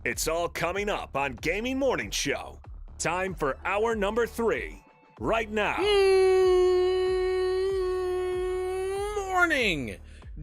It's all coming up on Gaming Morning Show. Time for hour number 3. Right now. Morning,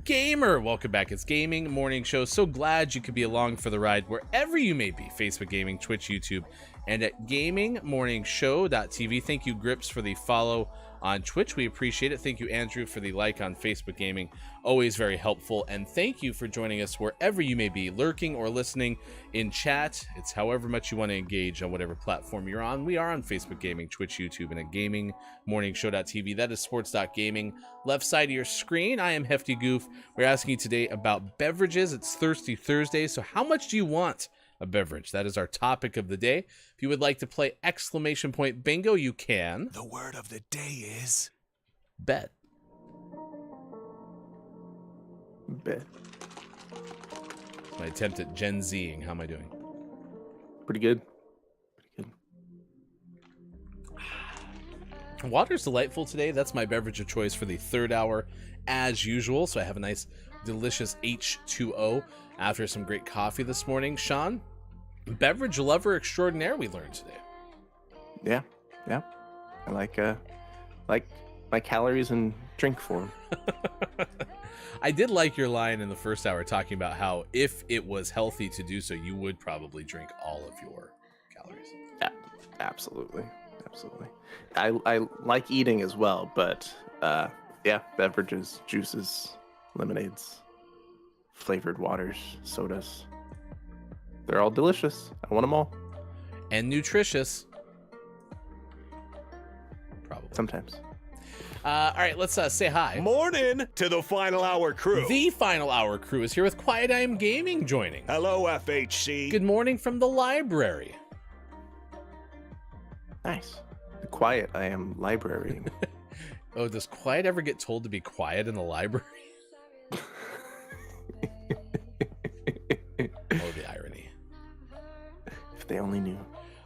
gamer. Welcome back. It's Gaming Morning Show. So glad you could be along for the ride wherever you may be. Facebook Gaming, Twitch, YouTube, and at GamingMorningShow.tv. Thank you, Grips, for the follow on Twitch. We appreciate it. Thank you, Andrew, for the like on Facebook Gaming. Always very helpful. And thank you for joining us wherever you may be, lurking or listening in chat. It's however much you want to engage on whatever platform you're on. We are on Facebook Gaming, Twitch, YouTube, and at GamingMorningShow.tv. That is Sports.Gaming. Left side of your screen, I am Hefty Goof. We're asking you today about beverages. It's Thirsty Thursday, so how much do you want a beverage? That is our topic of the day. If you would like to play exclamation point bingo, you can. The word of the day is Bet. Bet. My attempt at Gen Zing. How am I doing? Pretty good. Water's delightful today. That's my beverage of choice for the third hour, as usual. So I have a nice, delicious H2O after some great coffee this morning. Sean, beverage lover extraordinaire, we learned today. Yeah. I like my calories in drink form. I did like your line in the first hour talking about how if it was healthy to do so, you would probably drink all of your calories. Yeah, absolutely. I like eating as well, but yeah, beverages, juices, lemonades, flavored waters, sodas. They're all delicious. I want them all. And nutritious. Probably. Sometimes. All right, let's say hi. Morning to the Final Hour crew. The Final Hour crew is here with Quiet I Am Gaming joining. Hello, FHC. Good morning from the library. Nice. The Quiet I Am library. Oh, does Quiet ever get told to be quiet in the library? Oh, the irony. If they only knew.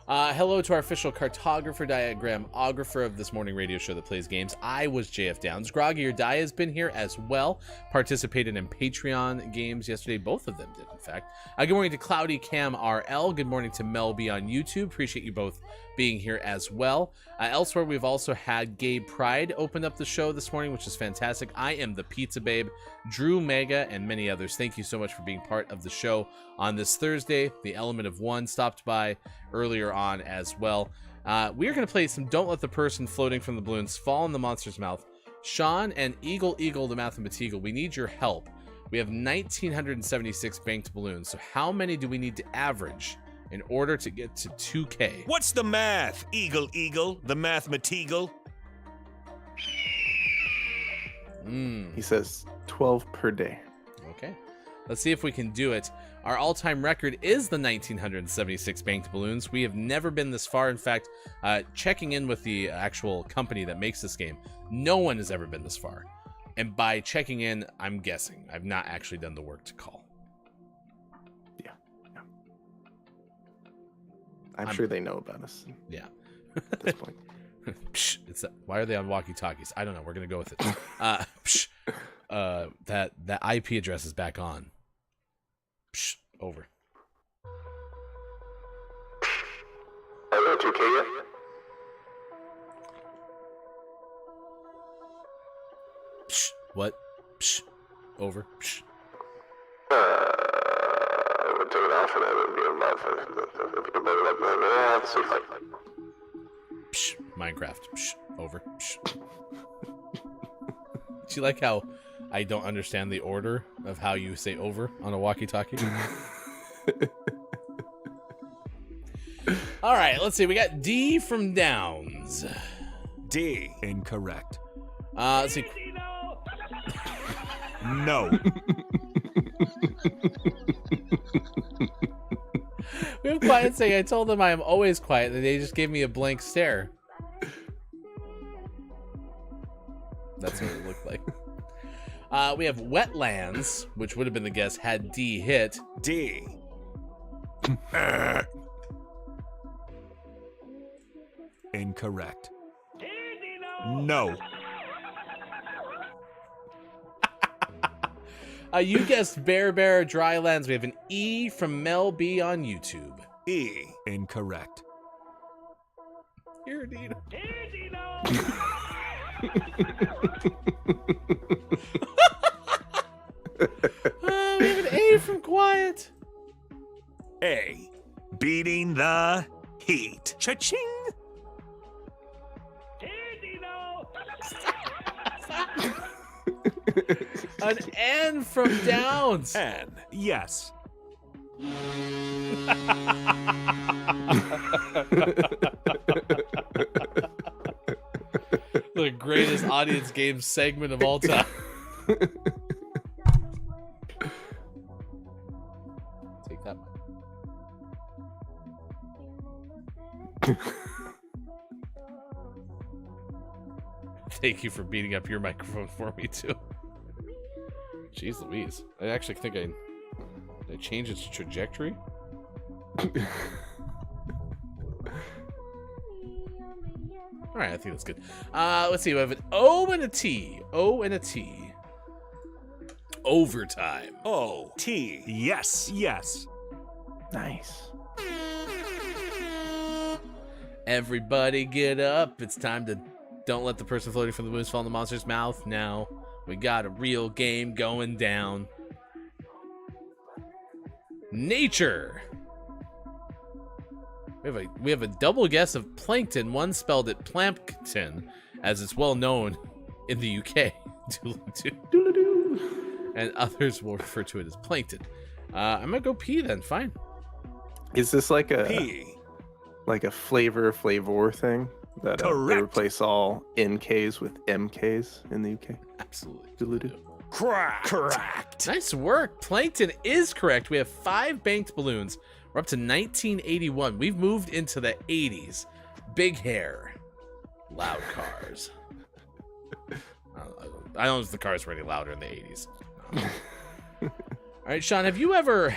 Hello to our official cartographer, diagramographer of this morning radio show that plays games. I was JF Downs. Groggy or Die has been here as well. Participated in Patreon games yesterday. Both of them did, in fact. Good morning to Cloudy Cam RL. Good morning to Mel B on YouTube. Appreciate you both being here as well. Elsewhere, we've also had Gabe Pride open up the show this morning, which is fantastic. I am the Pizza Babe, Drew Mega, and many others. Thank you so much for being part of the show on this Thursday. The Element of One stopped by earlier on as well. We are going to play some Don't Let the Person Floating from the Balloons Fall in the Monster's Mouth. Sean and Eagle the Mathematical, we need your help. We have 1,976 banked balloons. So how many do we need to average in order to get to 2K? What's the math, Eagle, the Mathematical? He says 12 per day. Okay. Let's see if we can do it. Our all-time record is the 1,976 banked balloons. We have never been this far. In fact, checking in with the actual company that makes this game, no one has ever been this far. And by checking in, I'm guessing. I've not actually done the work to call. Yeah. I'm sure they know about us Yeah. at this point. Psh, why are they on walkie-talkies? I don't know. We're going to go with it. Psh, that IP address is back on. Psh, over. Hello, 2K yet? Psh, what? Psh, over. Psh. I would turn it off and Psh, Minecraft. Psh, over. Psh. Do you like how I don't understand the order of how you say over on a walkie-talkie? All right, let's see. We got D from Downs. D. Incorrect. Let's see. No. We have Quiet saying, I told them I am always quiet, and they just gave me a blank stare. That's what it looked like. We have Wetlands, which would have been the guess had D hit. D. Incorrect. No. You guessed Bear Drylands. We have an E from Mel B on YouTube. E. Incorrect. Here, Dino. We have an A from Quiet. A. Beating the heat. Cha-ching. An N from Downs. N. Yes. The greatest audience game segment of all time. Take that. Thank you for beating up your microphone for me too. Jeez Louise. I actually think I Did I change its trajectory? All right, I think that's good. Let's see. We have an O and a T. O and a T. Overtime. O T. Yes, yes. Nice. Everybody get up. It's time to don't let the person floating from the moon fall in the monster's mouth now. We got a real game going down. Nature. We have a double guess of plankton. One spelled it plankton, as it's well known in the UK. And others will refer to it as plankton. I'm gonna go P then. Fine. Is this like a P. flavor thing that they Correct. replace all NKs with MKs in the UK? Absolutely. Doodle-doo. Correct. Nice work. Plankton is correct. We have 5 banked balloons. We're up to 1981. We've moved into the 80s. Big hair. Loud cars. I don't know if the cars were any louder in the 80s. All right, Sean, have you ever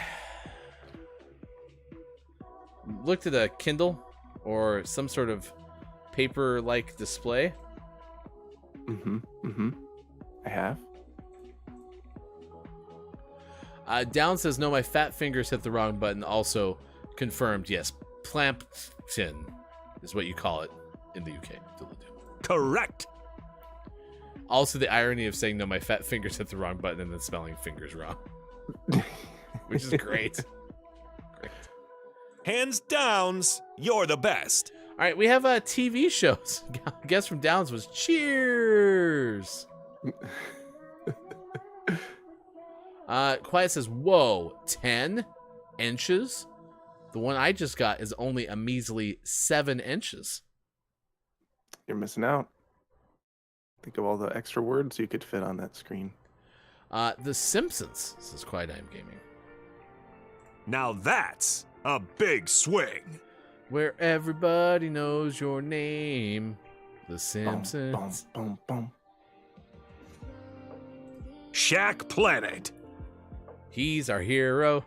looked at a Kindle or some sort of paper-like display? I have. Down says, no, my fat fingers hit the wrong button. Also confirmed, yes, plampton is what you call it in the UK. Correct. Also the irony of saying, no, my fat fingers hit the wrong button and then spelling fingers wrong. Which is great. Great. Hands downs, you're the best. All right, we have TV shows. Guess from Downs was Cheers. Quiet says, whoa, 10 inches? The one I just got is only a measly 7 inches. You're missing out. Think of all the extra words you could fit on that screen. The Simpsons, says Quiet I Am Gaming. Now that's a big swing. Where everybody knows your name. The Boom, Simpsons. boom, boom, boom. Shack Planet. He's our hero.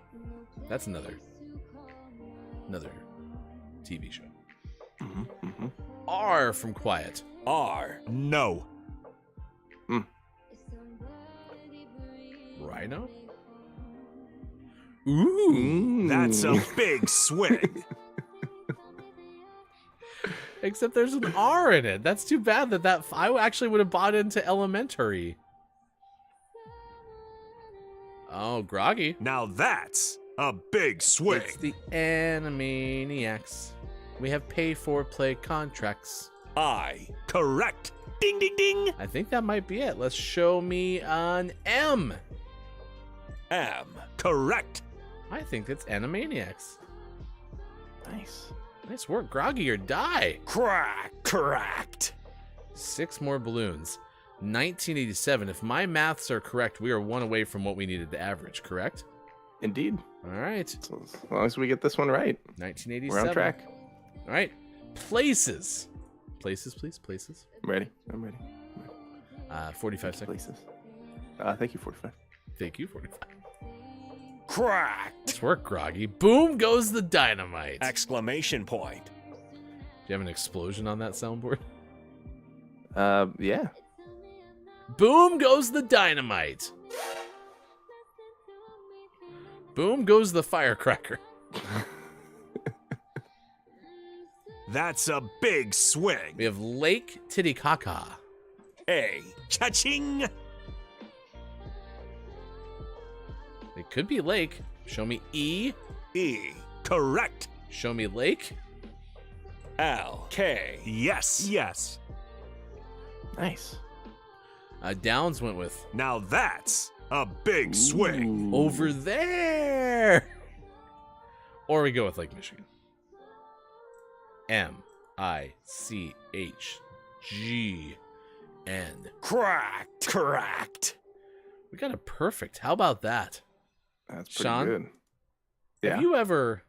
That's another TV show. R from Quiet. R. No. Rhino? Ooh. That's a big swing. Except there's an R in it. That's too bad that I actually would have bought into Elementary. Oh, Groggy. Now that's a big swing. It's the Animaniacs. We have pay-for-play contracts. I. Correct. Ding, ding, ding. I think that might be it. Let's show me an M. M. Correct. I think it's Animaniacs. Nice. Nice work, Groggy, or die. Correct. 6 more balloons. 1987. If my maths are correct, we are 1 away from what we needed to average, correct? Indeed. All right. So as long as we get this one right, 1987. we're on track. All right. Places. Places, please. Places. I'm ready. 45 seconds. Places. Thank you, 45. Thank you, 45. Correct. Nice work, Groggy. Boom goes the dynamite. Exclamation point. Do you have an explosion on that soundboard? Yeah. Boom goes the dynamite. Boom goes the firecracker. That's a big swing. We have Lake Titicaca. A. Cha-ching. It could be lake. Show me E. E. Correct. Show me lake. L. K. Yes. Nice. Downs went with Now that's a big swing. over there. Or we go with Lake Michigan. M-I-C-H-G-N. Correct. We got it perfect. How about that? That's pretty Sean? good. Yeah. Have you ever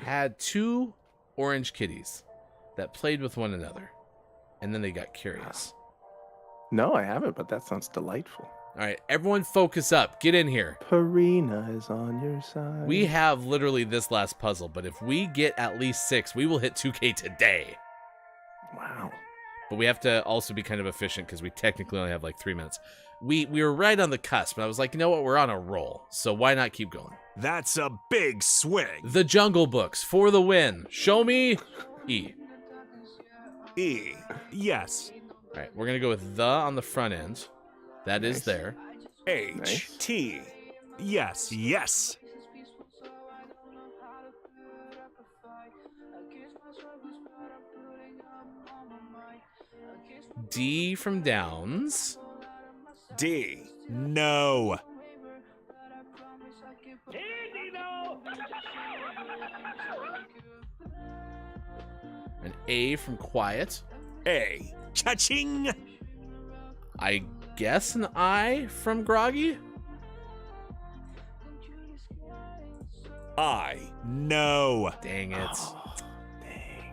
had 2 orange kitties that played with one another and then they got curious? No, I haven't, but that sounds delightful. All right, everyone focus up. Get in here. Purina is on your side. We have literally this last puzzle, but if we get at least 6, we will hit 2K today. Wow. But we have to also be kind of efficient because we technically only have like 3 minutes. We were right on the cusp, and I was like, you know what? We're on a roll, so why not keep going? That's a big swing. The Jungle Books for the win. Show me E. E. Yes. All right, we're going to go with the on the front end. That is Nice. there. H. Nice. T. Yes. Yes. D from Downs. D. No. An A from Quiet. A. Cha-ching. I guess an I from Groggy. I. No. Dang it. Oh, dang.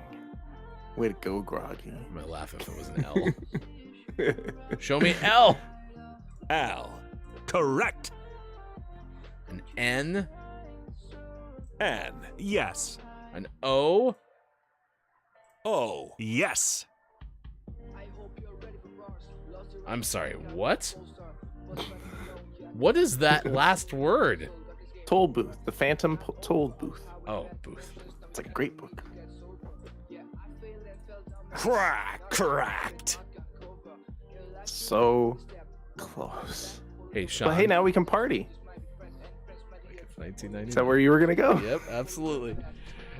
Way to go, Groggy. I'm going to laugh if it was an L. Show me L. L. Correct. An N. N. Yes. An O. O. Yes. I'm sorry, what? What is that last word? Toll booth. The Phantom Toll Booth. Oh, booth. It's a great book. Correct. So close. Hey, Sean. But hey, now we can party. Like it's 1999. Is that where you were gonna go? Yep, absolutely.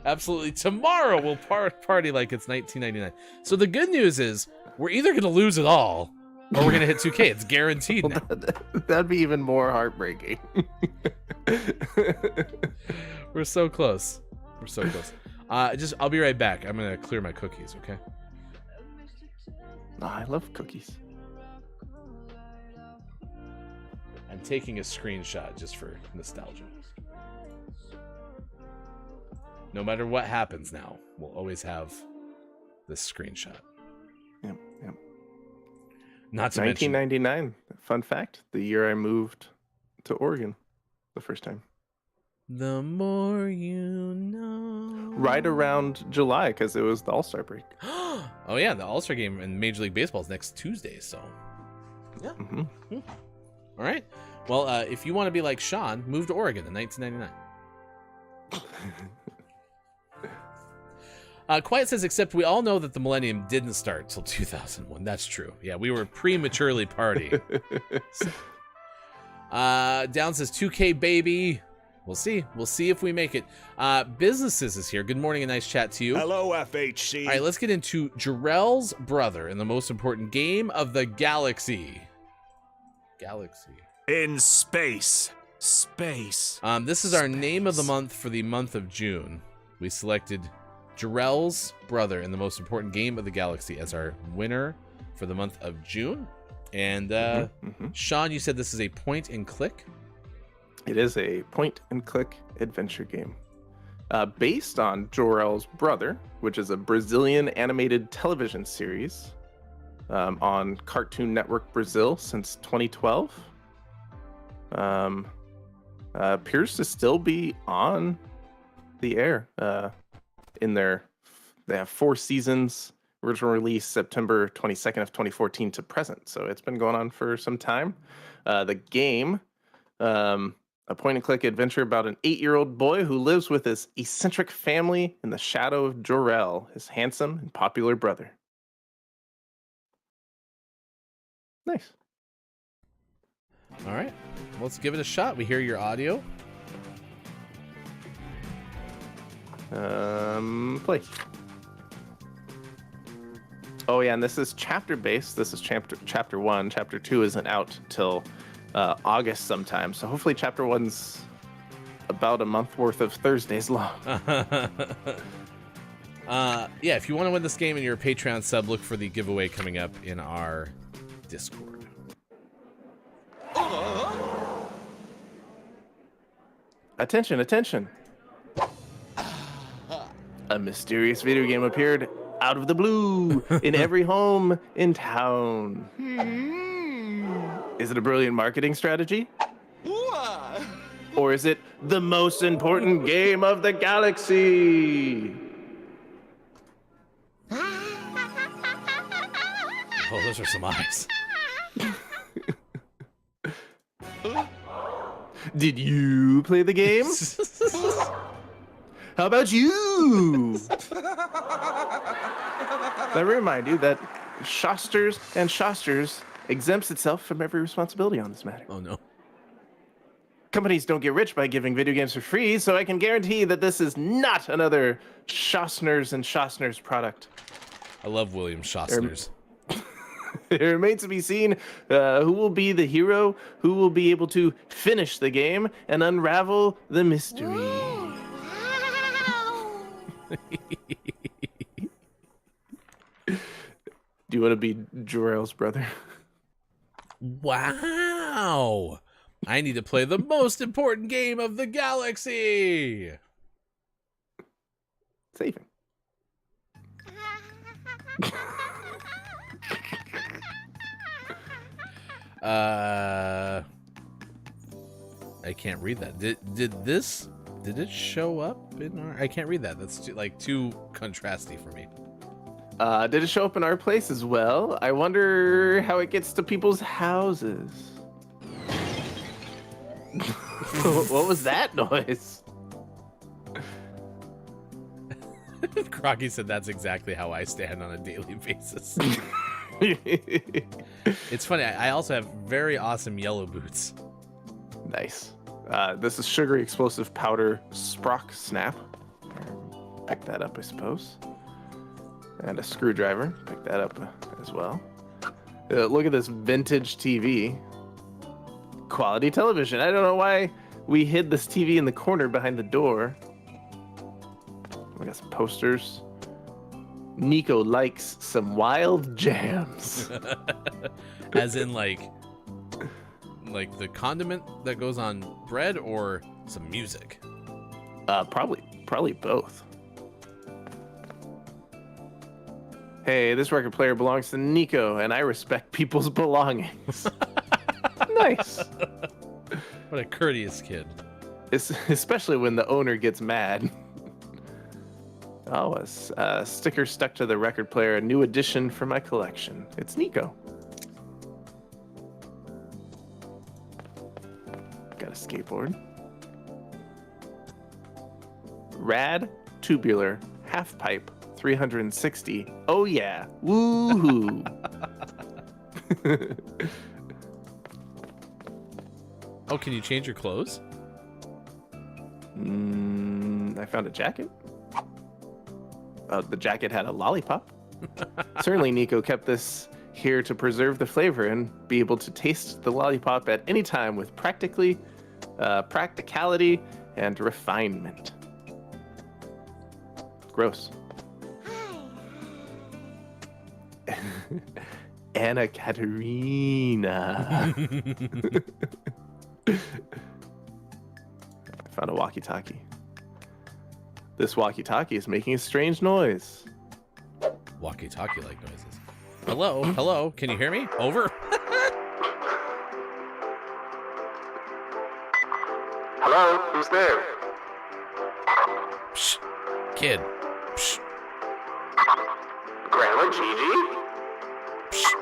Absolutely. Tomorrow we'll party like it's 1999. So the good news is we're either going to lose it all or we're going to hit 2K. It's guaranteed now. That'd be even more heartbreaking. We're so close. We're so close. I'll be right back. I'm going to clear my cookies, okay? Oh, I love cookies. I'm taking a screenshot just for nostalgia. No matter what happens now, we'll always have this screenshot. Yep. Not to mention 1999. Fun fact: the year I moved to Oregon, the first time. the more you know. Right around July, because it was the All-Star break. Oh yeah, the All-Star game in Major League Baseball is next Tuesday, so yeah. Hmm. All right. Well, if you want to be like Sean, move to Oregon in 1999. Quiet says, except we all know that the millennium didn't start till 2001. That's true. Yeah, we were prematurely partying. Down says 2K baby. We'll see. We'll see if we make it. Businesses is here. Good morning and nice chat to you. Hello, FHC. All right, let's get into Jarrell's brother in the most important game of the galaxy. In space. Space. This is our name of the month for the month of June. We selected Jarrell's brother in the most important game of the galaxy as our winner for the month of June. And Sean, you said this is a point and click. It is a point-and-click adventure game based on Jor-El's Brother, which is a Brazilian animated television series on Cartoon Network Brazil since 2012. Appears to still be on the air. They have 4 seasons. Original release September 22nd of 2014 to present, so it's been going on for some time. The game. A point-and-click adventure about an 8-year-old boy who lives with his eccentric family in the shadow of Jor-El, his handsome and popular brother. Nice. All right, let's give it a shot. We hear your audio. Play. Oh yeah, and this is chapter-based. This is chapter 1. Chapter 2 isn't out till August sometime, so hopefully chapter 1's about a month worth of Thursdays long. Yeah, if you want to win this game and you're a Patreon sub, look for the giveaway coming up in our Discord. Attention, attention. A mysterious video game appeared out of the blue in every home in town. Is it a brilliant marketing strategy? Or is it the most important game of the galaxy? Oh, those are some eyes. Did you play the game? How about you? Let me remind you that Shosters and Shosters exempts itself from every responsibility on this matter. Oh, no. Companies don't get rich by giving video games for free, so I can guarantee that this is not another Shostners and Shostners product. I love William Shostners. It remains to be seen who will be the hero, who will be able to finish the game and unravel the mystery. Do you want to be Jor-El's brother? Wow. I need to play the most important game of the galaxy. Saving. I can't read that. Did it show up in our? I can't read that. That's too contrasty for me. Did it show up in our place as well? I wonder how it gets to people's houses. What was that noise? Crocky said that's exactly how I stand on a daily basis. It's funny. I also have very awesome yellow boots. Nice. This is sugary explosive powder Sprock Snap. Pick that up, I suppose. And a screwdriver. Pick that up as well. Look at this vintage TV. Quality television. I don't know why we hid this TV in the corner behind the door. We got some posters. Nico likes some wild jams. As in like the condiment that goes on bread, or some music? Probably both. Hey, this record player belongs to Nico, and I respect people's belongings. Nice. What a courteous kid. Especially when the owner gets mad. Oh, a sticker stuck to the record player, a new addition for my collection. It's Nico. Got a skateboard. Rad, tubular, half pipe, 360. Oh yeah, woohoo! Oh, can you change your clothes? I found a jacket. The jacket had a lollipop. Certainly Nico kept this here to preserve the flavor and be able to taste the lollipop at any time with practicality and refinement. Gross. Anna Katerina. Found a walkie-talkie. This walkie-talkie is making a strange noise. Walkie-talkie like noises. Hello? Hello? Can you hear me? Over? Hello? Who's there? Psh, kid. Psh, Grandma Gigi? psh.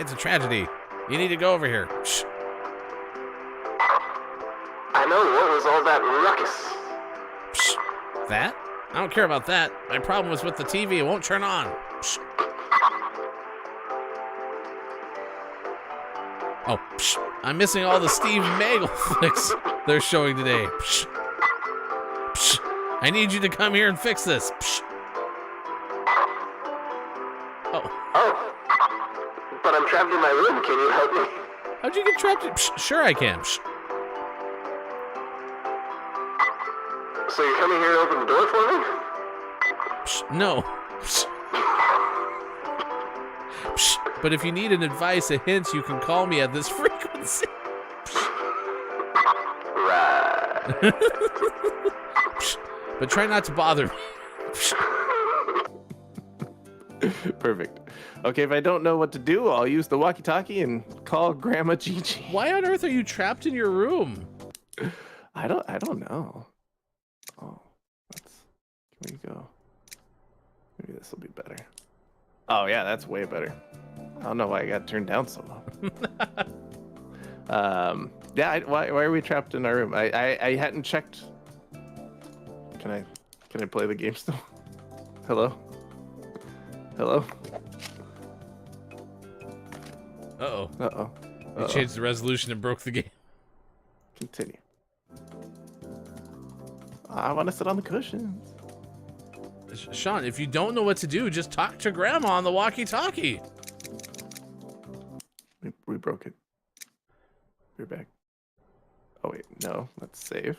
It's a tragedy. You need to go over here. Psh. I know, what was all that ruckus? Psh. That? I don't care about that. My problem was with the TV. It won't turn on. Psh. Oh, psh. I'm missing all the Steve Magel flicks they're showing today. Psh. Psh. I need you to come here and fix this. Psh. Oh, Oh, but I'm trapped in my room. Can you help me? how'd you get trapped? Psh. Sure I can. Psh. So you're coming here to open the door for me? Psh. No. Psh. Psh. But if you need an advice, a hint, you can call me at this frequency. Right. Psh. But try not to bother me. Psh. Perfect. Okay, if I don't know what to do, I'll use the walkie-talkie and call Grandma Gigi. Why on earth are you trapped in your room? I don't know. Oh, can we go? Maybe this will be better. Oh yeah, that's way better. I don't know why I got turned down so low. Yeah, why are we trapped in our room? I hadn't checked. Can I play the game still? Hello? Hello? Uh-oh. Uh-oh. You changed the resolution and broke the game. Continue. I want to sit on the cushions. Sean, if you don't know what to do, just talk to Grandma on the walkie-talkie. We broke it. We're back. Oh wait, no. Let's save.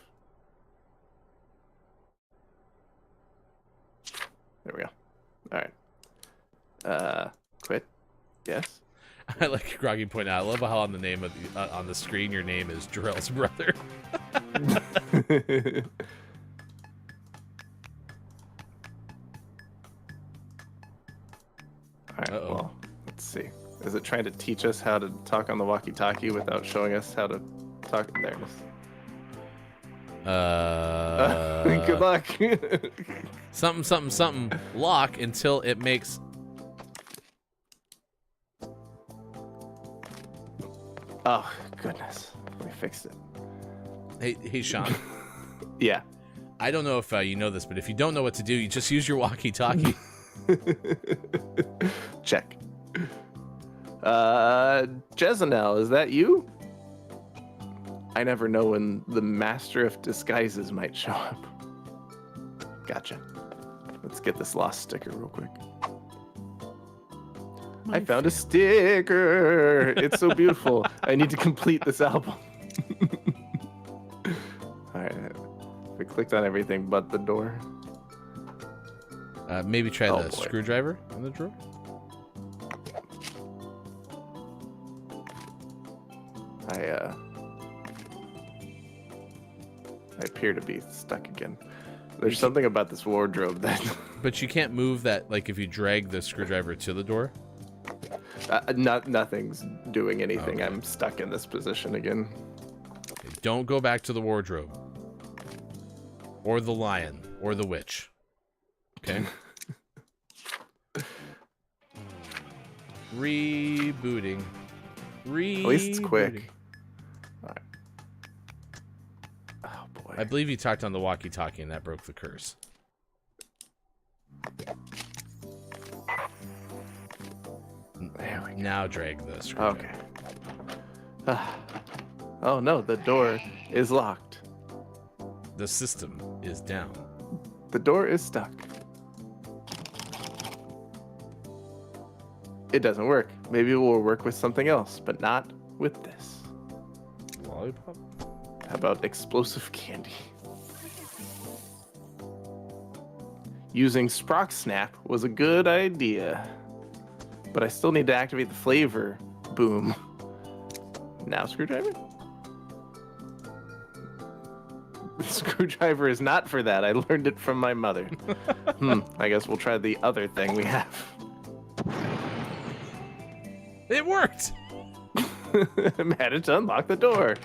There we go. All right. Quit. Yes. I like Groggy point out. I love how on the name of the on the screen your name is Jarrell's brother. All right. Uh-oh. Well, let's see. Is it trying to teach us how to talk on the walkie-talkie without showing us how to talk? There it is. Good luck. Something. Lock until it makes. Oh goodness, we fixed it. Hey, Sean. Yeah. I don't know if you know this, but if you don't know what to do, you just use your walkie-talkie. Check. Jezanel, is that you? I never know when the master of disguises might show up. Gotcha. Let's get this lost sticker real quick. I found a sticker. It's so beautiful. I need to complete this album. All right. We clicked on everything but the door. Maybe try Oh, the boy. screwdriver in the drawer. I appear to be stuck again. There's something about this wardrobe that But you can't move that, like if you drag the screwdriver to the door. nothing's doing anything. Okay. I'm stuck in this position again. Okay, don't go back to the wardrobe. Or the lion. Or the witch. Okay? Rebooting. At least it's Rebooting. quick. All right. Oh boy. I believe you talked on the walkie-talkie and that broke the curse. There we go. Now drag the screwdriver. Okay. Oh no, the door is locked. The system is down. The door is stuck. It doesn't work. Maybe it will work with something else, but not with this. Lollipop? How about explosive candy? Using Sprock Snap was a good idea, but I still need to activate the flavor. Boom. Now screwdriver? The screwdriver is not for that. I learned it from my mother. I guess we'll try the other thing we have. It worked! Managed to unlock the door.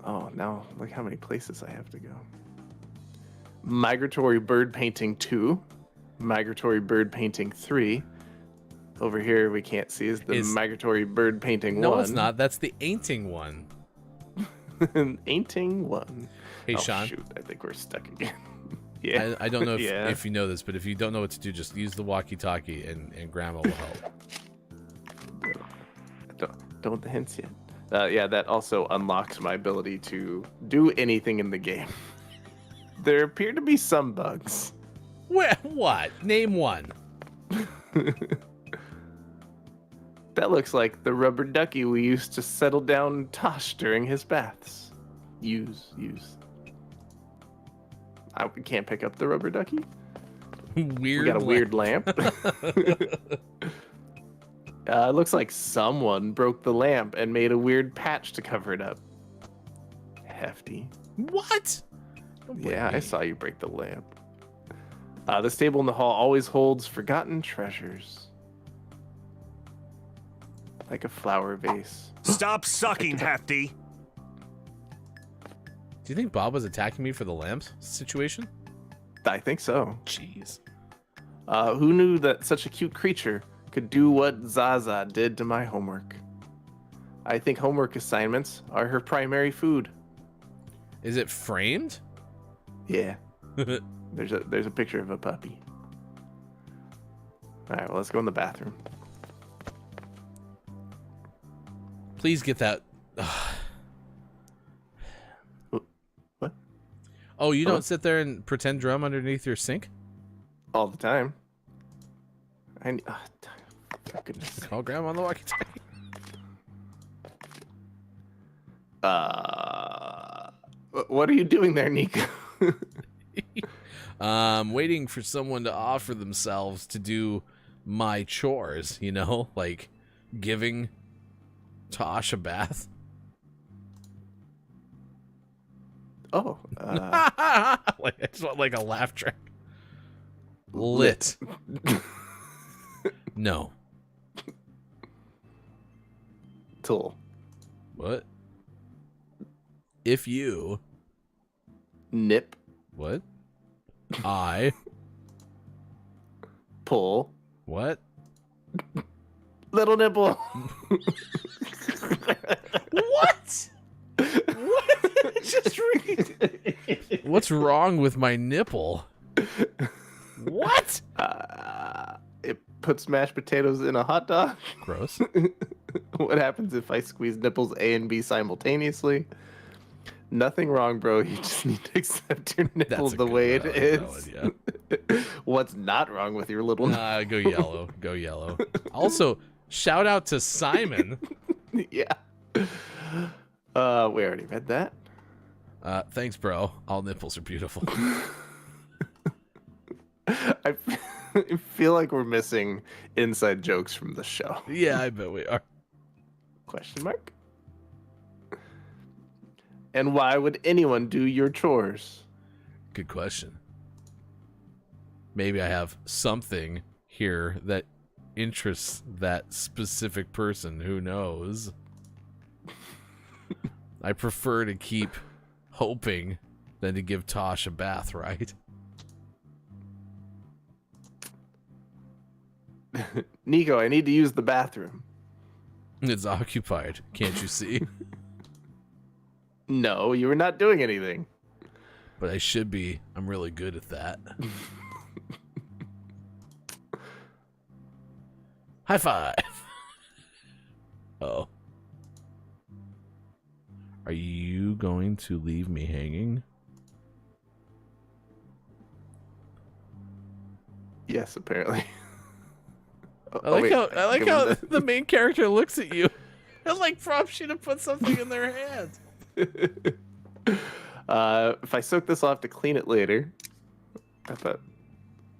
Oh, now look how many places I have to go. Migratory bird painting 2. Migratory bird painting 3. Over here we can't see is the migratory bird painting 1. No, it's not. That's the ainting one. Ainting 1. Hey, Oh, Sean. shoot, I think we're stuck again. Yeah. I don't know if, Yeah. if you know this, but if you don't know what to do, just use the walkie-talkie and Grandma will help. Don't the hints yet. Yeah, that also unlocks my ability to do anything in the game. There appear to be some bugs. What? Name one. That looks like the rubber ducky we used to settle down Tosh during his baths. Use. I can't pick up the rubber ducky. Weird. We got a weird lamp. It looks like someone broke the lamp and made a weird patch to cover it up. Hefty. What? Don't blame Yeah, I me. saw you break the lamp. This table in the hall always holds forgotten treasures. Like a flower vase. Stop sucking, Hefty. Do you think Bob was attacking me for the lamps situation? I think so. Jeez. Who knew that such a cute creature could do what Zaza did to my homework? I think homework assignments are her primary food. Is it framed? Yeah. There's a picture of a puppy. All right, well, let's go in the bathroom. Please get that. What? Oh, you Huh? don't sit there and pretend drum underneath your sink? All the time. For goodness sake. Call Grandma on the walkie-talkie. What are you doing there, Nico? Waiting for someone to offer themselves to do my chores, you know, like giving Tosh a bath. Oh, Like I just want like a laugh track. Lit. No. Tool. What? If you Nip. what? I Pull. what? Little nipple. What? What did I just read? What's wrong with my nipple? What? It puts mashed potatoes in a hot dog. Gross. What happens if I squeeze nipples A and B simultaneously? Nothing wrong, bro. You just need to accept your nipples the way it is. What's not wrong with your little Go yellow. Go yellow. Also, shout out to Simon. Yeah. We already read that. Thanks, bro. All nipples are beautiful. I feel like we're missing inside jokes from the show. Yeah, I bet we are. Question mark? And why would anyone do your chores? Good question. Maybe I have something here that interests that specific person. Who knows? I prefer to keep hoping than to give Tosh a bath, right? Nico, I need to use the bathroom. It's occupied. Can't you see? No, you were not doing anything. But I should be. I'm really good at that. High five. Oh. Are you going to leave me hanging? Yes, apparently. I like wait, how give him the main character looks at you and like prompts you to put something in their hand. If I soak this, I'll have to clean it later. I thought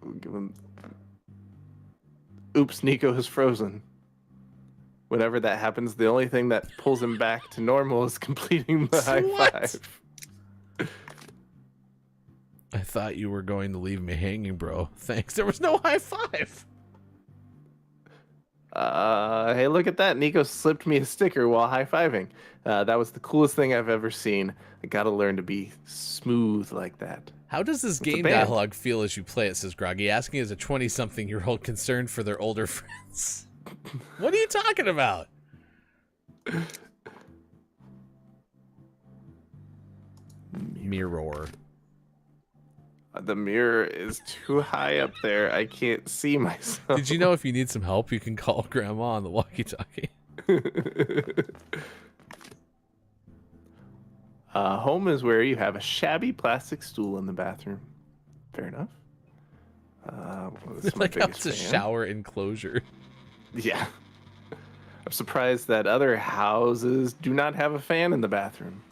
we'll give him. Oops, Nico is frozen. Whenever that happens, the only thing that pulls him back to normal is completing the high What? five. I thought you were going to leave me hanging, bro. Thanks. There was no high five. Hey, look at that. Nico slipped me a sticker while high-fiving. That was the coolest thing I've ever seen. I gotta learn to be smooth like that. How does this a game band. dialogue feel as you play it, says Groggy, asking as a 20-something-year-old concerned for their older friends? What are you talking about? Mirror. The mirror is too high up there. I can't see myself. Did you know if you need some help, you can call Grandma on the walkie-talkie? Home is where you have a shabby plastic stool in the bathroom. Fair enough. This is my Like how biggest it's a fan. shower enclosure. Yeah. I'm surprised that other houses do not have a fan in the bathroom.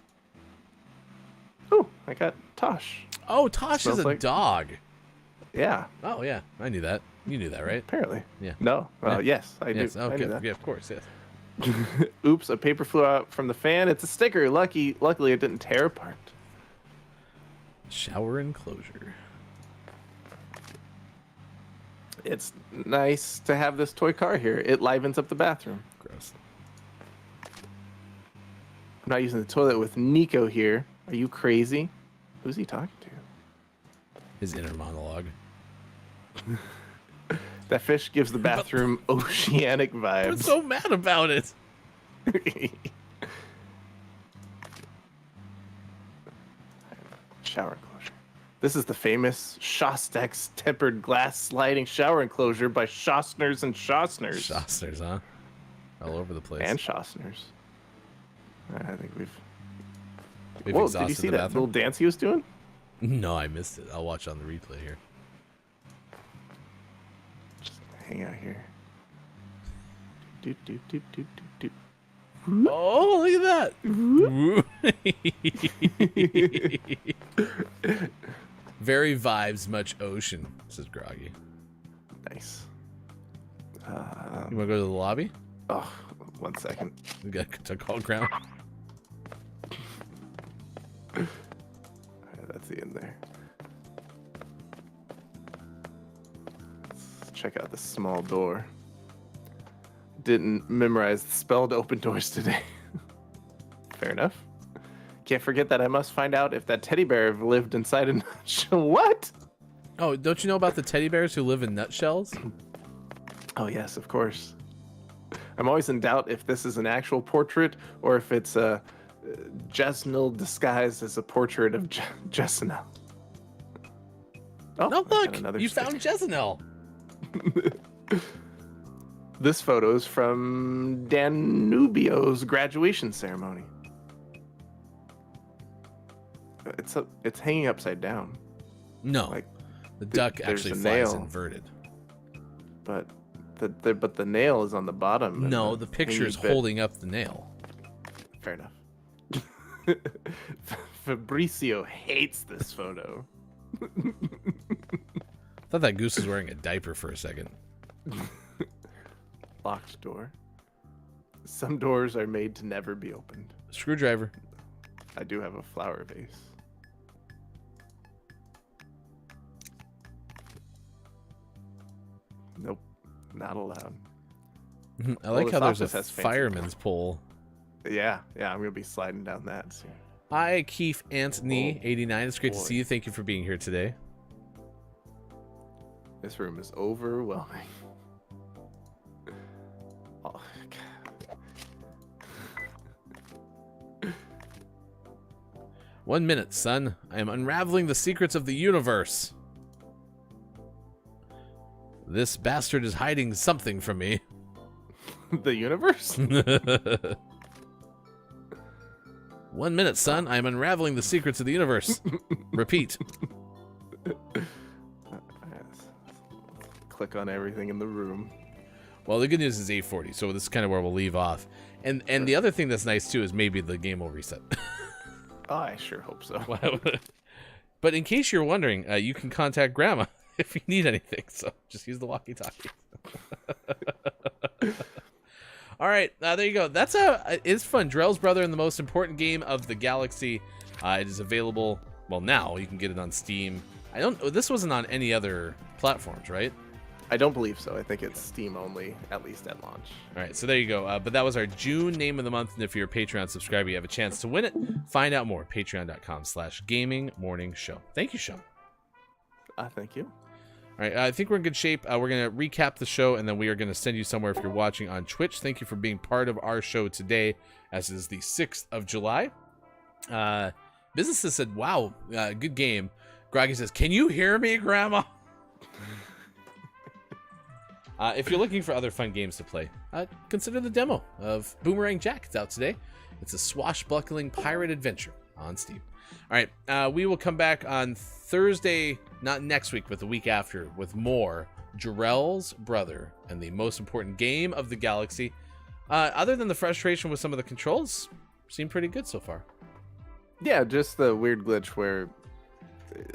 Oh, I got Tosh. Oh, Tosh is Smells a like- dog. Yeah, Oh, yeah. I knew that. You knew that, right? apparently. Yeah. No. Yeah. Yes, I Yes. do. Oh, I knew good. that. Yeah, of course, yes. Oops, a paper flew out from the fan. It's a sticker. Luckily it didn't tear apart. Shower enclosure. It's nice to have this toy car here. It livens up the bathroom. Gross. I'm not using the toilet with Nico here. Are you crazy? Who's he talking to? His inner monologue. That fish gives the bathroom oceanic vibes. I'm so mad about it. Shower enclosure. This is the famous Shostak's tempered glass sliding shower enclosure by Schostners and Schostners. Shostners, huh? All over the place. And Schostners. I think we've We've Whoa, exhausted did you see the that bathroom? little dance he was doing? No, I missed it. I'll watch on the replay here. Just hang out here. Do, do, do, do, do, do. Oh, look at that. Very vibes, much ocean, says Groggy. Nice. You want to go to the lobby? Oh, 1 second. We got to call ground. Alright, that's the end there. Let's check out the small door. Didn't memorize the spell to open doors today. Fair enough. Can't forget that I must find out if that teddy bear lived inside a nutshell. What? Oh, don't you know about the teddy bears who live in nutshells? Oh, yes, of course. I'm always in doubt if this is an actual portrait or if it's a Jesnil disguised as a portrait of Jesnil. Oh, No, I got look! another You stick. found Jezanel! This photo is from Danubio's graduation ceremony. It's hanging upside down, No, like, the duck there's actually a flies nail. inverted. but the nail is on the bottom. and No, the picture hanging is bit- holding up the nail. Fair enough. Fabricio hates this photo. I thought that goose was wearing a diaper for a second. Locked door. Some doors are made to never be opened. Screwdriver. I do have a flower vase. Nope, not allowed. I like this how there's a office has fancy fireman's pole. Yeah, I'm gonna be sliding down that soon. Hi, Keith Anthony, Oh, 89. It's great to boy. see you. Thank you for being here today. This room is overwhelming. Oh, God. 1 minute, son. I am unraveling the secrets of the universe. This bastard is hiding something from me. The universe? 1 minute, son. I am unraveling the secrets of the universe. Repeat. Yes. Click on everything in the room. Well, the good news is 8:40, so this is kind of where we'll leave off. And the other thing that's nice too is maybe the game will reset. Oh, I sure hope so. But in case you're wondering, you can contact Grandma if you need anything. So just use the walkie-talkie. All right, there you go. It's fun. Drell's Brother and the most important game of the galaxy. It is available. Well, now you can get it on Steam. This wasn't on any other platforms, right? I don't believe so. I think it's Steam only, at least at launch. All right, so there you go. But that was our June name of the month, and if you're a Patreon subscriber, you have a chance to win it. Find out more at patreon.com/gamingmorningshow. Thank you, Sean. Thank you. All right, I think we're in good shape. We're going to recap the show, and then we are going to send you somewhere if you're watching on Twitch. Thank you for being part of our show today, as is the 6th of July. Businesses said, wow, good game. Groggy says, can you hear me, Grandma? If you're looking for other fun games to play, consider the demo of Boomerang Jack. It's out today. It's a swashbuckling pirate adventure on Steam. All right, we will come back on Thursday, not next week, but the week after, with more Drell's Brother and the most important game of the galaxy. Other than the frustration with some of the controls, seem pretty good so far. Yeah, just the weird glitch where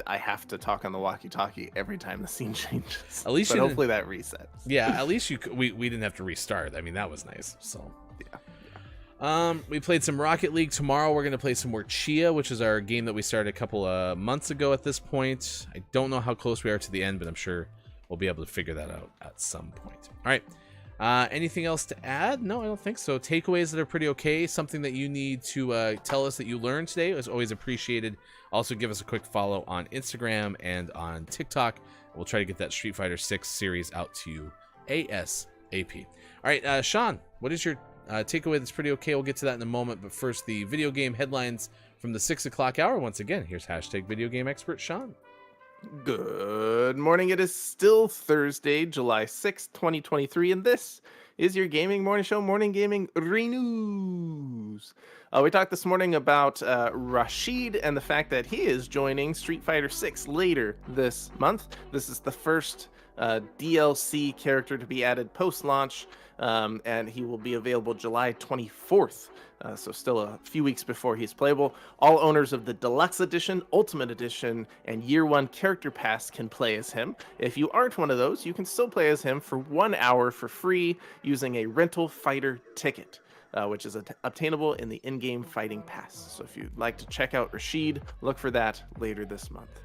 I have to talk on the walkie-talkie every time the scene changes. At least but you hopefully that resets. Yeah, at least we didn't have to restart. I mean, that was nice. So Yeah. We played some Rocket League. Tomorrow we're going to play some more Chia, which is our game that we started a couple of months ago at this point. I don't know how close we are to the end, but I'm sure we'll be able to figure that out at some point. All right. Anything else to add? No, I don't think so. Takeaways that are pretty okay. Something that you need to tell us that you learned today is always appreciated. Also, give us a quick follow on Instagram and on TikTok. We'll try to get that Street Fighter 6 series out to you ASAP. All right, Sean, what is your takeaway that's pretty okay? We'll get to that in a moment. But first, the video game headlines from the 6 o'clock hour. Once again, here's hashtag video game expert Sean. Good morning. It is still Thursday, July 6th, 2023, and this is your gaming morning show, Morning Gaming News. We talked this morning about Rashid and the fact that he is joining Street Fighter 6 later this month. This is the first DLC character to be added post-launch, and he will be available July 24th. So still a few weeks before he's playable. All owners of the Deluxe Edition, Ultimate Edition, and Year 1 Character Pass can play as him. If you aren't one of those, you can still play as him for 1 hour for free using a Rental Fighter ticket, which is obtainable in the in-game Fighting Pass. So if you'd like to check out Rashid, look for that later this month.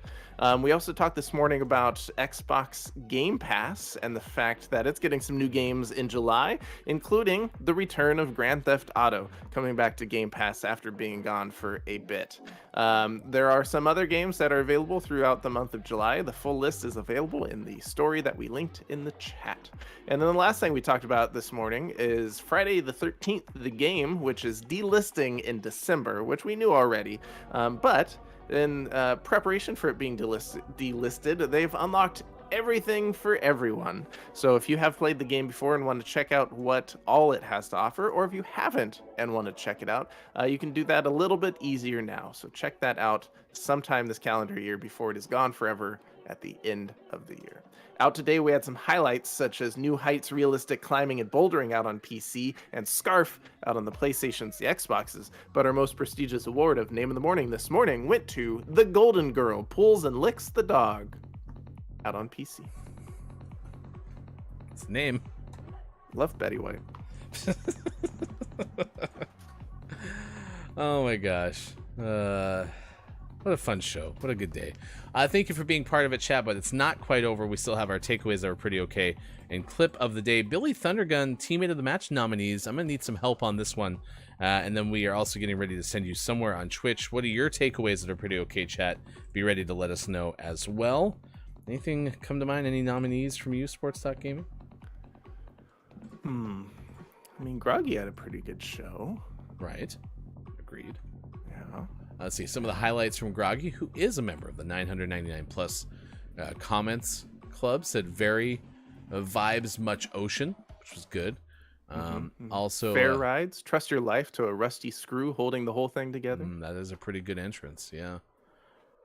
We also talked this morning about Xbox Game Pass and the fact that it's getting some new games in July, including the return of Grand Theft Auto, coming back to Game Pass after being gone for a bit. There are some other games that are available throughout the month of July. The full list is available in the story that we linked in the chat. And then the last thing we talked about this morning is Friday the 13th, the game, which is delisting in December, which we knew already, but in preparation for it being delisted, they've unlocked everything for everyone. So if you have played the game before and want to check out what all it has to offer, or if you haven't and want to check it out, you can do that a little bit easier now. So check that out sometime this calendar year before it is gone forever at the end of the year. Out today, we had some highlights such as New Heights Realistic Climbing and Bouldering out on PC and Scarf out on the PlayStations, the Xboxes. But our most prestigious award of Name of the Morning this morning went to The Golden Girl Pulls and Licks the Dog out on PC. It's the name. Love Betty White. Oh my gosh. What a fun show. What a good day. Thank you for being part of it, chat, but it's not quite over. We still have our takeaways that are pretty okay. And clip of the day, Billy Thundergun, teammate of the match nominees. I'm going to need some help on this one. And then we are also getting ready to send you somewhere on Twitch. What are your takeaways that are pretty okay, chat? Be ready to let us know as well. Anything come to mind? Any nominees from you, Sports Talk Gaming? I mean, Groggy had a pretty good show. Right. Agreed. Yeah. Let's see some of the highlights from Groggy, who is a member of the 999 plus comments club. Said very vibes much ocean, which was good. Also, Fair rides, trust your life to a rusty screw holding the whole thing together. That is a pretty good entrance. Yeah.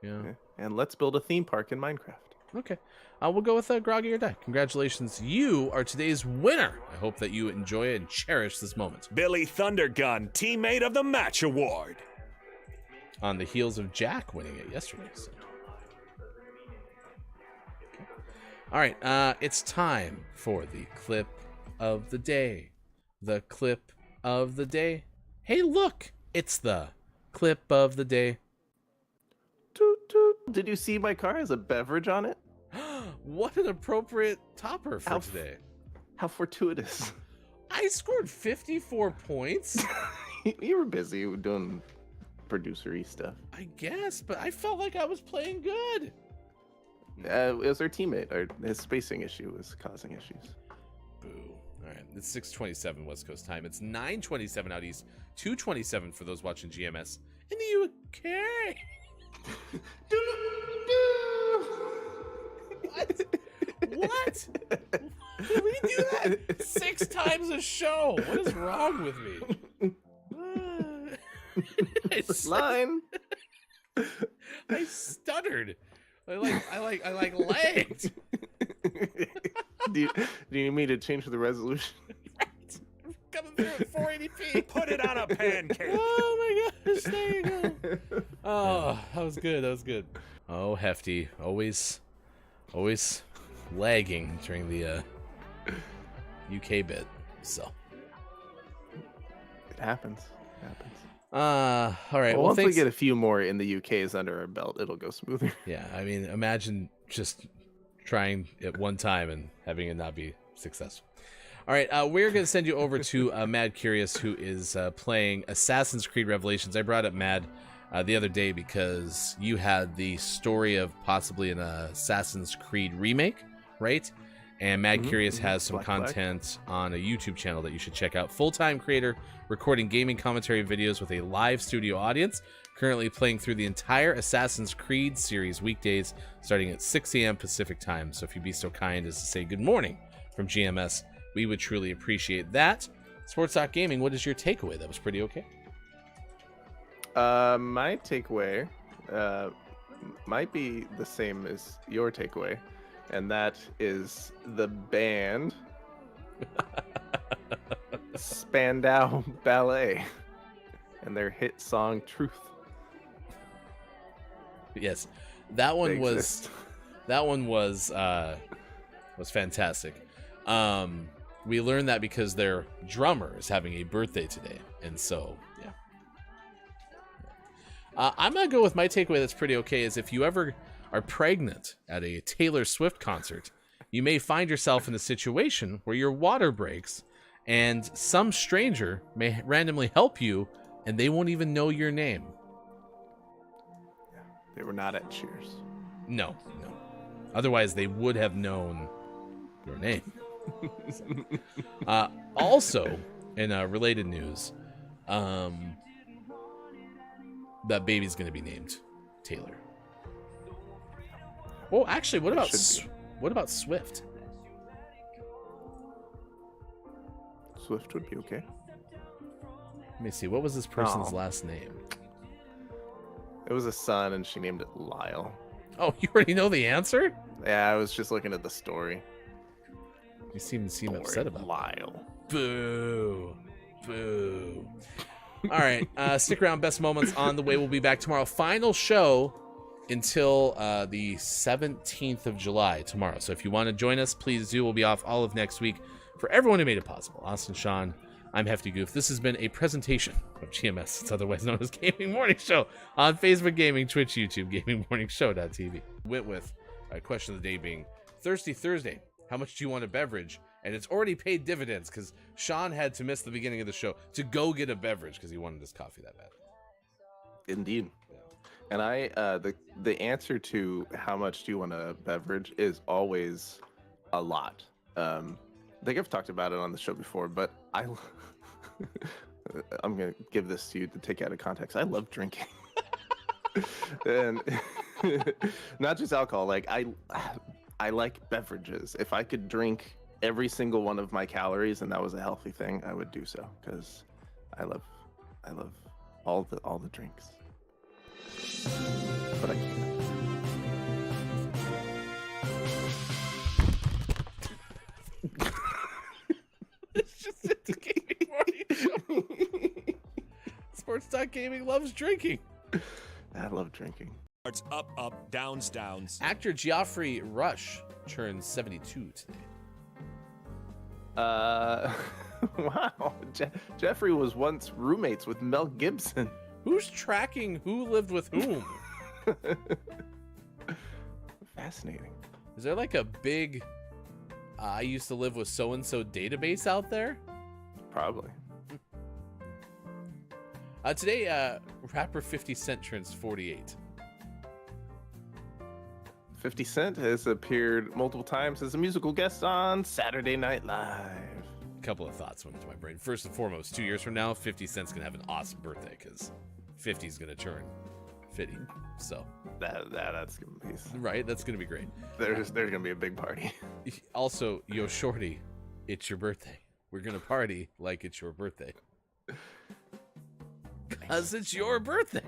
Okay. And let's build a theme park in Minecraft. Okay. We'll go with Groggy or Die. Congratulations. You are today's winner. I hope that you enjoy and cherish this moment. Billy Thundergun, Teammate of the Match Award. On the heels of Jack winning it yesterday. So. Okay. All right, it's time for the clip of the day. The clip of the day. Hey, look, it's the clip of the day. Toot, toot. Did you see my car has a beverage on it? What an appropriate topper for How today. How fortuitous. I scored 54 points. You were busy doing producer-y stuff. I guess, but I felt like I was playing good. It was our teammate. His spacing issue was causing issues. Boo. All right, it's 6:27 West Coast time. It's 9:27 out east, 2:27 for those watching GMS in the UK. What? Did we do that 6 times a show? What is wrong with me? Line. I stuttered. I lagged. Do you need me to change the resolution? Right. I'm coming through at 480p. Put it on a pancake. Oh my gosh, there you go. Oh, that was good. That was good. Oh, Hefty, always lagging during the UK bit. So It happens. It happens. All right. Well, once we thanks. get a few more in the UK's under our belt, it'll go smoother. Yeah, I mean, imagine just trying it one time and having it not be successful. All right, we're going to send you over to Mad Curious, who is playing Assassin's Creed Revelations. I brought up Mad the other day because you had the story of possibly an Assassin's Creed remake, right? And Mad Curious has some Black Flag. content on a YouTube channel that you should check out. Full-time creator, recording gaming commentary videos with a live studio audience. Currently playing through the entire Assassin's Creed series weekdays, starting at 6 a.m. Pacific time. So if you'd be so kind as to say good morning from GMS, we would truly appreciate that. Sports Talk Gaming, what is your takeaway? That was pretty okay. My takeaway might be the same as your takeaway, and that is the band Spandau Ballet and their hit song Truth. Yes, that one They was exist. was fantastic. We learned that because their drummer is having a birthday today, and so yeah. I'm gonna go with my takeaway. That's pretty okay. Is if you ever are pregnant at a Taylor Swift concert, you may find yourself in a situation where your water breaks, and some stranger may randomly help you, and they won't even know your name. They were not at Cheers. No. Otherwise, they would have known your name. Also, in related news, that baby's going to be named Taylor. Oh, actually, what about Swift? Swift would be okay. Let me see. What was this person's Oh. last name? It was a son, and she named it Lyle. Oh, you already know the answer? Yeah, I was just looking at the story. You seem Don't upset worry, about it. Lyle. Boo. All right, stick around. Best moments on the way. We'll be back tomorrow. Final show until the 17th of July tomorrow. So if you want to join us, please do. We'll be off all of next week. For everyone who made it possible, Austin, Sean, I'm Hefty Goof. This has been a presentation of GMS. It's otherwise known as Gaming Morning Show on Facebook Gaming, Twitch, YouTube, GamingMorningShow.tv. Went with question of the day being Thirsty Thursday. How much do you want a beverage? And it's already paid dividends because Sean had to miss the beginning of the show to go get a beverage because he wanted his coffee that bad. Indeed. And the answer to how much do you want a beverage is always a lot. I think I've talked about it on the show before, but I'm gonna give this to you to take out of context. I love drinking, and not just alcohol. Like I like beverages. If I could drink every single one of my calories and that was a healthy thing, I would do so because I love all the drinks. But I can't. It's just a Gaming Morning Show. Sports Talk Gaming loves drinking. I love drinking. It's up, up, downs, downs. Actor Geoffrey Rush turns 72 today. Wow. Jeffrey was once roommates with Mel Gibson. Who's tracking who lived with whom? Fascinating. Is there like a big I used to live with so-and-so database out there? Probably. Today, rapper 50 Cent turns 48. 50 Cent has appeared multiple times as a musical guest on Saturday Night Live. A couple of thoughts went into my brain. First and foremost, 2 years from now, 50 Cent's going to have an awesome birthday because 50 is going to turn 50. So, That's gonna be. right, that's going to be great. There's gonna be a big party. Also, yo, shorty, it's your birthday. We're going to party like it's your birthday. Because it's your birthday.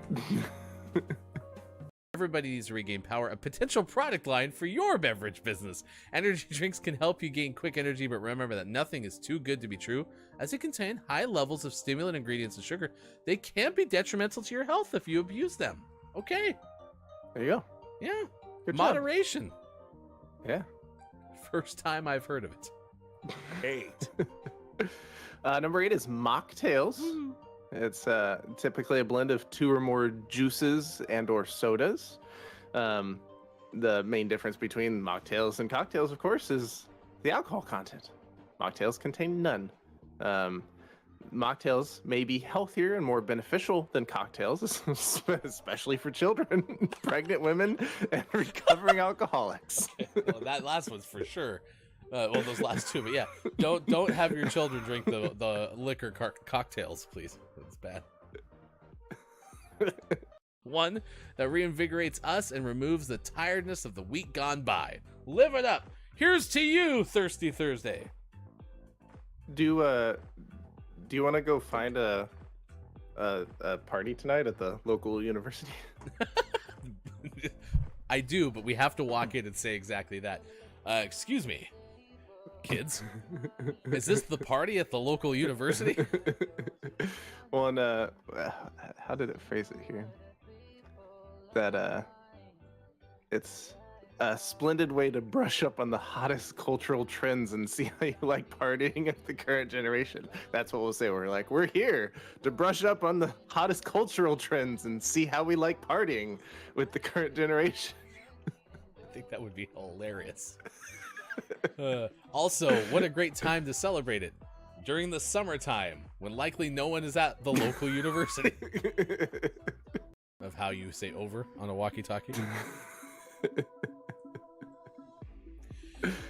Everybody needs to regain power, a potential product line for your beverage business. Energy drinks can help you gain quick energy, but remember that nothing is too good to be true, as they contain high levels of stimulant ingredients and sugar. They can be detrimental to your health if you abuse them. Okay. There you go. Yeah. Good job. Moderation. Yeah. First time I've heard of it. 8. Number 8 is mocktails. It's typically a blend of 2 or more juices and or sodas. The main difference between mocktails and cocktails, of course, is the alcohol content. Mocktails contain none. Mocktails may be healthier and more beneficial than cocktails, especially for children, pregnant women, and recovering alcoholics. Well, that last one's for sure. Well, those last two, but yeah, don't have your children drink the liquor cocktails, please. It's bad. One that reinvigorates us and removes the tiredness of the week gone by. Live it up. Here's to you, Thirsty Thursday. Do you want to go find a party tonight at the local university? I do, but we have to walk in and say exactly that. Excuse me, kids. Is this the party at the local university? Well, and how did it phrase it here? That it's a splendid way to brush up on the hottest cultural trends and see how you like partying with the current generation. That's what we'll say. We're here to brush up on the hottest cultural trends and see how we like partying with the current generation. I think that would be hilarious. Also, what a great time to celebrate it. During the summertime, when likely no one is at the local university. Of how you say over on a walkie-talkie.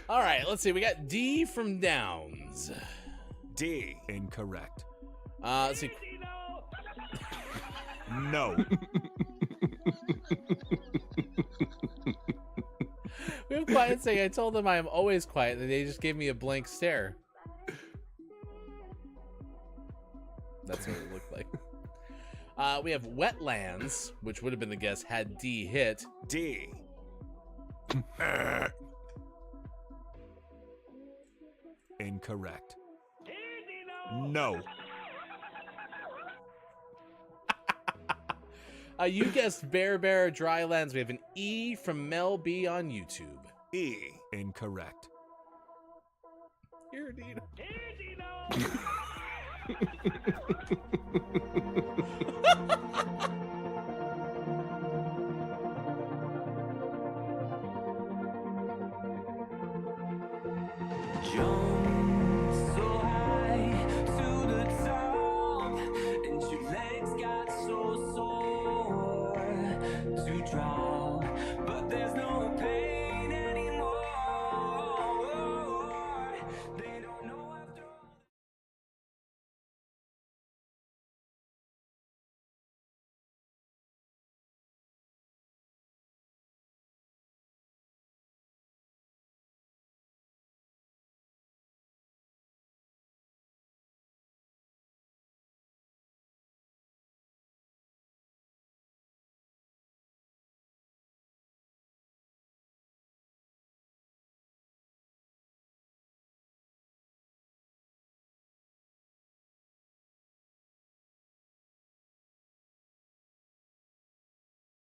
All right, let's see. We got D from Downs. D. Incorrect. Let's see. No. We have Quiet saying, I told them I am always quiet, and they just gave me a blank stare. That's what it looked like. We have Wetlands, which would have been the guess had D hit. D. Incorrect. No. You guessed Bear Drylands. We have an E from Mel B on YouTube. E. Incorrect. Here, Dino. Join